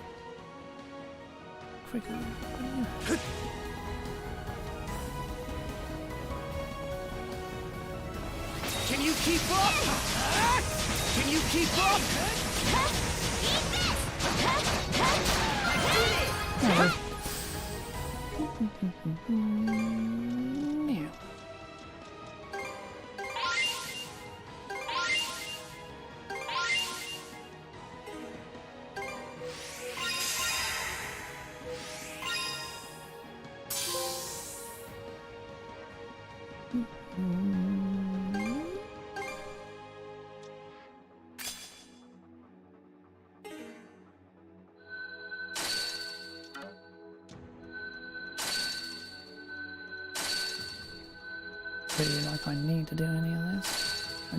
Freaking... Can you keep up? Can you keep up? Eat this! I did it! Meow. Really like I need to do any of this. I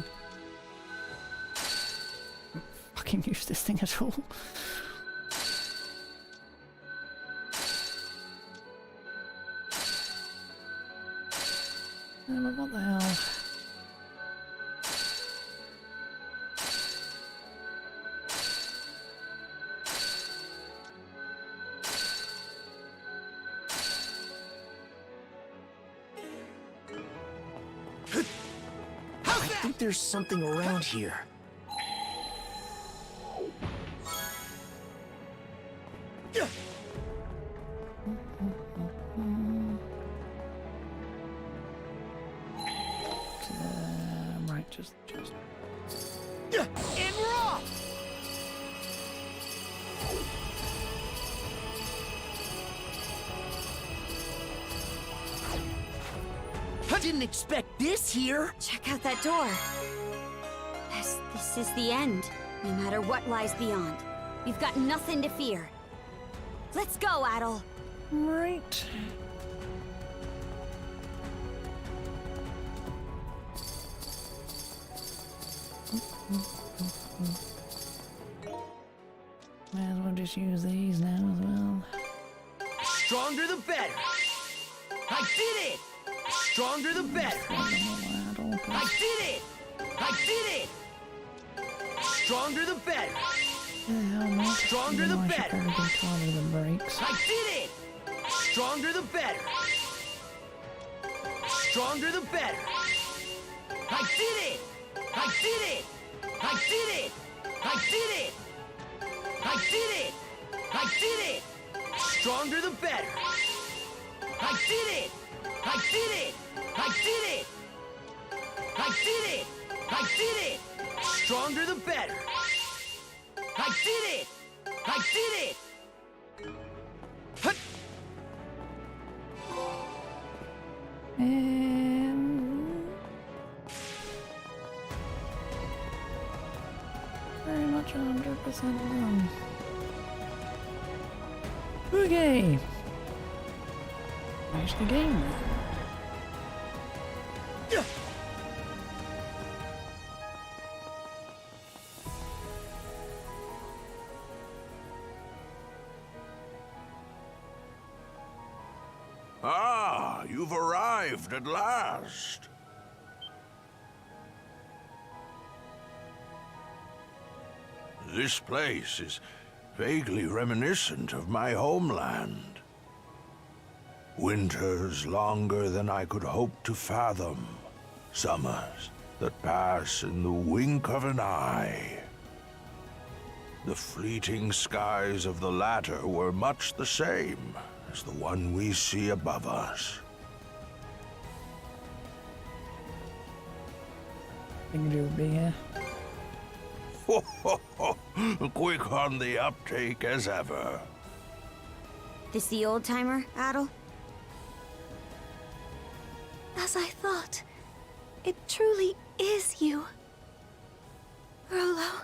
don't fucking use this thing at all. But what the hell? How's that? There's something around here. Right, just. And we're off! I didn't expect this here! Check out that door. This is the end. No matter what lies beyond. We've got nothing to fear. Let's go, Adol. Right. Might as well just use these now as well. Stronger the better! I did it! Stronger the better! I did it! I did it! Stronger the better! Stronger the better! I did it! Stronger the better! Stronger the better! I did it! I did it! I did it! I did it! I did it! I did it! Stronger the better! I did it! I did it! I did it! I did it! I did it! Stronger the better! I did it! I did it! Hut. And very much 100% done. Okay. Finish the game then. Ah, you've arrived at last. This place is vaguely reminiscent of my homeland. Winters longer than I could hope to fathom. Summers that pass in the wink of an eye. The fleeting skies of the latter were much the same as the one we see above us. Think you'll be here. Quick on the uptake as ever. This the old-timer, Adel? As I thought, it truly is you. Rollo,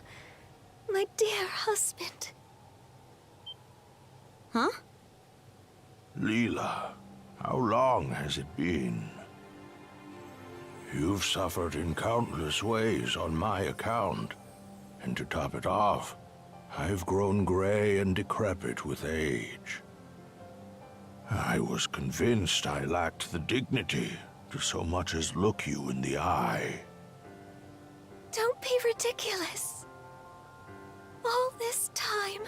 my dear husband. Huh? Leela, how long has it been? You've suffered in countless ways on my account. And to top it off, I've grown gray and decrepit with age. I was convinced I lacked the dignity to so much as look you in the eye. Don't be ridiculous. All this time,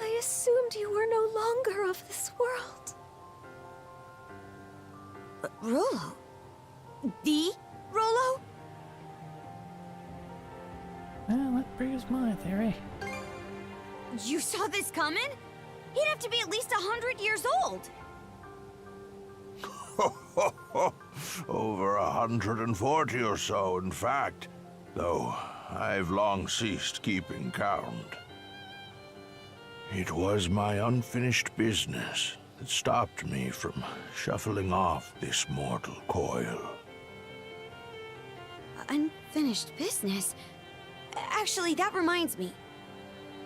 I assumed you were no longer of this world. Rollo? The Rollo? Well, that proves my theory. You saw this coming? He'd have to be at least 100 years old. Over 140 or so, in fact, though I've long ceased keeping count. It was my unfinished business that stopped me from shuffling off this mortal coil. Unfinished business? Actually, that reminds me.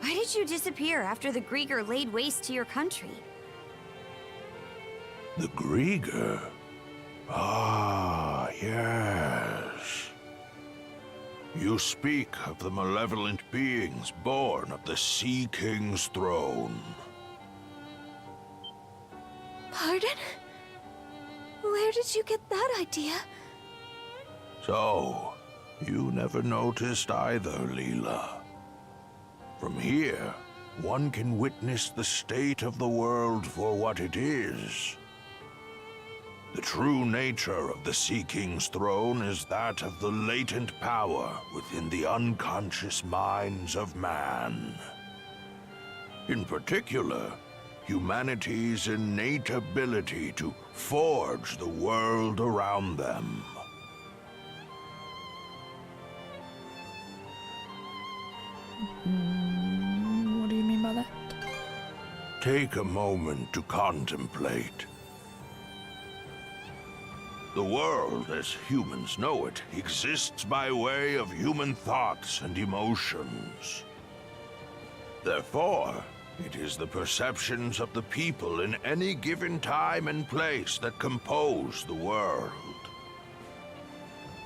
Why did you disappear after the Grieger laid waste to your country? The Grieger? Ah, yes. You speak of the malevolent beings born of the Sea King's throne. Pardon? Where did you get that idea? So, you never noticed either, Leela. From here, one can witness the state of the world for what it is. The true nature of the Sea King's throne is that of the latent power within the unconscious minds of man. In particular, humanity's innate ability to forge the world around them. What do you mean by that? Take a moment to contemplate. The world, as humans know it, exists by way of human thoughts and emotions. Therefore, it is the perceptions of the people in any given time and place that compose the world.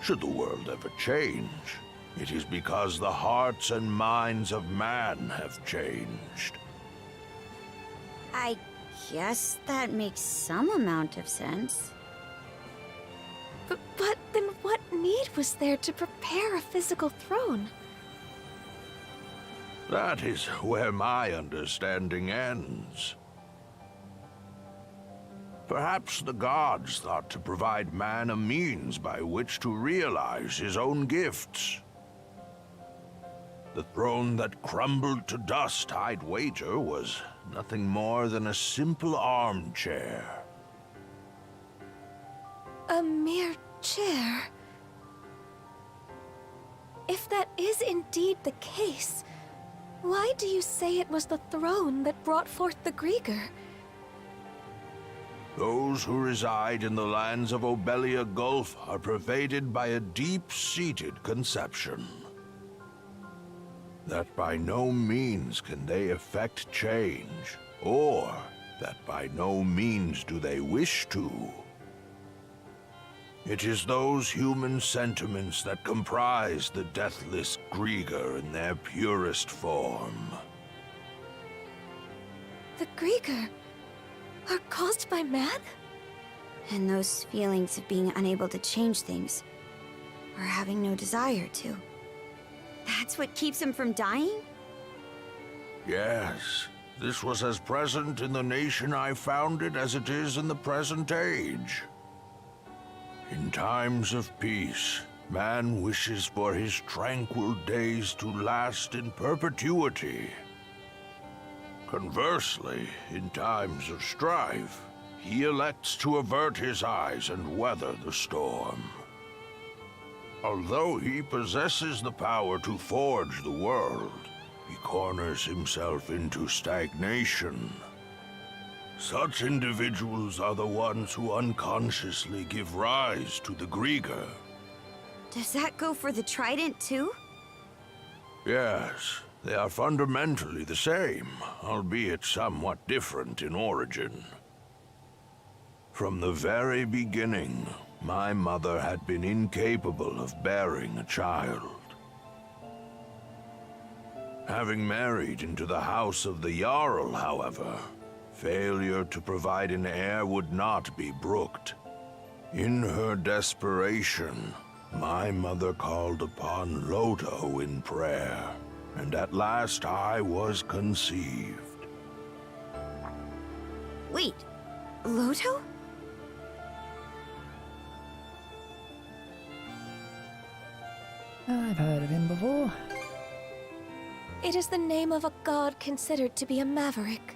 Should the world ever change, it is because the hearts and minds of man have changed. I guess that makes some amount of sense. But then what need was there to prepare a physical throne? That is where my understanding ends. Perhaps the gods thought to provide man a means by which to realize his own gifts. The throne that crumbled to dust, I'd wager, was nothing more than a simple armchair. A mere chair. If that is indeed the case, why do you say it was the throne that brought forth the Grieger? Those who reside in the lands of Obelia Gulf are pervaded by a deep-seated conception that by no means can they effect change or that by no means do they wish to. It is those human sentiments that comprise the deathless Grieger in their purest form. The Grieger are caused by man? And those feelings of being unable to change things, or having no desire to. That's what keeps him from dying? Yes, this was as present in the nation I founded as it is in the present age. In times of peace, man wishes for his tranquil days to last in perpetuity. Conversely, in times of strife, he elects to avert his eyes and weather the storm. Although he possesses the power to forge the world, he corners himself into stagnation. Such individuals are the ones who unconsciously give rise to the Grieger. Does that go for the Trident, too? Yes, they are fundamentally the same, albeit somewhat different in origin. From the very beginning, my mother had been incapable of bearing a child. Having married into the house of the Jarl, however, failure to provide an heir would not be brooked. In her desperation, my mother called upon Loto in prayer, and at last I was conceived. Wait, Loto? I've heard of him before. It is the name of a god considered to be a maverick.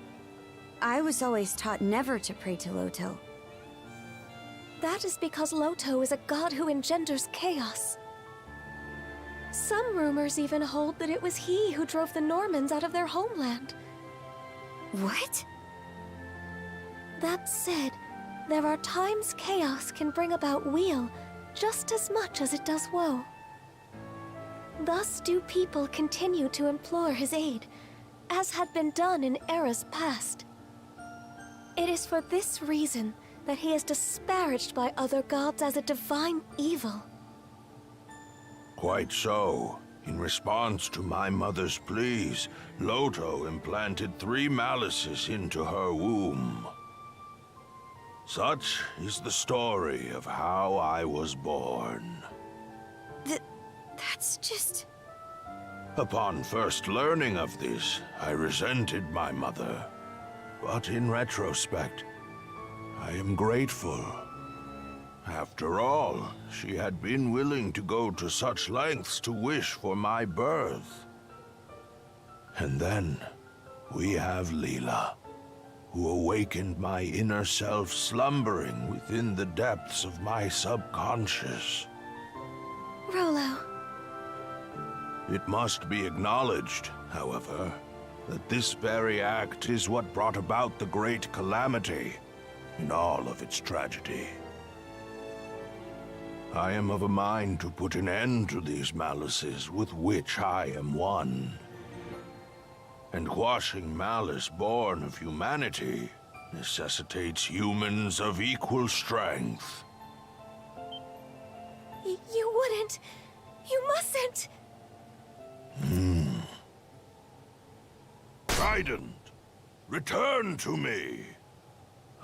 I was always taught never to pray to Loto. That is because Loto is a god who engenders chaos. Some rumors even hold that it was he who drove the Normans out of their homeland. What? That said, there are times chaos can bring about weal just as much as it does woe. Thus do people continue to implore his aid, as had been done in eras past. It is for this reason that he is disparaged by other gods as a divine evil. Quite so. In response to my mother's pleas, Loto implanted 3 malices into her womb. Such is the story of how I was born. That's just... Upon first learning of this, I resented my mother. But in retrospect, I am grateful. After all, she had been willing to go to such lengths to wish for my birth. And then, we have Leela, who awakened my inner self slumbering within the depths of my subconscious. Rolo. It must be acknowledged, however, that this very act is what brought about the great calamity in all of its tragedy. I am of a mind to put an end to these malices with which I am one. And quashing malice born of humanity necessitates humans of equal strength. You wouldn't. You mustn't. Trident, return to me.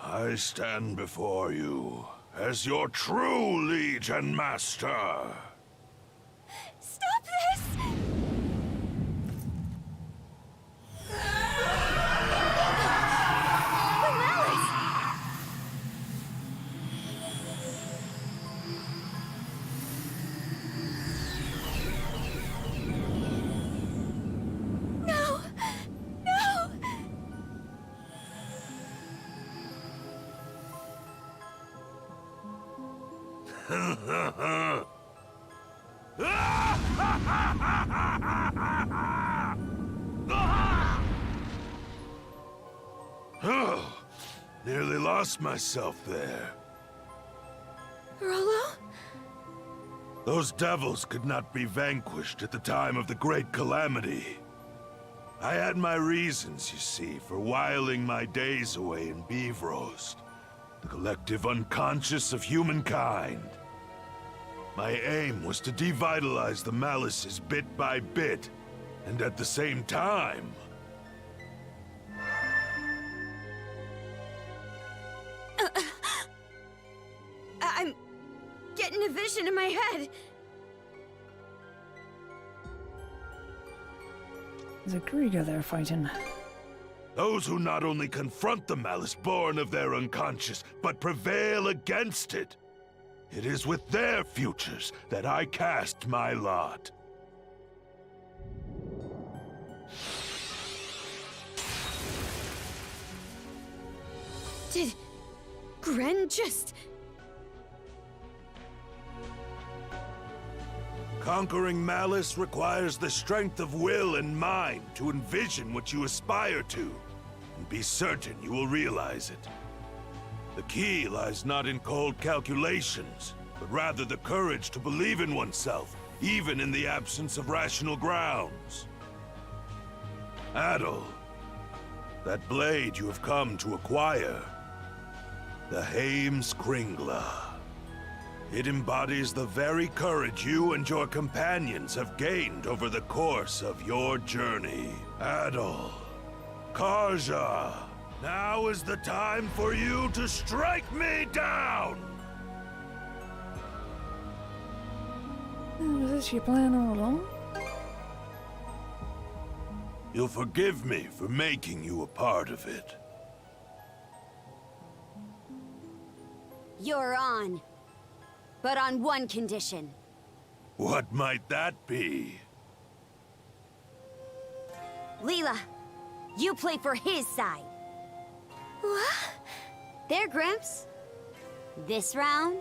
I stand before you as your true liege and master. Stop this! The malice! No! No! Oh, nearly lost myself there. Rolo? Those devils could not be vanquished at the time of the Great Calamity. I had my reasons, you see, for whiling my days away in Beevrost, the collective unconscious of humankind. My aim was to devitalize the Malices bit by bit, and at the same time... I'm getting a vision in my head. There's a Krieger there fighting. Those who not only confront the malice born of their unconscious, but prevail against it. It is with their futures that I cast my lot. Did Gren just... Conquering malice requires the strength of will and mind to envision what you aspire to, and be certain you will realize it. The key lies not in cold calculations, but rather the courage to believe in oneself, even in the absence of rational grounds. Adol, that blade you have come to acquire, the Heimskringla. It embodies the very courage you and your companions have gained over the course of your journey. Adol, Karja, now is the time for you to strike me down! Was this your plan all along? You'll forgive me for making you a part of it. You're on. But on one condition. What might that be? Leela, you play for his side. What? There, Grimps. This round,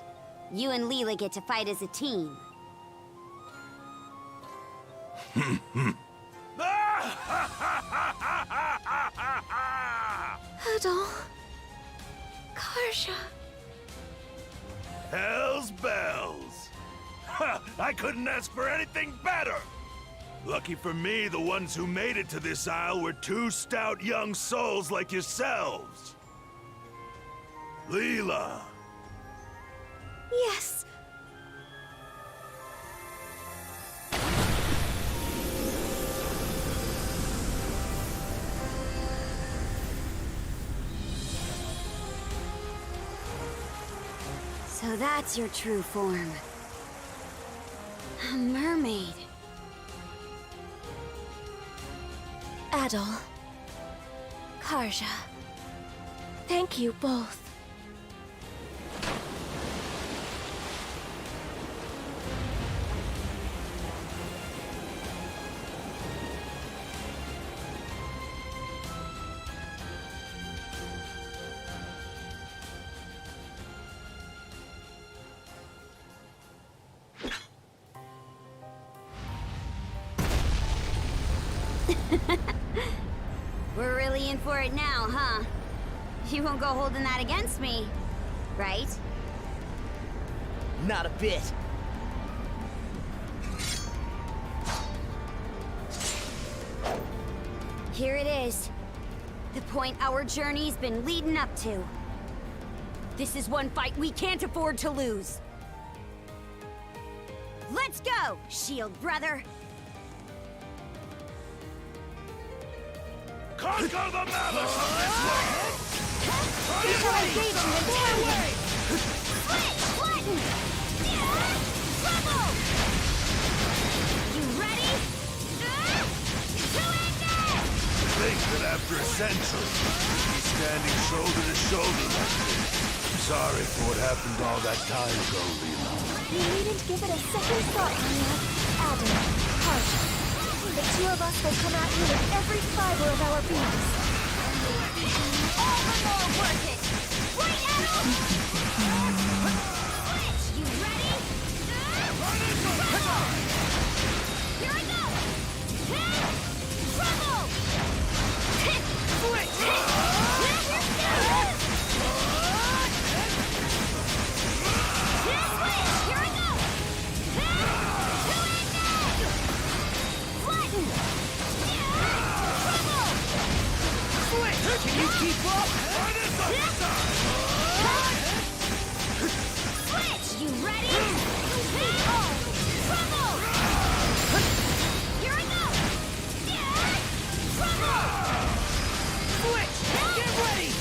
you and Leela get to fight as a team. Adol. Karja. Hell's bells! Ha! I couldn't ask for anything better! Lucky for me, the ones who made it to this isle were two stout young souls like yourselves. Leela! Yes. So that's your true form. A mermaid. Adol. Karja. Thank you both. We're really in for it now, huh? You won't go holding that against me, right? Not a bit. Here it is. The point our journey's been leading up to. This is one fight we can't afford to lose. Let's go, Shield brother! Conquer the malice of this world! We shall engage you in terror! Split! Flatten! Trouble! You ready? To engage! To think that after a century, we'd be standing shoulder to shoulder like this. Sorry for what happened all that time ago, Leela. You needn't give it a second thought, Anya. Adol. Karja. The two of us will come at you with every fiber of our beings. All the more worth it! Right, Adol? Switch! You ready? Trouble! Here I go! Trouble! Switch! Here I go! Flatten! keep up? Switch! You ready? Oh! Trouble! Here I go! Trouble! Switch! Get ready!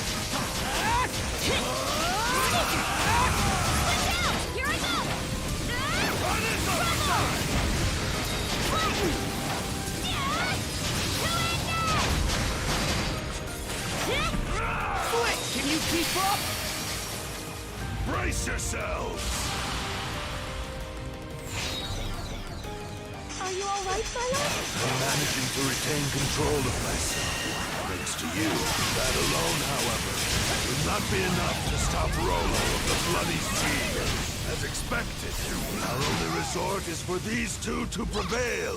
Switch out! Here I go! Trouble! Switch! Can you keep up? Brace yourselves! Are you alright, fellas? I'm managing to retain control of myself. Thanks to you. That alone, however, will not be enough to stop Rolo of the Bloody Sea. As expected, our only resort is for these two to prevail.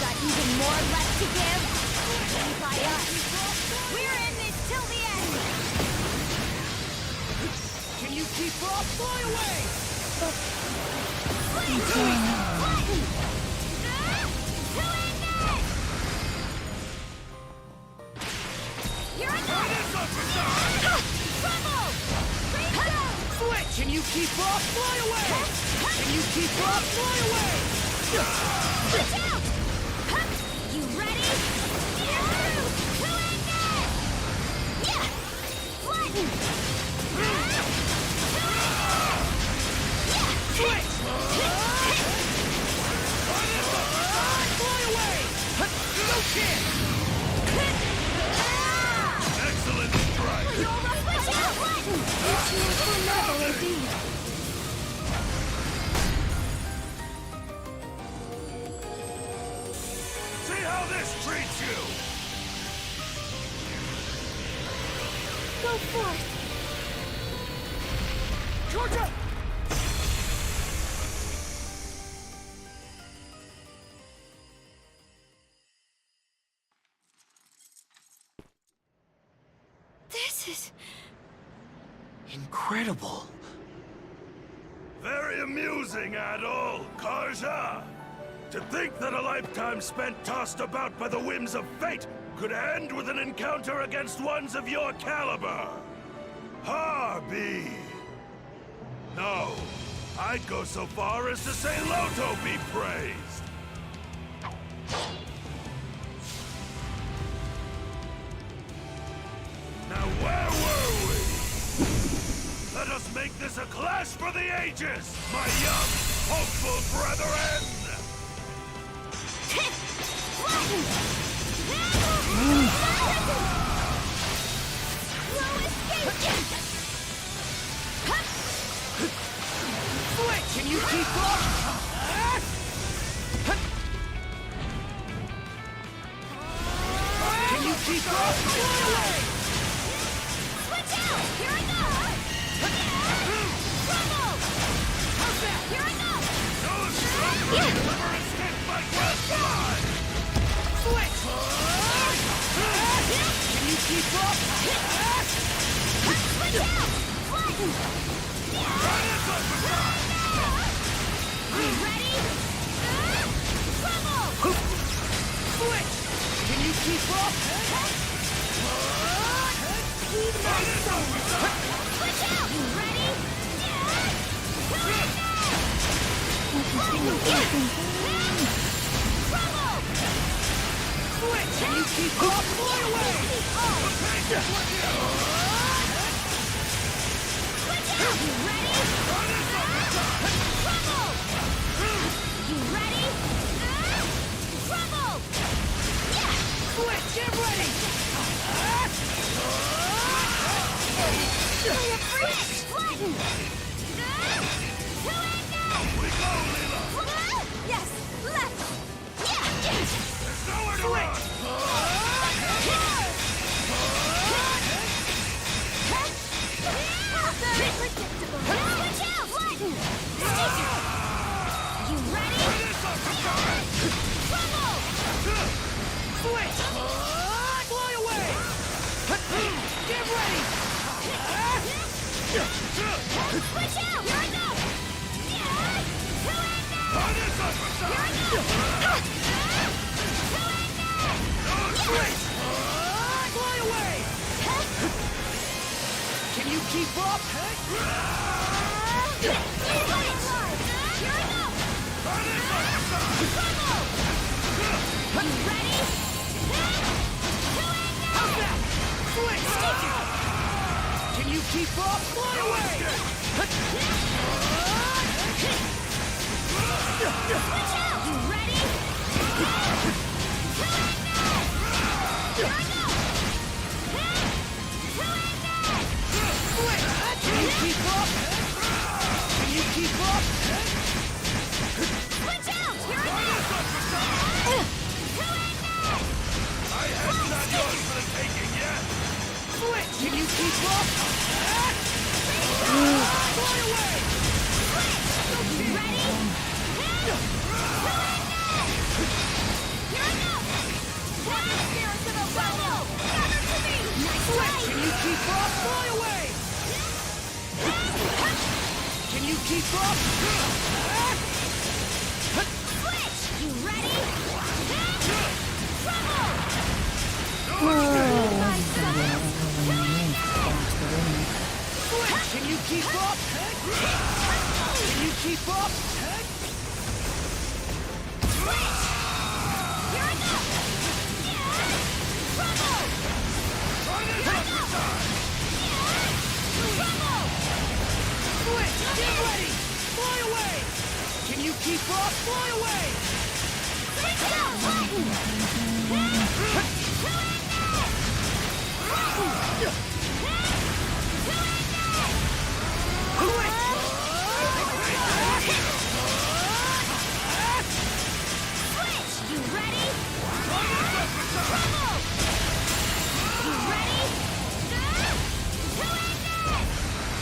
Got even more left to give? Play by us. We're in this till the end. Can you keep up? Fly away! Here I go! Trouble! Switch! Can you keep up? Fly away! Can you keep up? Fly away! Switch out! You ready? Yeah! Flatten! Switch! Fly away! No chance! Excellent strike! Switch out! Flatten! It's your level indeed. See how this treats you! Go forth. Georgia! This is... Incredible. Very amusing, Adol, Karja! To think that a lifetime spent tossed about by the whims of fate could end with an encounter against ones of your caliber! Harbi! No, I'd go so far as to say Loto be praised! Now where were we? Let us make this a clash for the ages, my young, hopeful brethren! Switch! Can you keep up? Can you keep up? Fly away! Switch out! Here I go! Trouble! How's that? Here I go! Never escape my grasp alive! Switch! Can you keep up? Switch out! Flatten! You ready? Trouble! Switch! Can you keep up? Heed my soul! Switch out! You ready? Trouble! Switch! Can you keep up? Fly away! Switch out! You ready? Trouble! You ready? Trouble! Yeah! Switch! Get ready! Flatten! We go, Leela! Yes! Left! Yeah! There's nowhere to run! Very predictable. Switch out! Flatten! You ready? Trouble! Switch! Fly away! Get ready! Switch out! Here I go! keep up? Here I go! You ready? How's that? Switch! Can you keep up? Fly away! Switch out! You ready? Here I go! Switch! Can you keep up? Can you keep up? Switch out! Here I go! My head's not yours for the taking yet! Switch! Can you keep up? Fly away! You ready? Here I go! Spirit to the bubble! Gather to me! Nice Switch! try! Can you keep up? Fly away! Can you keep up? Switch! You ready? Trouble! Switch! Can you keep up? Can you keep up? Switch! Here I go! Trouble! Here I go! Trouble! Switch! Get ready! Fly away! Can you keep up? Fly away! Switch out! Switch! You ready? Trouble! You ready?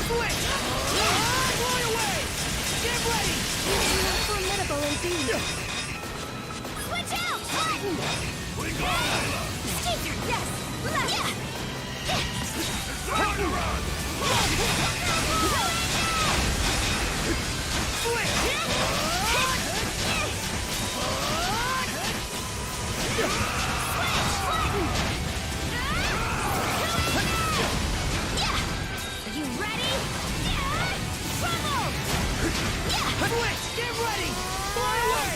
Switch! Fly away! Get ready! You're formidable indeed. Switch out! Button! We go, Layla! Sticker, yes! Left! Turn around! Switch! You ready? Trouble! Switch! Get ready! Fly away!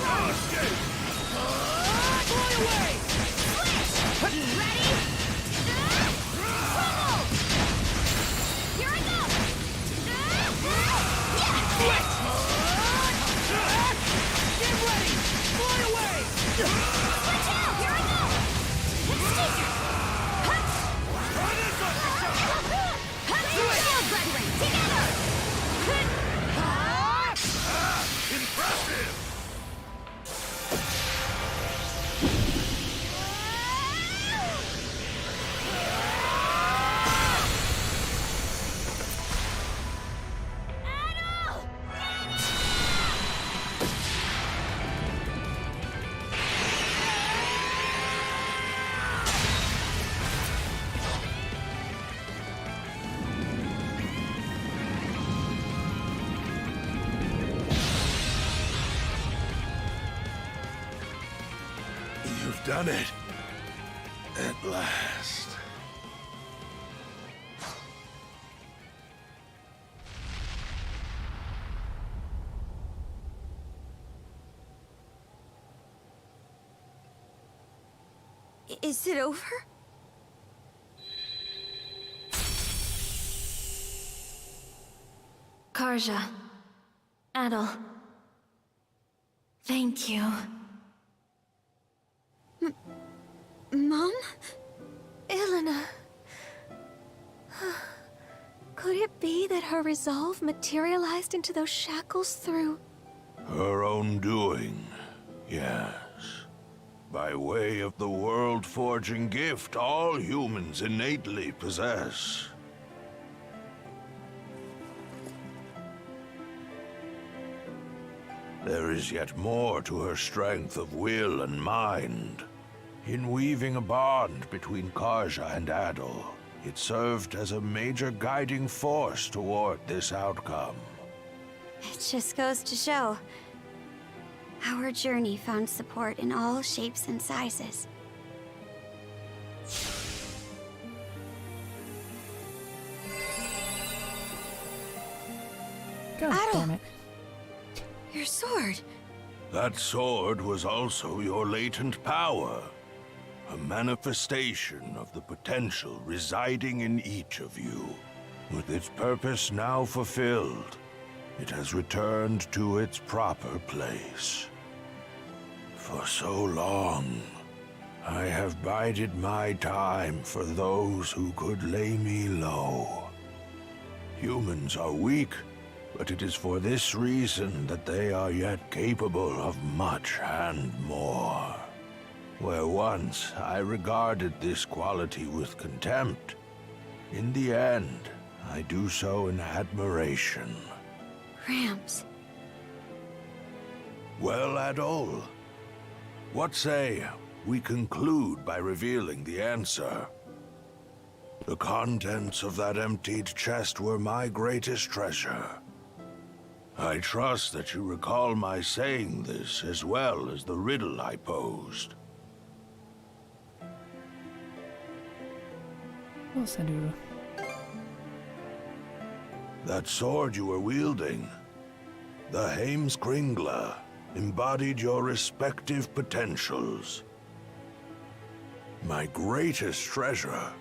No escape! Fly away! You ready? Trouble! Here I go! Switch! Get ready! Fly away! Switch out! Here I go! Sticker! Shield brethren, together! Impressive! You've done it. At last. Is it over? Karja. Adel. Thank you. Mom? Elena. Could it be that her resolve materialized into those shackles through... Her own doing, yes. By way of the world-forging gift all humans innately possess. There is yet more to her strength of will and mind. In weaving a bond between Karja and Adel, it served as a major guiding force toward this outcome. It just goes to show. Our journey found support in all shapes and sizes. God damn it. Your sword. That sword was also your latent power. A manifestation of the potential residing in each of you. With its purpose now fulfilled, it has returned to its proper place. For so long, I have bided my time for those who could lay me low. Humans are weak, but it is for this reason that they are yet capable of much and more. Where once I regarded this quality with contempt, in the end, I do so in admiration. Gramps. Well, Adol, what say we conclude by revealing the answer? The contents of that emptied chest were my greatest treasure. I trust that you recall my saying this as well as the riddle I posed. Of course I do. That sword you were wielding, the Heimskringla, embodied your respective potentials. My greatest treasure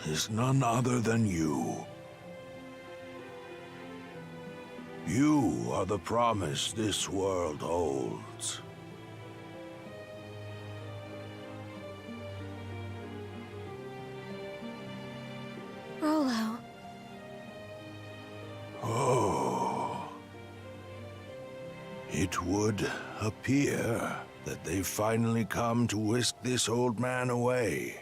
is none other than you. You are the promise this world holds. Rolo. Oh. It would appear that they've finally come to whisk this old man away.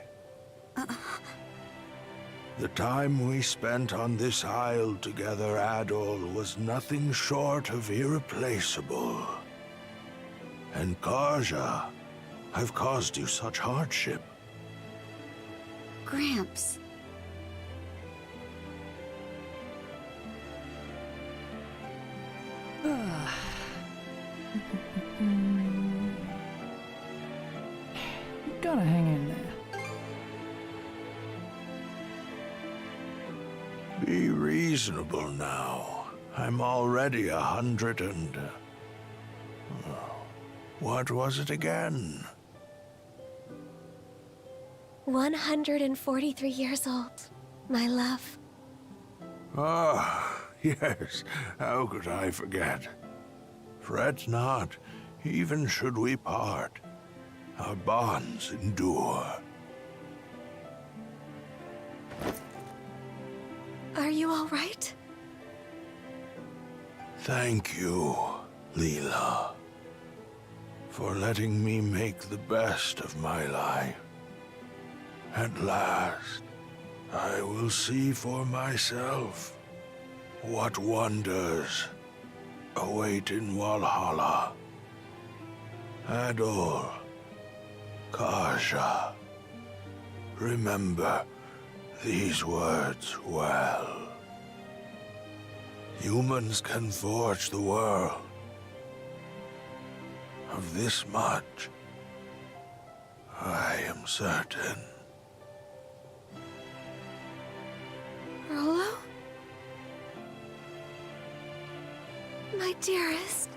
The time we spent on this isle together, Adol, was nothing short of irreplaceable. And Karja, I've caused you such hardship. Gramps. You gotta hang in there. Be reasonable now. I'm already 100 and... what was it again? 143 years old, my love. Ah, yes. How could I forget? Fret not, even should we part. Our bonds endure. Are you all right? Thank you, Leela, for letting me make the best of my life. At last, I will see for myself what wonders await in Valhalla. Adol, Karja, remember these words well. Humans can forge the world. Of this much, I am certain. Rolo? My dearest.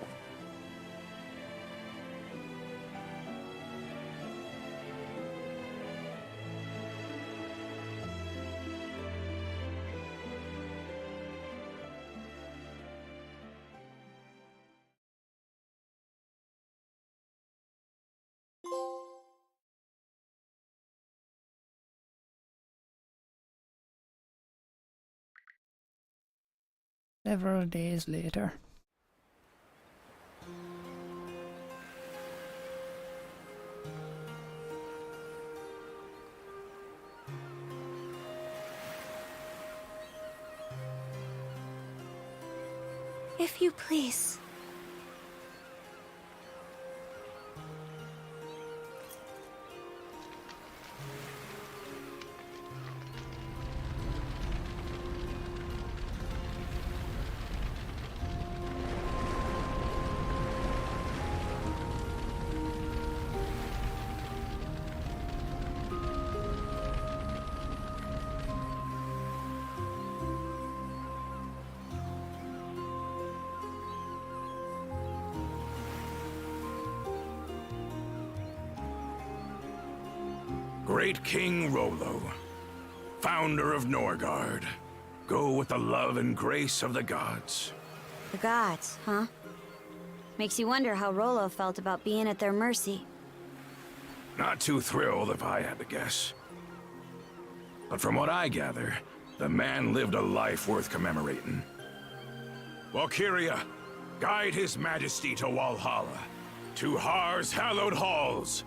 Several days later. If you please. great King Rollo, founder of Norgard. Go with the love and grace of the gods. The gods, huh? Makes you wonder how Rollo felt about being at their mercy. Not too thrilled if I had to guess. But from what I gather, the man lived a life worth commemorating. Valkyria, guide his majesty to Walhalla, to Har's hallowed halls.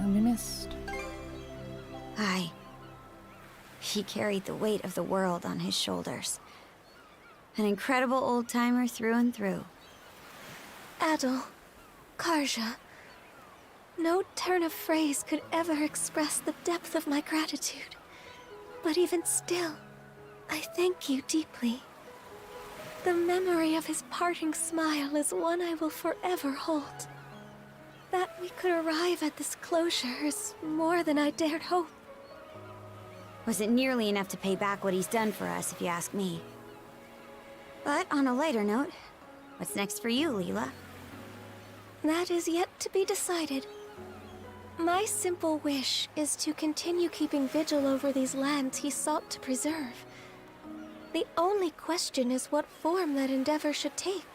I'll be missed. Aye. He carried the weight of the world on his shoulders. An incredible old-timer through and through. Adol, Karja, no turn of phrase could ever express the depth of my gratitude. But even still, I thank you deeply. The memory of his parting smile is one I will forever hold. That we could arrive at this closure is more than I dared hope. Wasn't nearly enough to pay back what he's done for us, if you ask me. But on a lighter note, what's next for you, Leela? That is yet to be decided. My simple wish is to continue keeping vigil over these lands he sought to preserve. The only question is what form that endeavor should take.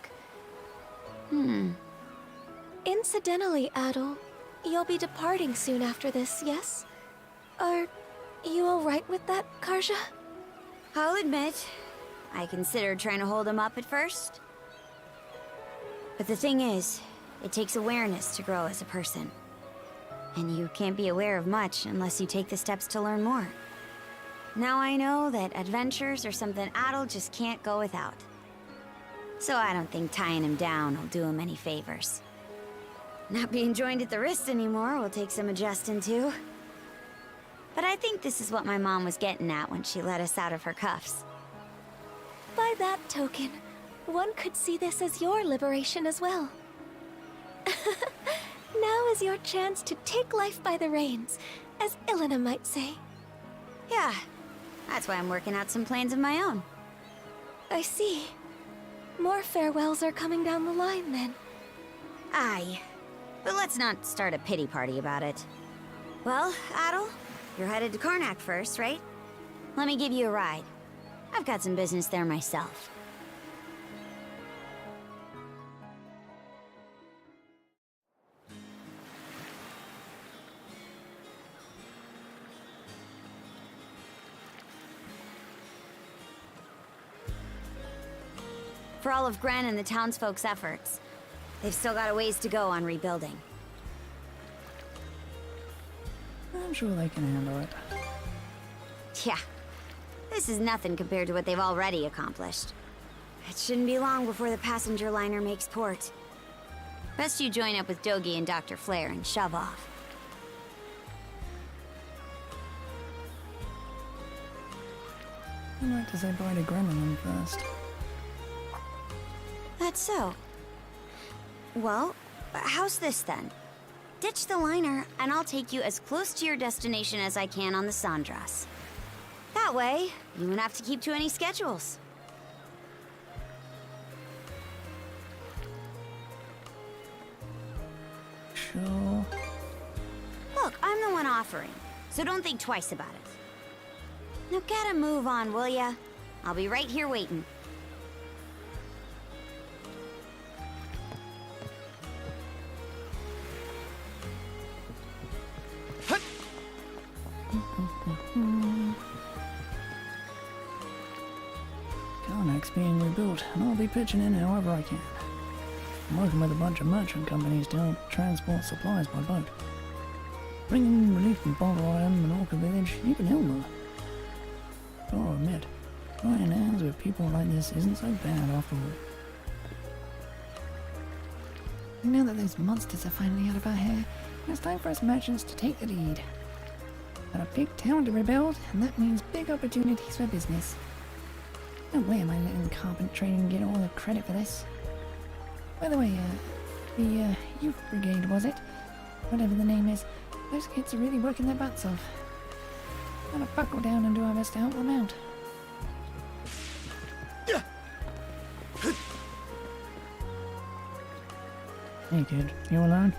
Incidentally, Adol, you'll be departing soon after this, yes? Are you alright with that, Karja? I'll admit, I considered trying to hold him up at first. But the thing is, it takes awareness to grow as a person. And you can't be aware of much unless you take the steps to learn more. Now I know that adventures are something Adol just can't go without. So I don't think tying him down will do him any favors. Not being joined at the wrist anymore will take some adjusting to. But I think this is what my mom was getting at when she let us out of her cuffs. By that token, one could see this as your liberation as well. Now is your chance to take life by the reins, as Ilena might say. Yeah, that's why I'm working out some plans of my own. I see. More farewells are coming down the line, then. Aye. But let's not start a pity party about it. Well, Adol, you're headed to Karnak first, right? Let me give you a ride. I've got some business there myself. For all of Gren and the townsfolk's efforts, they've still got a ways to go on rebuilding. I'm sure they can handle it. Yeah, this is nothing compared to what they've already accomplished. It shouldn't be long before the passenger liner makes port. Best you join up with Dogi and Dr. Flare and shove off. I'd like to say bye to Gren and them first. That's so. Well, how's this then? Ditch the liner, and I'll take you as close to your destination as I can on the Sandras. That way, you won't have to keep to any schedules. Sure. Look, I'm the one offering, so don't think twice about it. Now get a move on, will ya? I'll be right here waiting. Karnak's being rebuilt, and I'll be pitching in however I can. I'm working with a bunch of merchant companies to help transport supplies by boat. Bringing relief from Bolrayam and Orca Village, even Ilma. Gotta admit, joining hands with people like this isn't so bad after all. Now that those monsters are finally out of our hair, it's time for us merchants to take the lead. Got a big town to rebuild, and that means big opportunities for business. No way am I letting carpet trading get all the credit for this. By the way, the youth brigade, was it? Whatever the name is, those kids are really working their butts off. Gotta buckle down and do our best to help them out. Hey kid, you alone?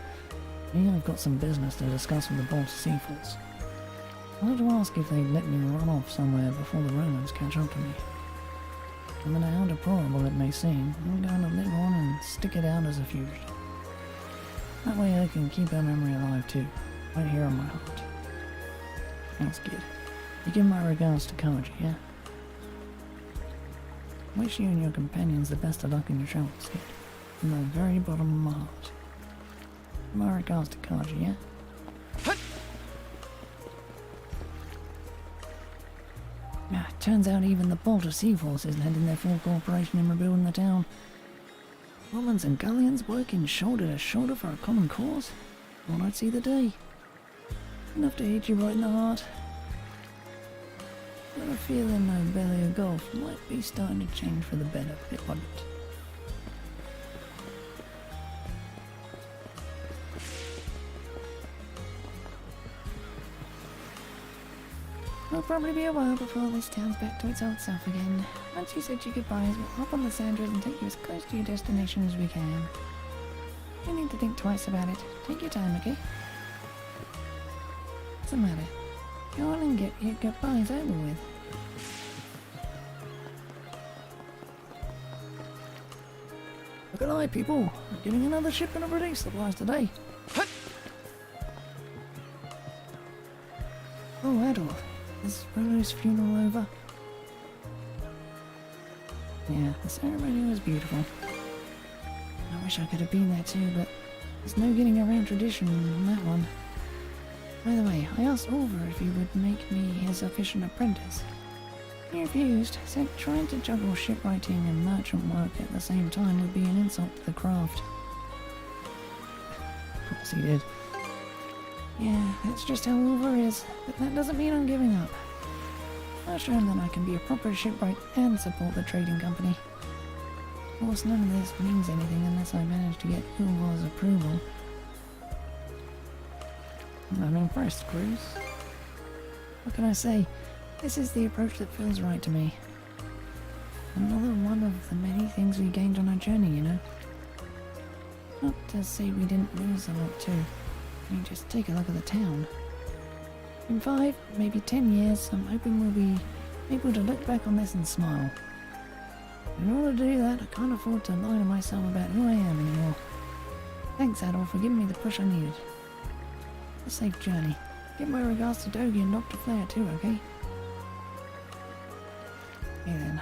Yeah, I've got some business to discuss with the Balta Seafalls. I wanted to ask if they'd let me run off somewhere before the Romans catch up to me. No matter how deplorable it may seem, I'm going to live on and stick it out as a fugitive. That way I can keep her memory alive too, right here in my heart. Thanks, kid. You give my regards to Kaji, yeah? Wish you and your companions the best of luck in your travels, kid. From the very bottom of my heart. My regards to Kaji, yeah? Turns out even the Balta Seafalls is lending their full cooperation in rebuilding the town. Romans and Gallians working shoulder to shoulder for a common cause? Thought I'd see the day. Enough to hit you right in the heart. Got a feeling Nobelia Golf might be starting to change for the better, bit by bit. It'll probably be a while before this town's back to its old self again. Once you said your goodbyes, we'll hop on the Sandras and take you as close to your destination as we can. You need to think twice about it. Take your time, okay? What's the matter? Go on and get your goodbyes over with. Look at I, people! We're getting another shipment of release supplies today. Oh, Adolf. Is Rolo's funeral over? Yeah, the ceremony was beautiful. I wish I could have been there too, but there's no getting around tradition on that one. By the way, I asked Ulver if he would make me his official apprentice. He refused, said trying to juggle shipwriting and merchant work at the same time would be an insult to the craft. Of course he did. Yeah, that's just how Ulver is, but that doesn't mean I'm giving up. I'll show him that I can be a proper shipwright and support the trading company. Of course, none of this means anything unless I manage to get Ulver's approval. I'm impressed, Cruz. What can I say? This is the approach that feels right to me. Another one of the many things we gained on our journey, you know. Not to say we didn't lose a lot too. I mean, just take a look at the town. In 5, maybe 10 years, I'm hoping we'll be able to look back on this and smile. In order to do that, I can't afford to lie to myself about who I am anymore. Thanks, Adolf, for giving me the push I needed. A safe journey. Give my regards to Dogi and Dr. Flair too, okay? Okay then.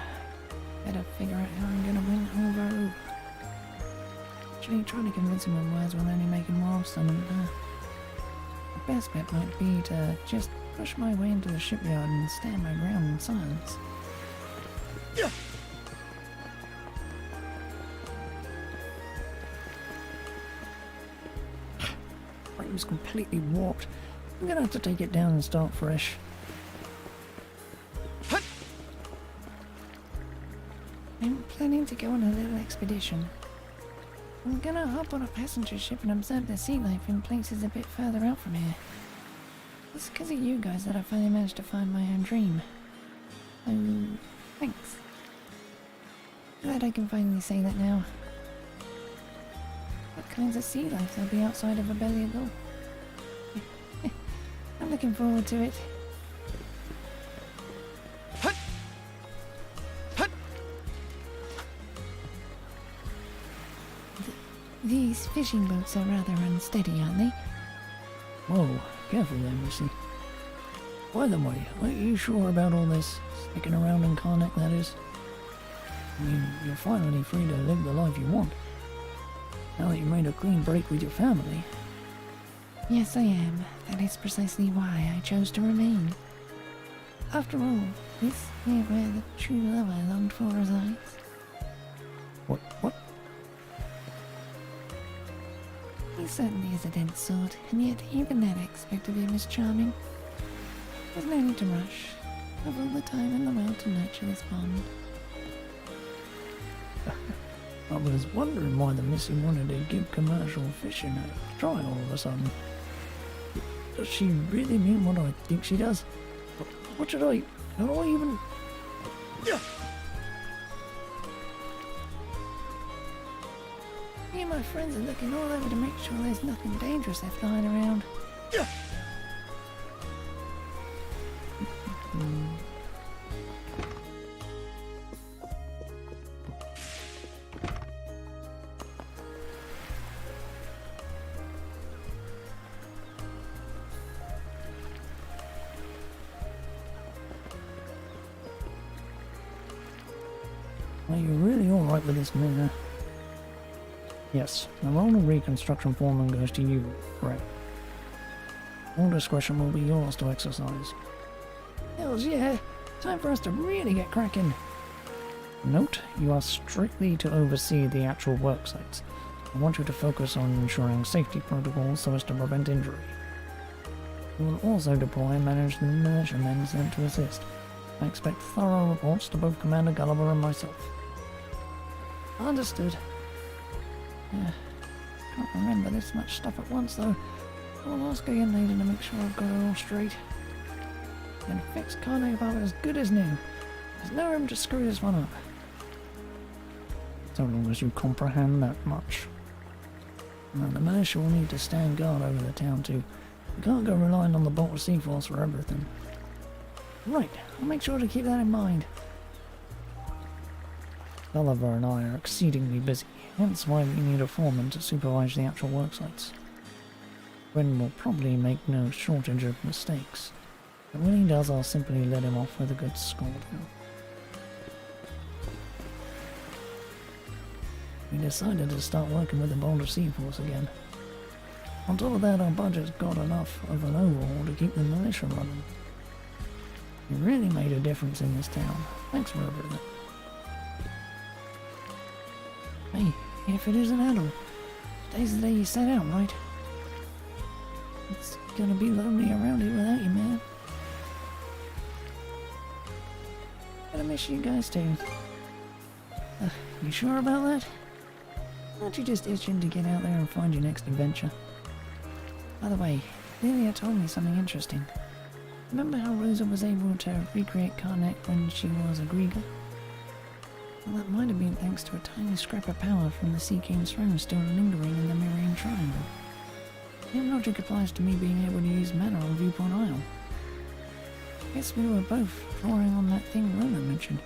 Better figure out how I'm gonna win Ulver over. Actually, trying to convince him with words will only make him more obstinate. The best bet might be to just push my way into the shipyard and stand my ground in silence. Yeah. Frame's completely warped. I'm gonna have to take it down and start fresh. I'm planning to go on a little expedition. I'm gonna hop on a passenger ship and observe the sea life in places a bit further out from here. It's because of you guys that I finally managed to find my own dream. So, thanks. Glad I can finally say that now. What kinds of sea life there'll be outside of Abelia Gulf? I'm looking forward to it. These fishing boats are rather unsteady, aren't they? Whoa, careful there, Missy. By the way, are you sure about all this? Sticking around in Karnak, that is? I mean, you're finally free to live the life you want. Now that you made a clean break with your family. Yes, I am. That is precisely why I chose to remain. After all, this here where the true love I longed for resides. What? He certainly is a dense sort, and yet even that aspect of him is charming. There's no need to rush. I've all the time in the world to nurture this bond. I was wondering why the Missy wanted to give commercial fishing a try all of a sudden. Does she really mean what I think she does? What should I... How do I even... Yeah. and my friends are looking all over to make sure there's nothing dangerous left lying around. Are you really alright with this, Mina? Yes, the role of reconstruction foreman goes to you, correct? All discretion will be yours to exercise. Hells yeah! Time for us to really get cracking! Note, you are strictly to oversee the actual work sites. I want you to focus on ensuring safety protocols so as to prevent injury. You will also deploy and manage the militiamen sent to assist. I expect thorough reports to both Commander Gulliver and myself. Understood. Can't remember this much stuff at once though. I'll ask again later to make sure I've got it all straight. And fix Carne about as good as new. There's no room to screw this one up. So long as you comprehend that much. Now the militia will need to stand guard over the town too. We can't go relying on the Bolter Sea Force for everything. Right, I'll make sure to keep that in mind. Gulliver and I are exceedingly busy, hence why we need a foreman to supervise the actual work sites. Gwen will probably make no shortage of mistakes, but when he does I'll simply let him off with a good scolding. We decided to start working with the Bolter Sea Force again. On top of that, our budget's got enough of an overhaul to keep the militia running. You really made a difference in this town. Thanks for everything. Hey, if it isn't Adol, today's the day you set out, right? It's gonna be lonely around here without you, man. Gonna miss you guys too. You sure about that? Aren't you just itching to get out there and find your next adventure? By the way, Lilia told me something interesting. Remember how Rosa was able to recreate Karnak when she was a Grieger? Well, that might have been thanks to a tiny scrap of power from the Sea King's throne still lingering in the Mirian Triangle. Same logic applies to me being able to use mana on Viewpoint Isle. Guess we were both drawing on that thing Rona mentioned.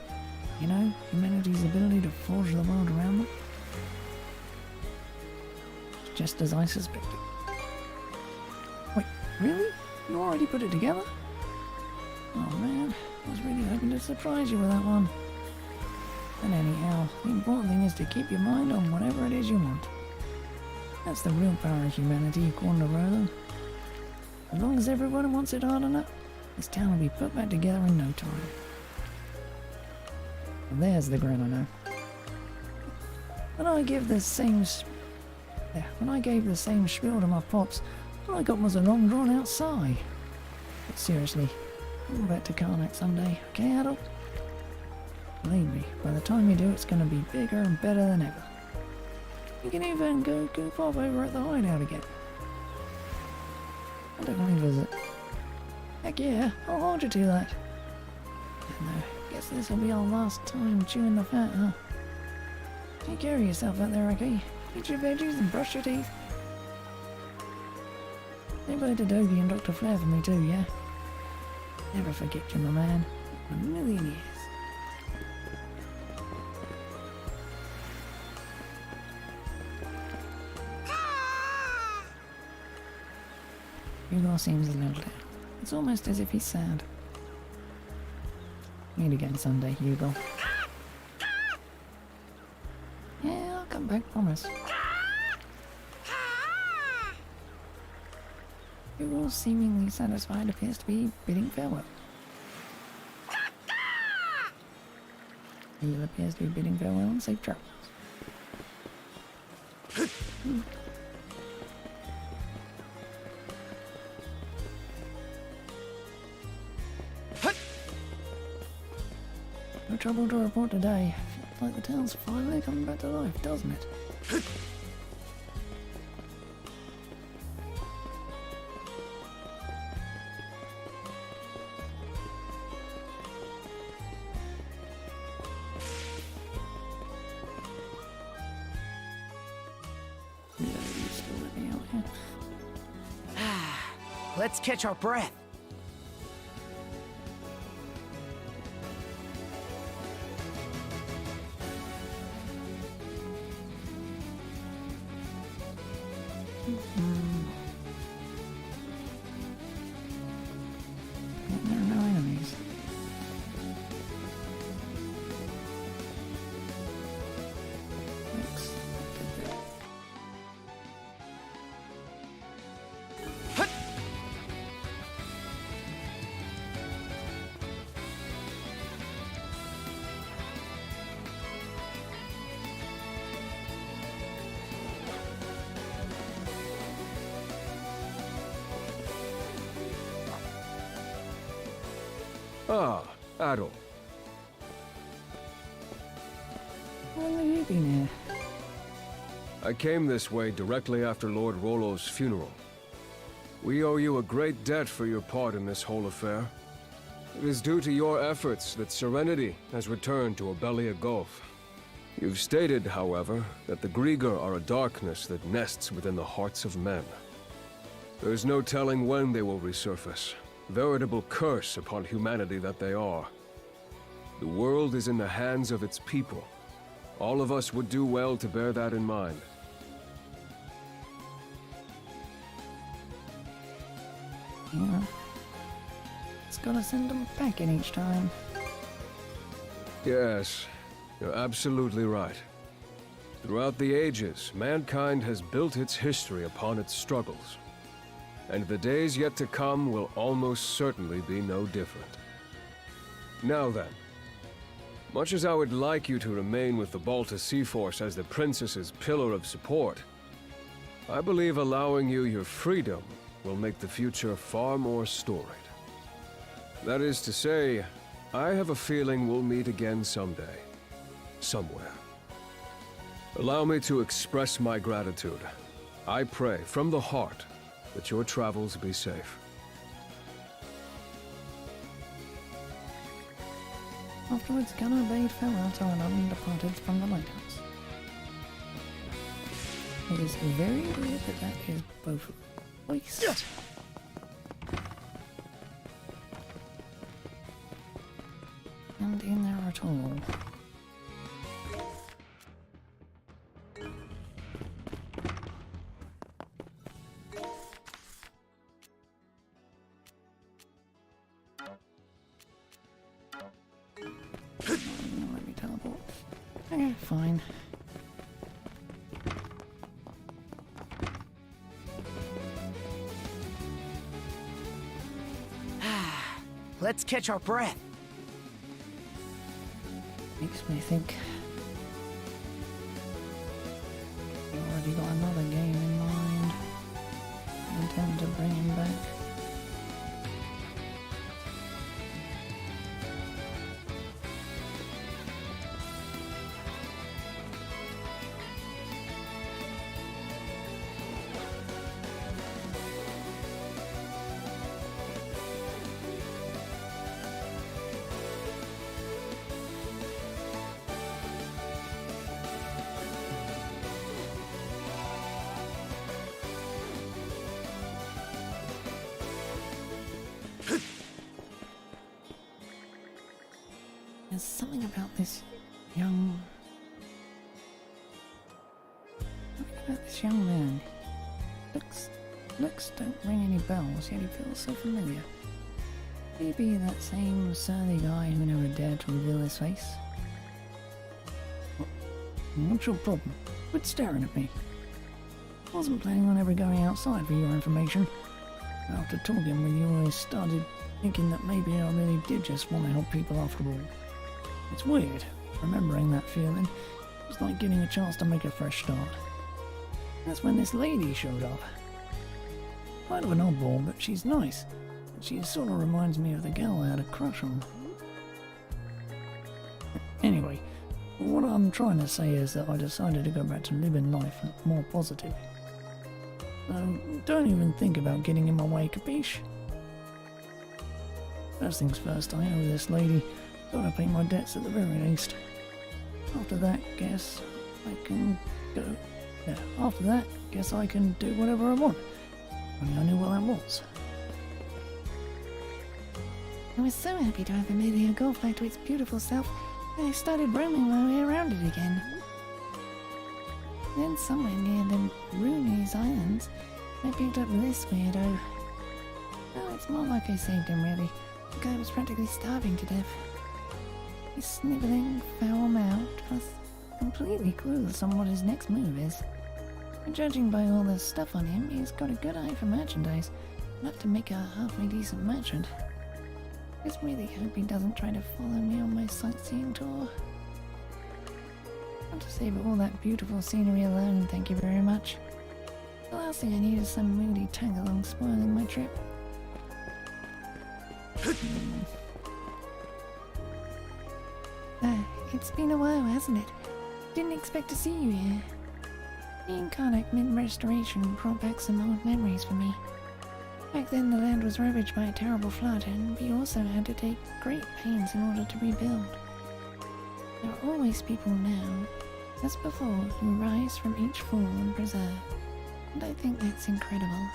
You know, humanity's ability to forge the world around them. Just as I suspected. Wait, really? You already put it together? Oh man, I was really hoping to surprise you with that one. And anyhow, the important thing is to keep your mind on whatever it is you want. That's the real power of humanity, according to Rolo. As long as everyone wants it hard enough, this town will be put back together in no time. And there's the grin, I know. When I gave the same spiel to my pops, all I got was a long drawn out sigh. But seriously, I'll back to Karnak someday, okay, Adol? Believe me, by the time you do, it's going to be bigger and better than ever. You can even go goof off over at the hideout again. I'll definitely visit. Heck yeah, I'll hold you to that. And guess this will be our last time chewing the fat, huh? Take care of yourself out there, okay? Eat your veggies and brush your teeth. Say bye to Dogi and Dr. Flair for me too, yeah? Never forget you, my man. In a million years. Hugo seems a little down. It's almost as if he's sad. Meet again someday, Hugo. Yeah, I'll come back, promise. Hugo, seemingly satisfied, appears to be bidding farewell. He appears to be bidding farewell and safe travels. No trouble to report today. Feels like the town's finally coming back to life, doesn't it? let's catch our breath. There are no enemies. Let's get there. Ah, Adol. How long have you been here? I came this way directly after Lord Rollo's funeral. We owe you a great debt for your part in this whole affair. It is due to your efforts that Serenity has returned to Abelia Gulf. You've stated, however, that the Grieger are a darkness that nests within the hearts of men. There's no telling when they will resurface. Veritable curse upon humanity that they are. The world is in the hands of its people. All of us would do well to bear that in mind. Yeah. It's gotta send them packing each time. Yes, you're absolutely right. Throughout the ages, mankind has built its history upon its struggles. And the days yet to come will almost certainly be no different. Now then, much as I would like you to remain with the Balta Sea Force as the Princess's pillar of support, I believe allowing you your freedom will make the future far more storied. That is to say, I have a feeling we'll meet again someday. Somewhere. Allow me to express my gratitude. I pray from the heart that your travels be safe. Afterwards, Gunnar bade farewell to Anna and departed from the lighthouse. It is very weird that that is both voiced. Yes. And in there at all. Let me teleport. Okay, fine. Let's catch our breath. Makes me think. You already got another game in mind. You intend to bring him back. There's something about this young... man. Looks don't ring any bells, yet he feels so familiar. Maybe that same surly guy who never dared to reveal his face. What's your problem? Quit staring at me. I wasn't planning on ever going outside for your information. After talking with you, I started thinking that maybe I really did just want to help people after all. It's weird, remembering that feeling. It was like getting a chance to make a fresh start. That's when this lady showed up. Kind of an oddball, but she's nice. She sort of reminds me of the gal I had a crush on. Anyway, what I'm trying to say is that I decided to go back to living life more positive. So don't even think about getting in my way, capiche? First things first, I owe this lady. Gotta pay my debts at the very least. After that, guess I can go. Yeah, after that, guess I can do whatever I want. Only I knew what that was. I was so happy to have Amelia Golf back to its beautiful self that I started roaming my way around it again. Then somewhere near the Runes Islands, I picked up this weirdo. Oh, it's more like I saved him, really. The guy was practically starving to death. His sniveling, foul mouth, plus completely clueless on what his next move is. And judging by all the stuff on him, he's got a good eye for merchandise, enough to make a halfway decent merchant. I just really hope he doesn't try to follow me on my sightseeing tour. I want to save all that beautiful scenery alone, thank you very much. The last thing I need is some moody tag-along spoiling my trip. It's been a while, hasn't it? Didn't expect to see you here. Being Karnak mid-restoration brought back some old memories for me. Back then the land was ravaged by a terrible flood, and we also had to take great pains in order to rebuild. There are always people now, as before, who rise from each fall and preserve, and I think that's incredible.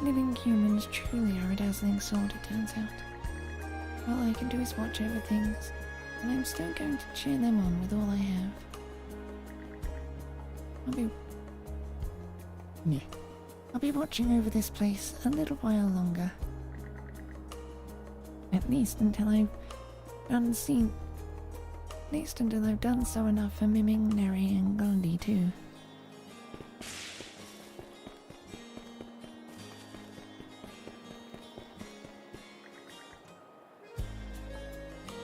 Living humans truly are a dazzling sight, it turns out. All I can do is watch over things, and I'm still going to cheer them on with all I have. I'll be watching over this place a little while longer. At least until I've done so enough for miming Neri and Gandhi too.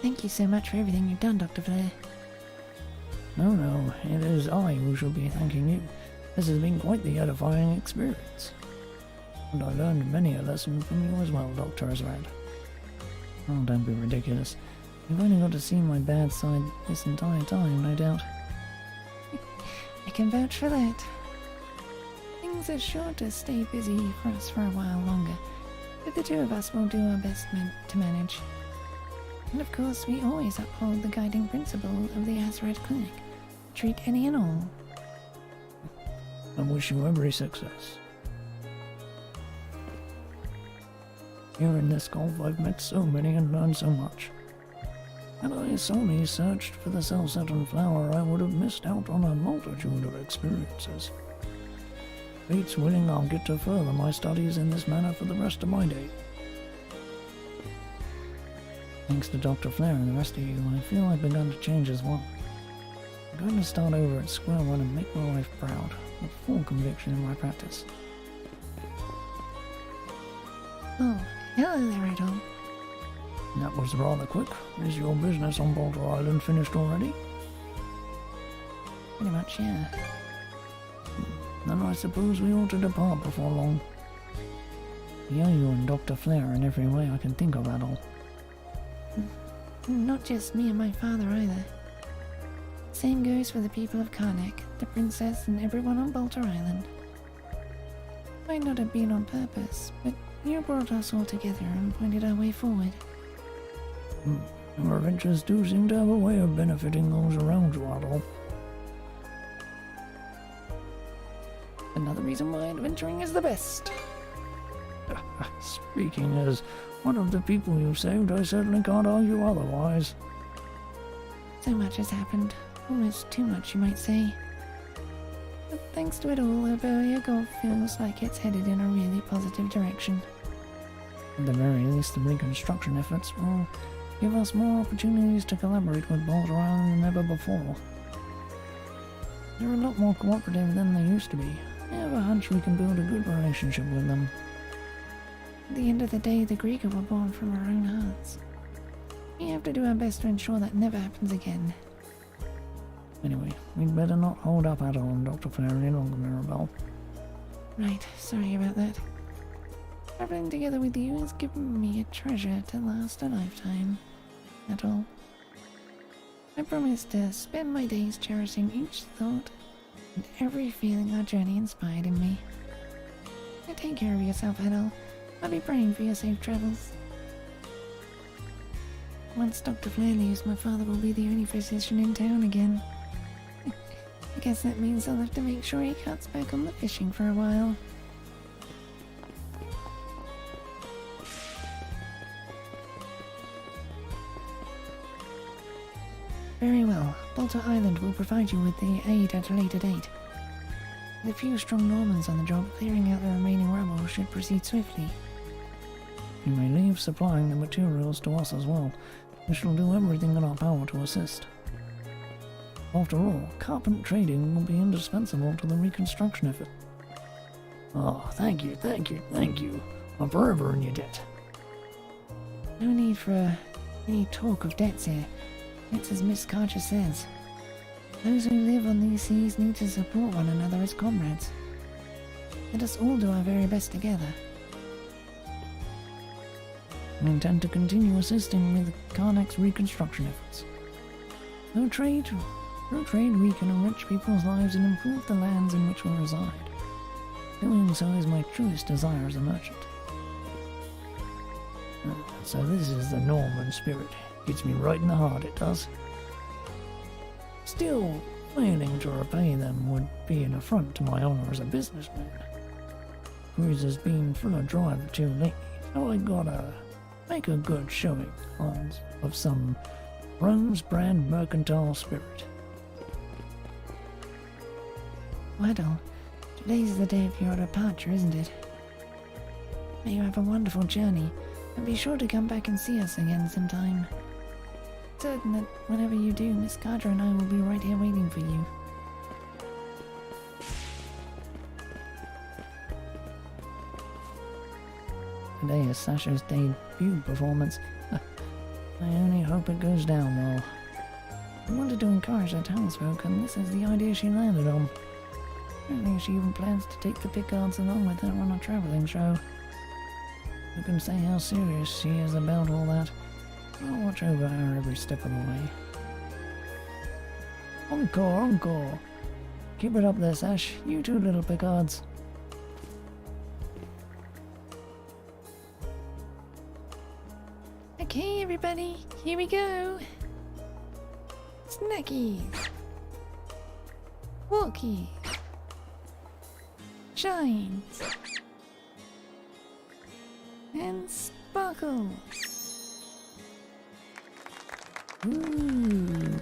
Thank you so much for everything you've done, Dr. Flair. No, it is I who shall be thanking you. This has been quite the edifying experience. And I learned many a lesson from you as well, Dr. Ezrad. Oh, don't be ridiculous. You've only got to see my bad side this entire time, no doubt. I can vouch for that. Things are sure to stay busy for us for a while longer, but the two of us will do our best to manage. And of course, we always uphold the guiding principle of the Azred Clinic. Treat any and all. I wish you every success. Here in this gulf I've met so many and learned so much. Had I solely searched for the Selsaton flower, I would have missed out on a multitude of experiences. Fate's willing, I'll get to further my studies in this manner for the rest of my day. Thanks to Dr. Flair and the rest of you, I feel I've begun to change as well. I'm going to start over at square one and make my wife proud, with full conviction in my practice. Oh, hello there, Adol. That was rather quick. Is your business on Boulder Island finished already? Pretty much, yeah. Then I suppose we ought to depart before long. We owe you and Dr. Flair in every way I can think of, Adol. Not just me and my father either. Same goes for the people of Karnak, the princess, and everyone on Boulder Island. Might not have been on purpose, but you brought us all together and pointed our way forward. Your adventures do seem to have a way of benefiting those around you, Adol. Another reason why adventuring is the best. Speaking as one of the people you saved, I certainly can't argue otherwise. So much has happened. Almost too much, you might say. But thanks to it all, Obelia Golf feels like it's headed in a really positive direction. At the very least, the reconstruction efforts will give us more opportunities to collaborate with Boulder Island than ever before. They're a lot more cooperative than they used to be. I have a hunch we can build a good relationship with them. At the end of the day, the Griega were born from our own hearts. We have to do our best to ensure that never happens again. Anyway, we'd better not hold up Adol and Dr. Flair any longer, Mirabelle. Right, sorry about that. Traveling together with you has given me a treasure to last a lifetime. Adol. I promise to spend my days cherishing each thought and every feeling our journey inspired in me. Now take care of yourself, Adol. I'll be praying for your safe travels. Once Dr. Flair leaves, my father will be the only physician in town again. I guess that means I'll have to make sure he cuts back on the fishing for a while. Very well. Balta Island will provide you with the aid at a later date. With a few strong Normans on the job, clearing out the remaining rebels should proceed swiftly. You may leave supplying the materials to us as well. We shall do everything in our power to assist. After all, carpent trading will be indispensable to the reconstruction effort. Oh, thank you, thank you, thank you. I'm forever in your debt. No need for any talk of debts here. It's as Miss Carter says. Those who live on these seas need to support one another as comrades. Let us all do our very best together. I intend to continue assisting with Karnak's reconstruction efforts. Through trade, we can enrich people's lives and improve the lands in which we reside. Doing so is my truest desire as a merchant. So this is the Norman spirit. Gets me right in the heart, it does. Still, failing to repay them would be an affront to my honor as a businessman. Cruise has been full of drive too lately, so I gotta make a good showing of some Rome's brand mercantile spirit. Well, today's the day of your departure, isn't it? May you have a wonderful journey, and be sure to come back and see us again sometime. Certain that whenever you do, Miss Carter and I will be right here waiting for you. Today is Sasha's debut performance. I only hope it goes down well. I wanted to encourage her townsfolk, and this is the idea she landed on. Apparently she even plans to take the Pickards along with her on a travelling show. You can say how serious she is about all that. I'll watch over her every step of the way. Encore, encore! Keep it up there, Sash. You too, little Pickards. Okay, everybody, here we go. Snackies. Walkies. Shines. And sparkles. Ooh.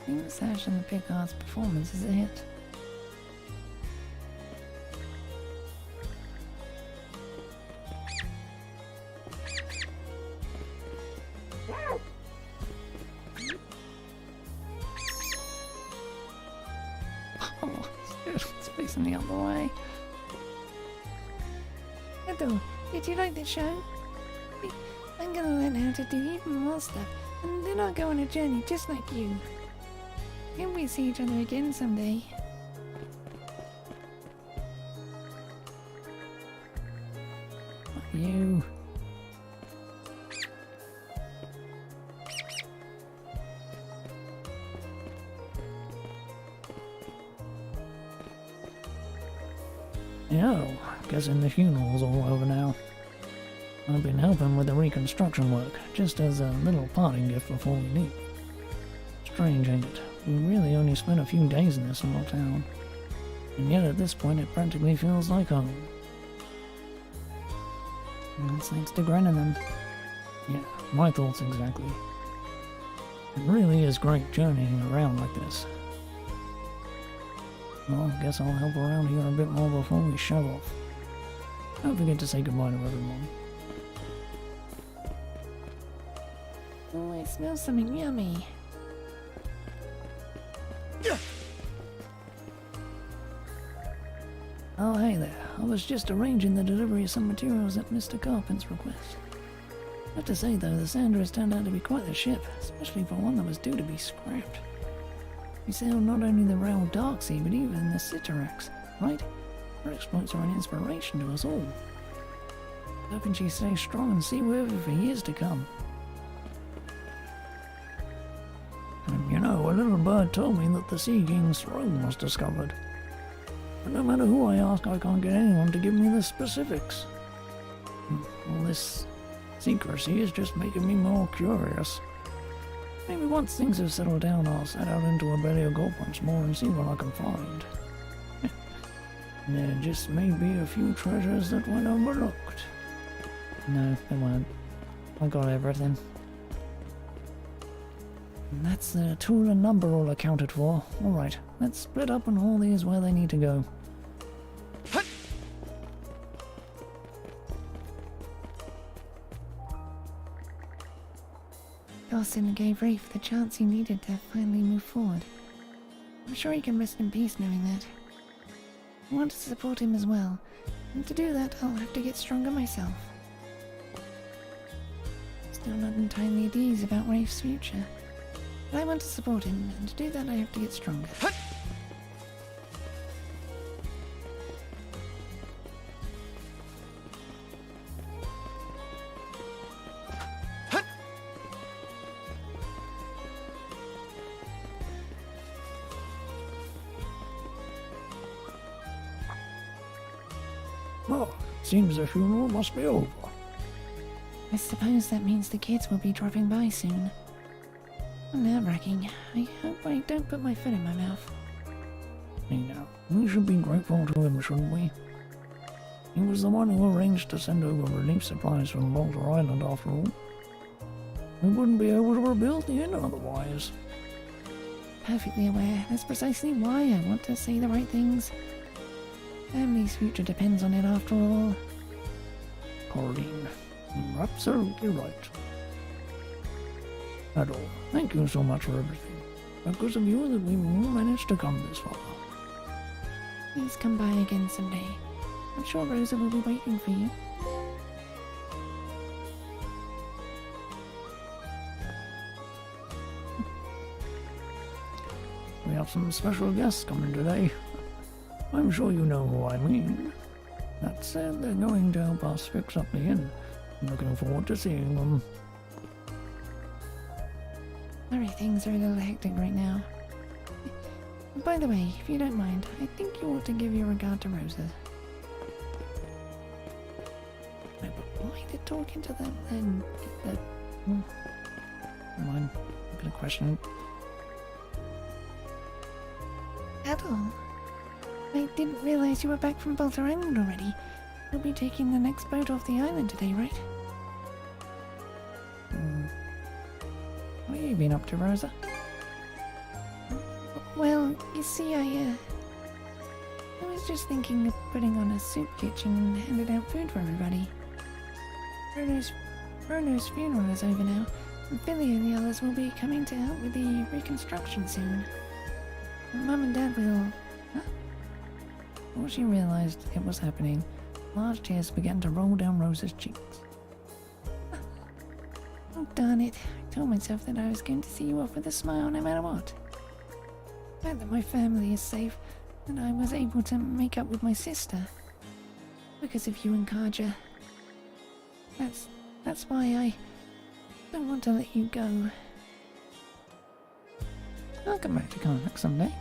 I think Sash and the Picard's performance is a hit. Oh, it's facing the other way. Ethel, did you like the show? I'm gonna learn how to do even more stuff, and then I'll go on a journey just like you. Can we see each other again someday? You. Oh, guessing the funeral's all over now. I've been helping with the reconstruction work, just as a little parting gift before we leave. Strange, ain't it? We really only spent a few days in this small town. And yet at this point it practically feels like home. And thanks to Grennan. Yeah, my thoughts exactly. It really is great journeying around like this. Well, I guess I'll help around here a bit more before we shove off. Don't forget to say goodbye to everyone. Oh, I smell something yummy. Oh, hey there. I was just arranging the delivery of some materials at Mr. Carpenter's request. I have to say, though, the Sandra has turned out to be quite the ship, especially for one that was due to be scrapped. We sailed not only the Rail Dark Sea, but even the Citarax, right? Her exploits are an inspiration to us all. Hoping she stays strong and seaworthy for years to come. And you know, a little bird told me that the Sea King's throne was discovered. But no matter who I ask, I can't get anyone to give me the specifics. All this secrecy is just making me more curious. Maybe once things have settled down, I'll set out into a belly of gold once more and see what I can find. There just may be a few treasures that went overlooked. No, there weren't. I got everything. And that's the tool and number all accounted for. Alright, let's split up and haul these where they need to go. Dawson gave Rafe the chance he needed to finally move forward. I'm sure he can rest in peace knowing that. I want to support him as well, and to do that I'll have to get stronger myself. Still not entirely at ease about Rafe's future, but I want to support him, and to do that I have to get stronger. Well, seems the funeral must be over. I suppose that means the kids will be dropping by soon. Nerve-wracking. I hope I don't put my foot in my mouth. Hey now, we should be grateful to him, shouldn't we? He was the one who arranged to send over relief supplies from Boulder Island, after all. We wouldn't be able to rebuild the inn otherwise. Perfectly aware. That's precisely why I want to say the right things. Family's future depends on it after all. Corrine, you're absolutely right. Adol, thank you so much for everything. Because of you that we all managed to come this far. Please come by again someday. I'm sure Rosa will be waiting for you. We have some special guests coming today. I'm sure you know who I mean. That said, they're going to help us fix up the inn. I'm looking forward to seeing them. Sorry, things are a little hectic right now. By the way, if you don't mind, I think you ought to give your regard to Rosa. But why did talking to them then get that... Never mind, I'm gonna question it. Adol, I didn't realize you were back from Boulder Island already. You'll be taking the next boat off the island today, right? What have you been up to, Rosa? Well, you see, I was just thinking of putting on a soup kitchen and handing out food for everybody. Bruno's funeral is over now, and Billy and the others will be coming to help with the reconstruction soon. Mum and Dad will... Huh? Before she realized it was happening, large tears began to roll down Rosa's cheeks. Oh, darn it. I told myself that I was going to see you off with a smile no matter what. The fact that my family is safe, and I was able to make up with my sister. Because of you and Kaja. That's why I don't want to let you go. I'll come back to Karnak someday.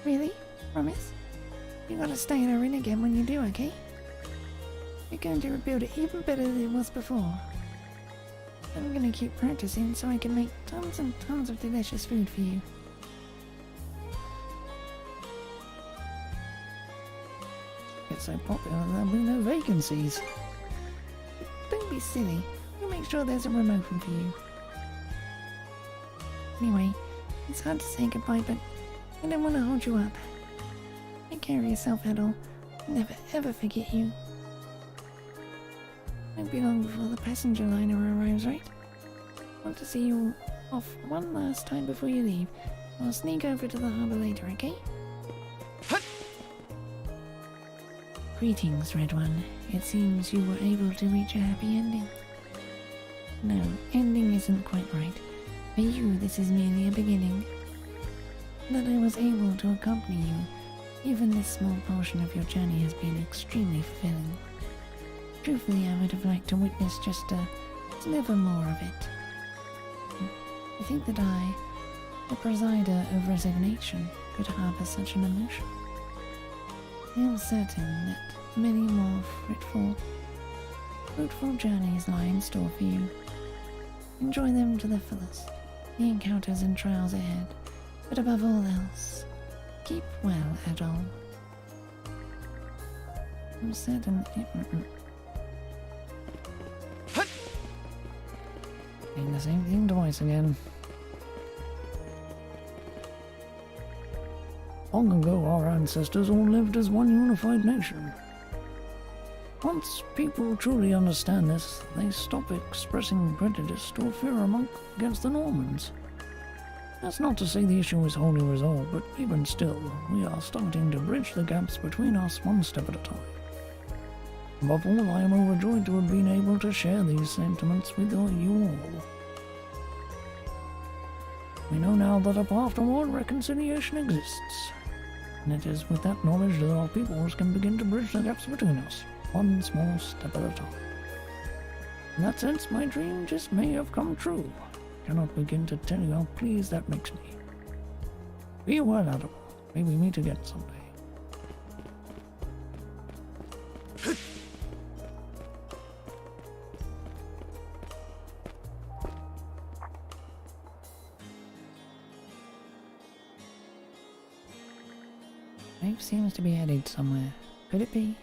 Really? Promise? You gotta stay in our inn again when you do, okay? You're going to rebuild it even better than it was before. I'm gonna keep practicing so I can make tons and tons of delicious food for you. It's so popular there'll be no vacancies. Don't be silly. We'll make sure there's a promotion for you. Anyway, it's hard to say goodbye, but I don't want to hold you up. Take care of yourself, Adol. I'll never ever forget you. Won't be long before the passenger liner arrives, right? Want to see you off one last time before you leave. I'll sneak over to the harbour later, okay? Greetings, Red One. It seems you were able to reach a happy ending. No, ending isn't quite right. For you, this is merely a beginning. That I was able to accompany you, even this small portion of your journey has been extremely fulfilling. Truthfully, I would have liked to witness just a sliver more of it. I think that I, the presider of resignation, could harbour such an emotion. I am certain that many more fruitful journeys lie in store for you. Enjoy them to the fullest, the encounters and trials ahead, but above all else, keep well, Adol. I'm certain Saying the same thing twice again. Long ago, our ancestors all lived as one unified nation. Once people truly understand this, they stop expressing prejudice or fear against the Normans. That's not to say the issue is wholly resolved, but even still, we are starting to bridge the gaps between us one step at a time. Above all, I am overjoyed to have been able to share these sentiments with you all. We know now that a path toward reconciliation exists, and it is with that knowledge that our peoples can begin to bridge the gaps between us, one small step at a time. In that sense, my dream just may have come true. I cannot begin to tell you how pleased that makes me. Be well, Adam. May we meet again someday. Rafe seems to be headed somewhere. Could it be?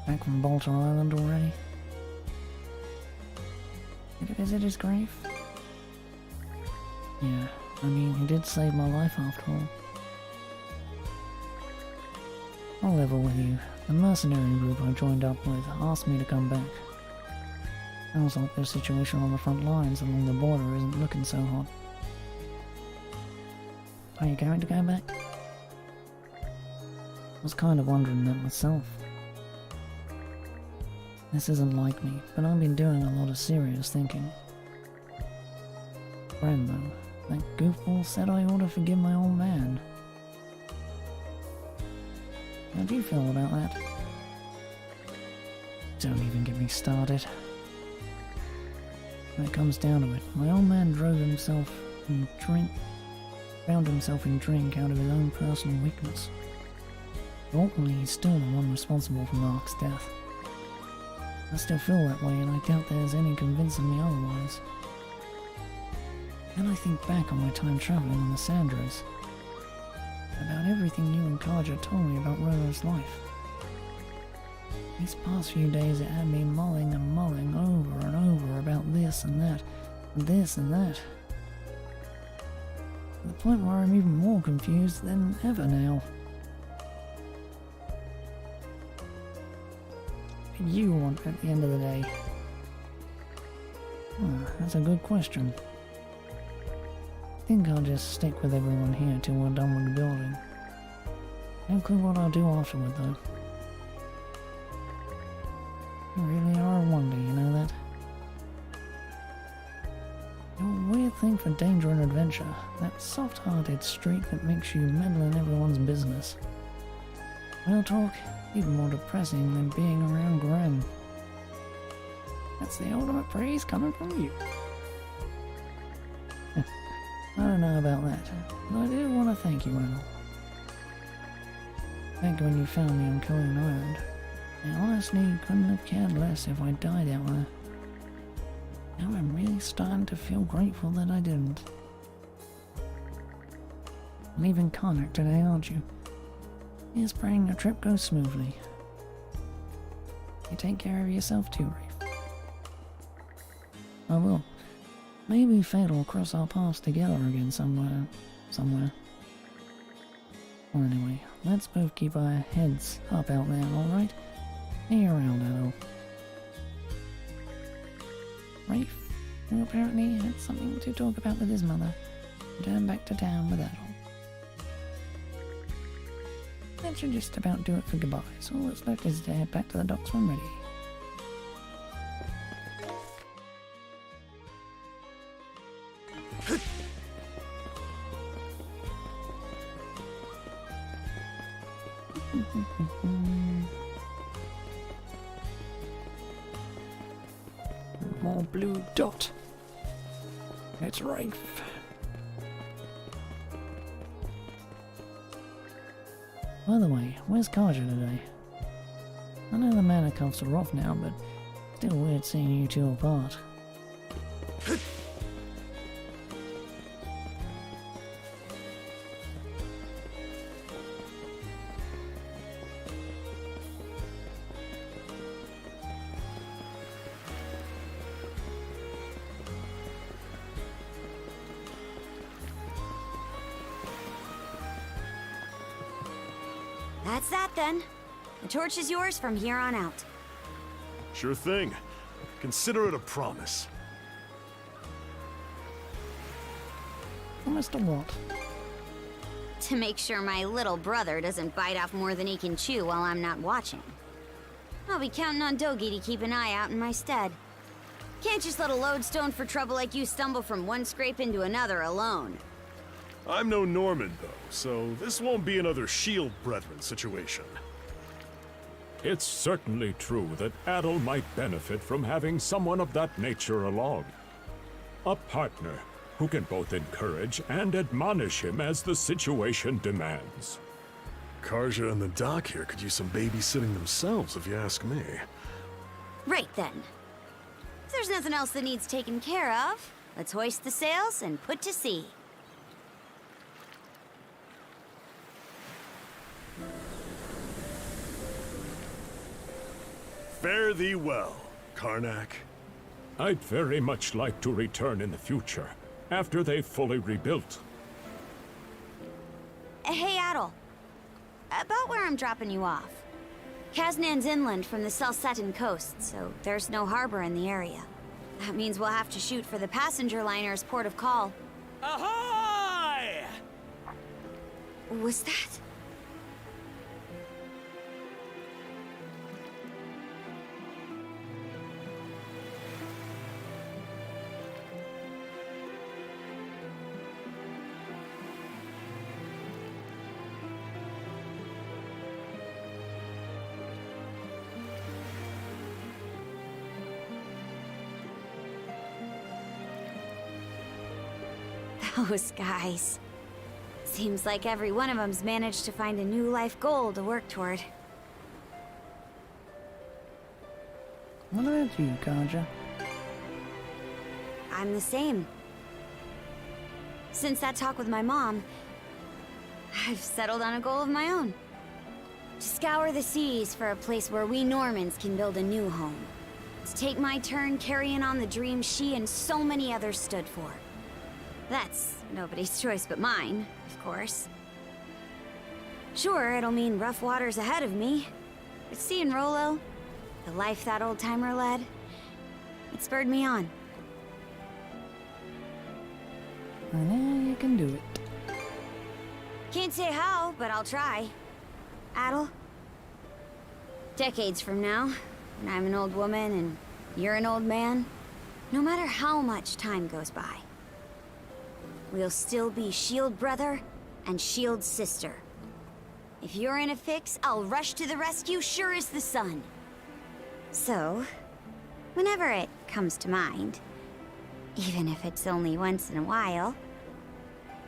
Back from Baltar Island already? Did he visit his grave? Yeah, I mean, he did save my life after all. I'll level with you. The mercenary group I joined up with asked me to come back. Sounds like their situation on the front lines along the border isn't looking so hot. Are you going to go back? I was kind of wondering that myself. This isn't like me, but I've been doing a lot of serious thinking. Friend though, that goofball said I ought to forgive my old man. How do you feel about that? Don't even get me started. When it comes down to it, my old man found himself in drink out of his own personal weakness. But ultimately, he's still the one responsible for Mark's death. I still feel that way, and I doubt there's any convincing me otherwise. Then I think back on my time traveling in the Sandras, about everything you and Karja told me about Rolo's life. These past few days it had me mulling and mulling over and over about this and that, and this and that. To the point where I'm even more confused than ever now. What do you want at the end of the day? That's a good question. I think I'll just stick with everyone here till we're done with the building. No clue what I'll do afterward though. You really are a wonder, you know that? You're a weird thing for danger and adventure. That soft-hearted streak that makes you meddle in everyone's business. Real talk, even more depressing than being around Gren. That's the ultimate praise coming from you. I don't know about that, but I do want to thank you, Randall. Back when you found me on Kowloon Island, I honestly couldn't have cared less if I died out there. Now I'm really starting to feel grateful that I didn't. Leaving Karnak today, aren't you? Here's praying the trip goes smoothly. You take care of yourself too, Rafe. I will. Maybe fate will cross our paths together again somewhere. Well, anyway, let's both keep our heads up out there, alright? See you around, Adol. Rafe, who apparently had something to talk about with his mother, returned back to town with Adol. That should just about do it for goodbyes. All that's left is to head back to the docks when ready. More blue dot. It's Rafe. By the way, where's Karja today? I know the manor cuffs are off now, but still weird seeing you two apart. That's that then. The torch is yours from here on out. Sure thing. Consider it a promise. Promise to what? To make sure my little brother doesn't bite off more than he can chew while I'm not watching. I'll be counting on Dogi to keep an eye out in my stead. Can't just let a lodestone for trouble like you stumble from one scrape into another alone. I'm no Norman, though, so this won't be another Shield Brethren situation. It's certainly true that Adol might benefit from having someone of that nature along. A partner who can both encourage and admonish him as the situation demands. Karja and the doc here could use some babysitting themselves, if you ask me. Right then. If there's nothing else that needs taken care of, let's hoist the sails and put to sea. Fare thee well, Karnak. I'd very much like to return in the future, after they've fully rebuilt. Hey, Adol. About where I'm dropping you off. Kaznan's inland from the Selsetan coast, so there's no harbor in the area. That means we'll have to shoot for the passenger liner's port of call. Ahoy! Was that? Those guys. Seems like every one of them's managed to find a new life goal to work toward. What about you, Karja? I'm the same. Since that talk with my mom, I've settled on a goal of my own. To scour the seas for a place where we Normans can build a new home. To take my turn carrying on the dream she and so many others stood for. That's nobody's choice but mine, of course. Sure, it'll mean rough waters ahead of me, but seeing Rolo, the life that old-timer led, it spurred me on. I know you can do it. Can't say how, but I'll try. Adol? Decades from now, when I'm an old woman and you're an old man, no matter how much time goes by, we'll still be Shield brother and Shield sister. If you're in a fix, I'll rush to the rescue sure as the sun. So, whenever it comes to mind, even if it's only once in a while,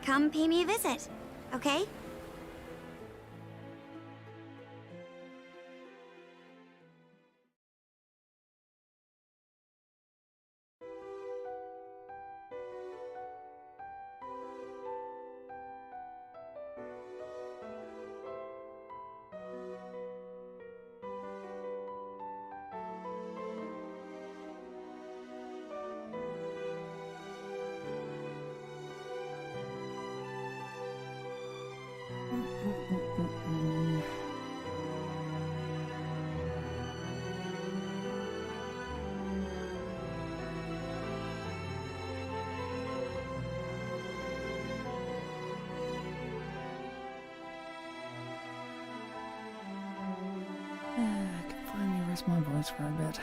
come pay me a visit, okay? I can finally rest my voice for a bit.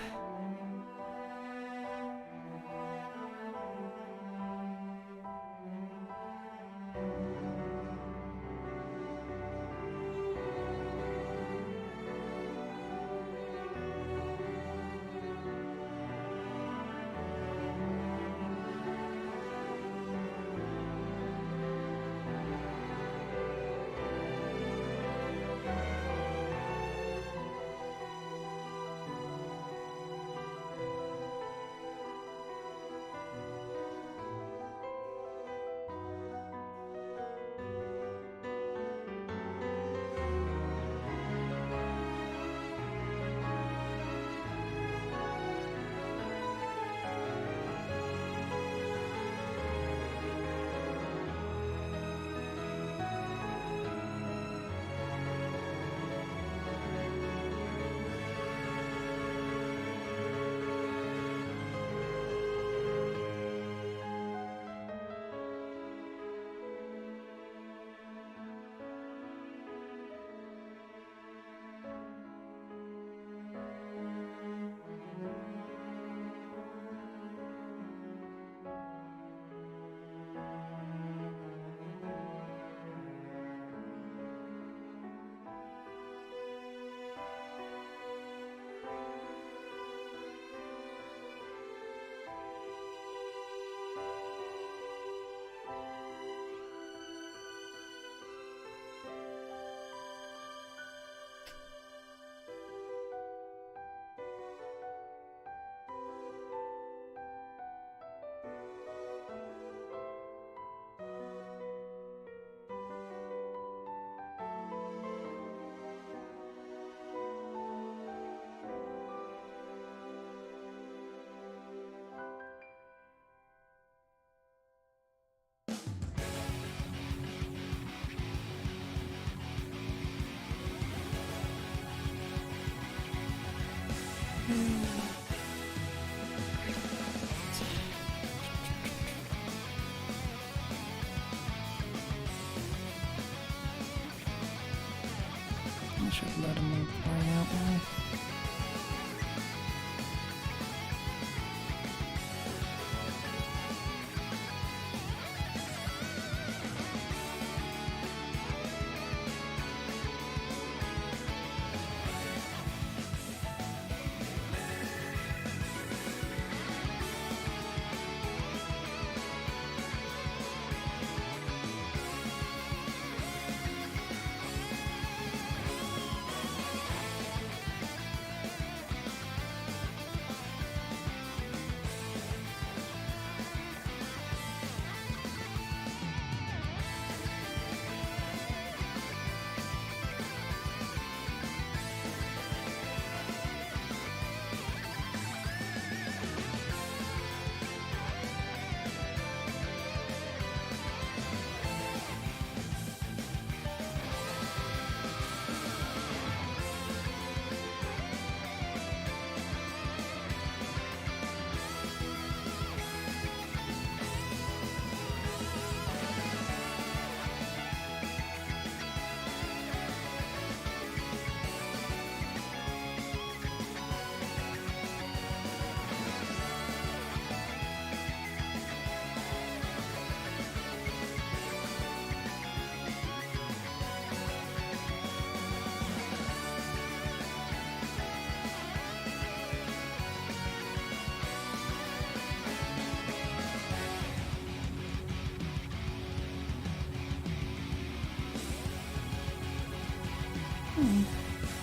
should let them all play out now.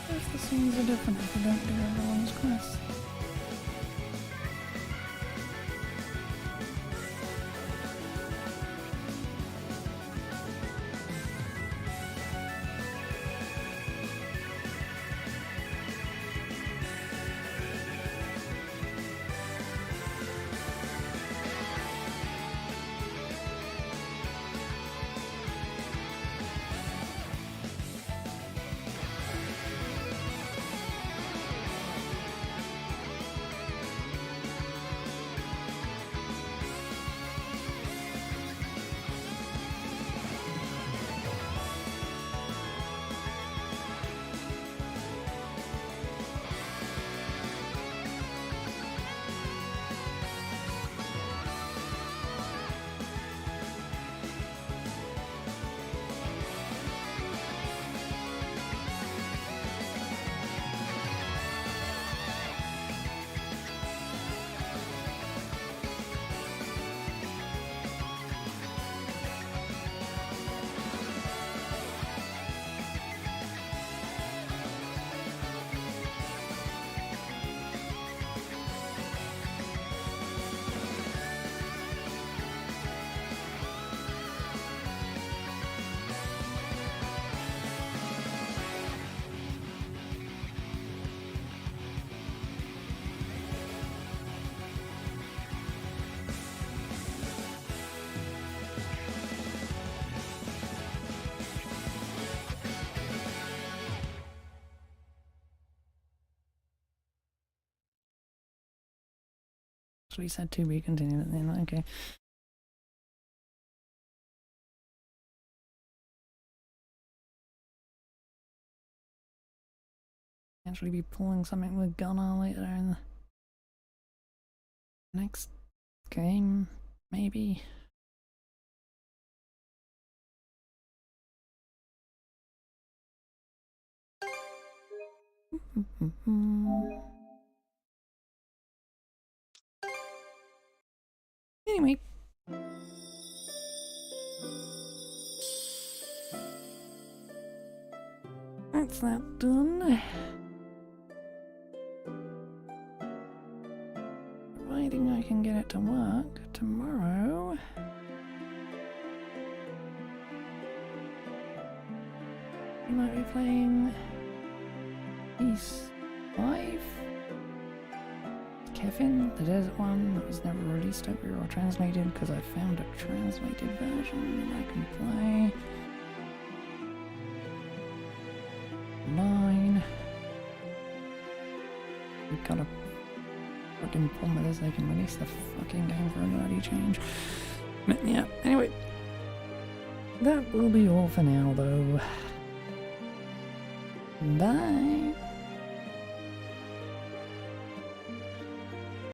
If the scenes are different if you don't do everyone's quest. Actually said to be continued at the end, okay. Actually be pulling something with Gunnar later in the next game, maybe. Anyway. That's that done. Providing I can get it to work tomorrow. We might be playing Piece 5. Kevin, the desert one that was never released over here or translated because I found a translated version that I can play. 9. We've got a fucking problem with this, they can release the fucking game for a bloody change. But yeah, anyway. That will be all for now though. Bye.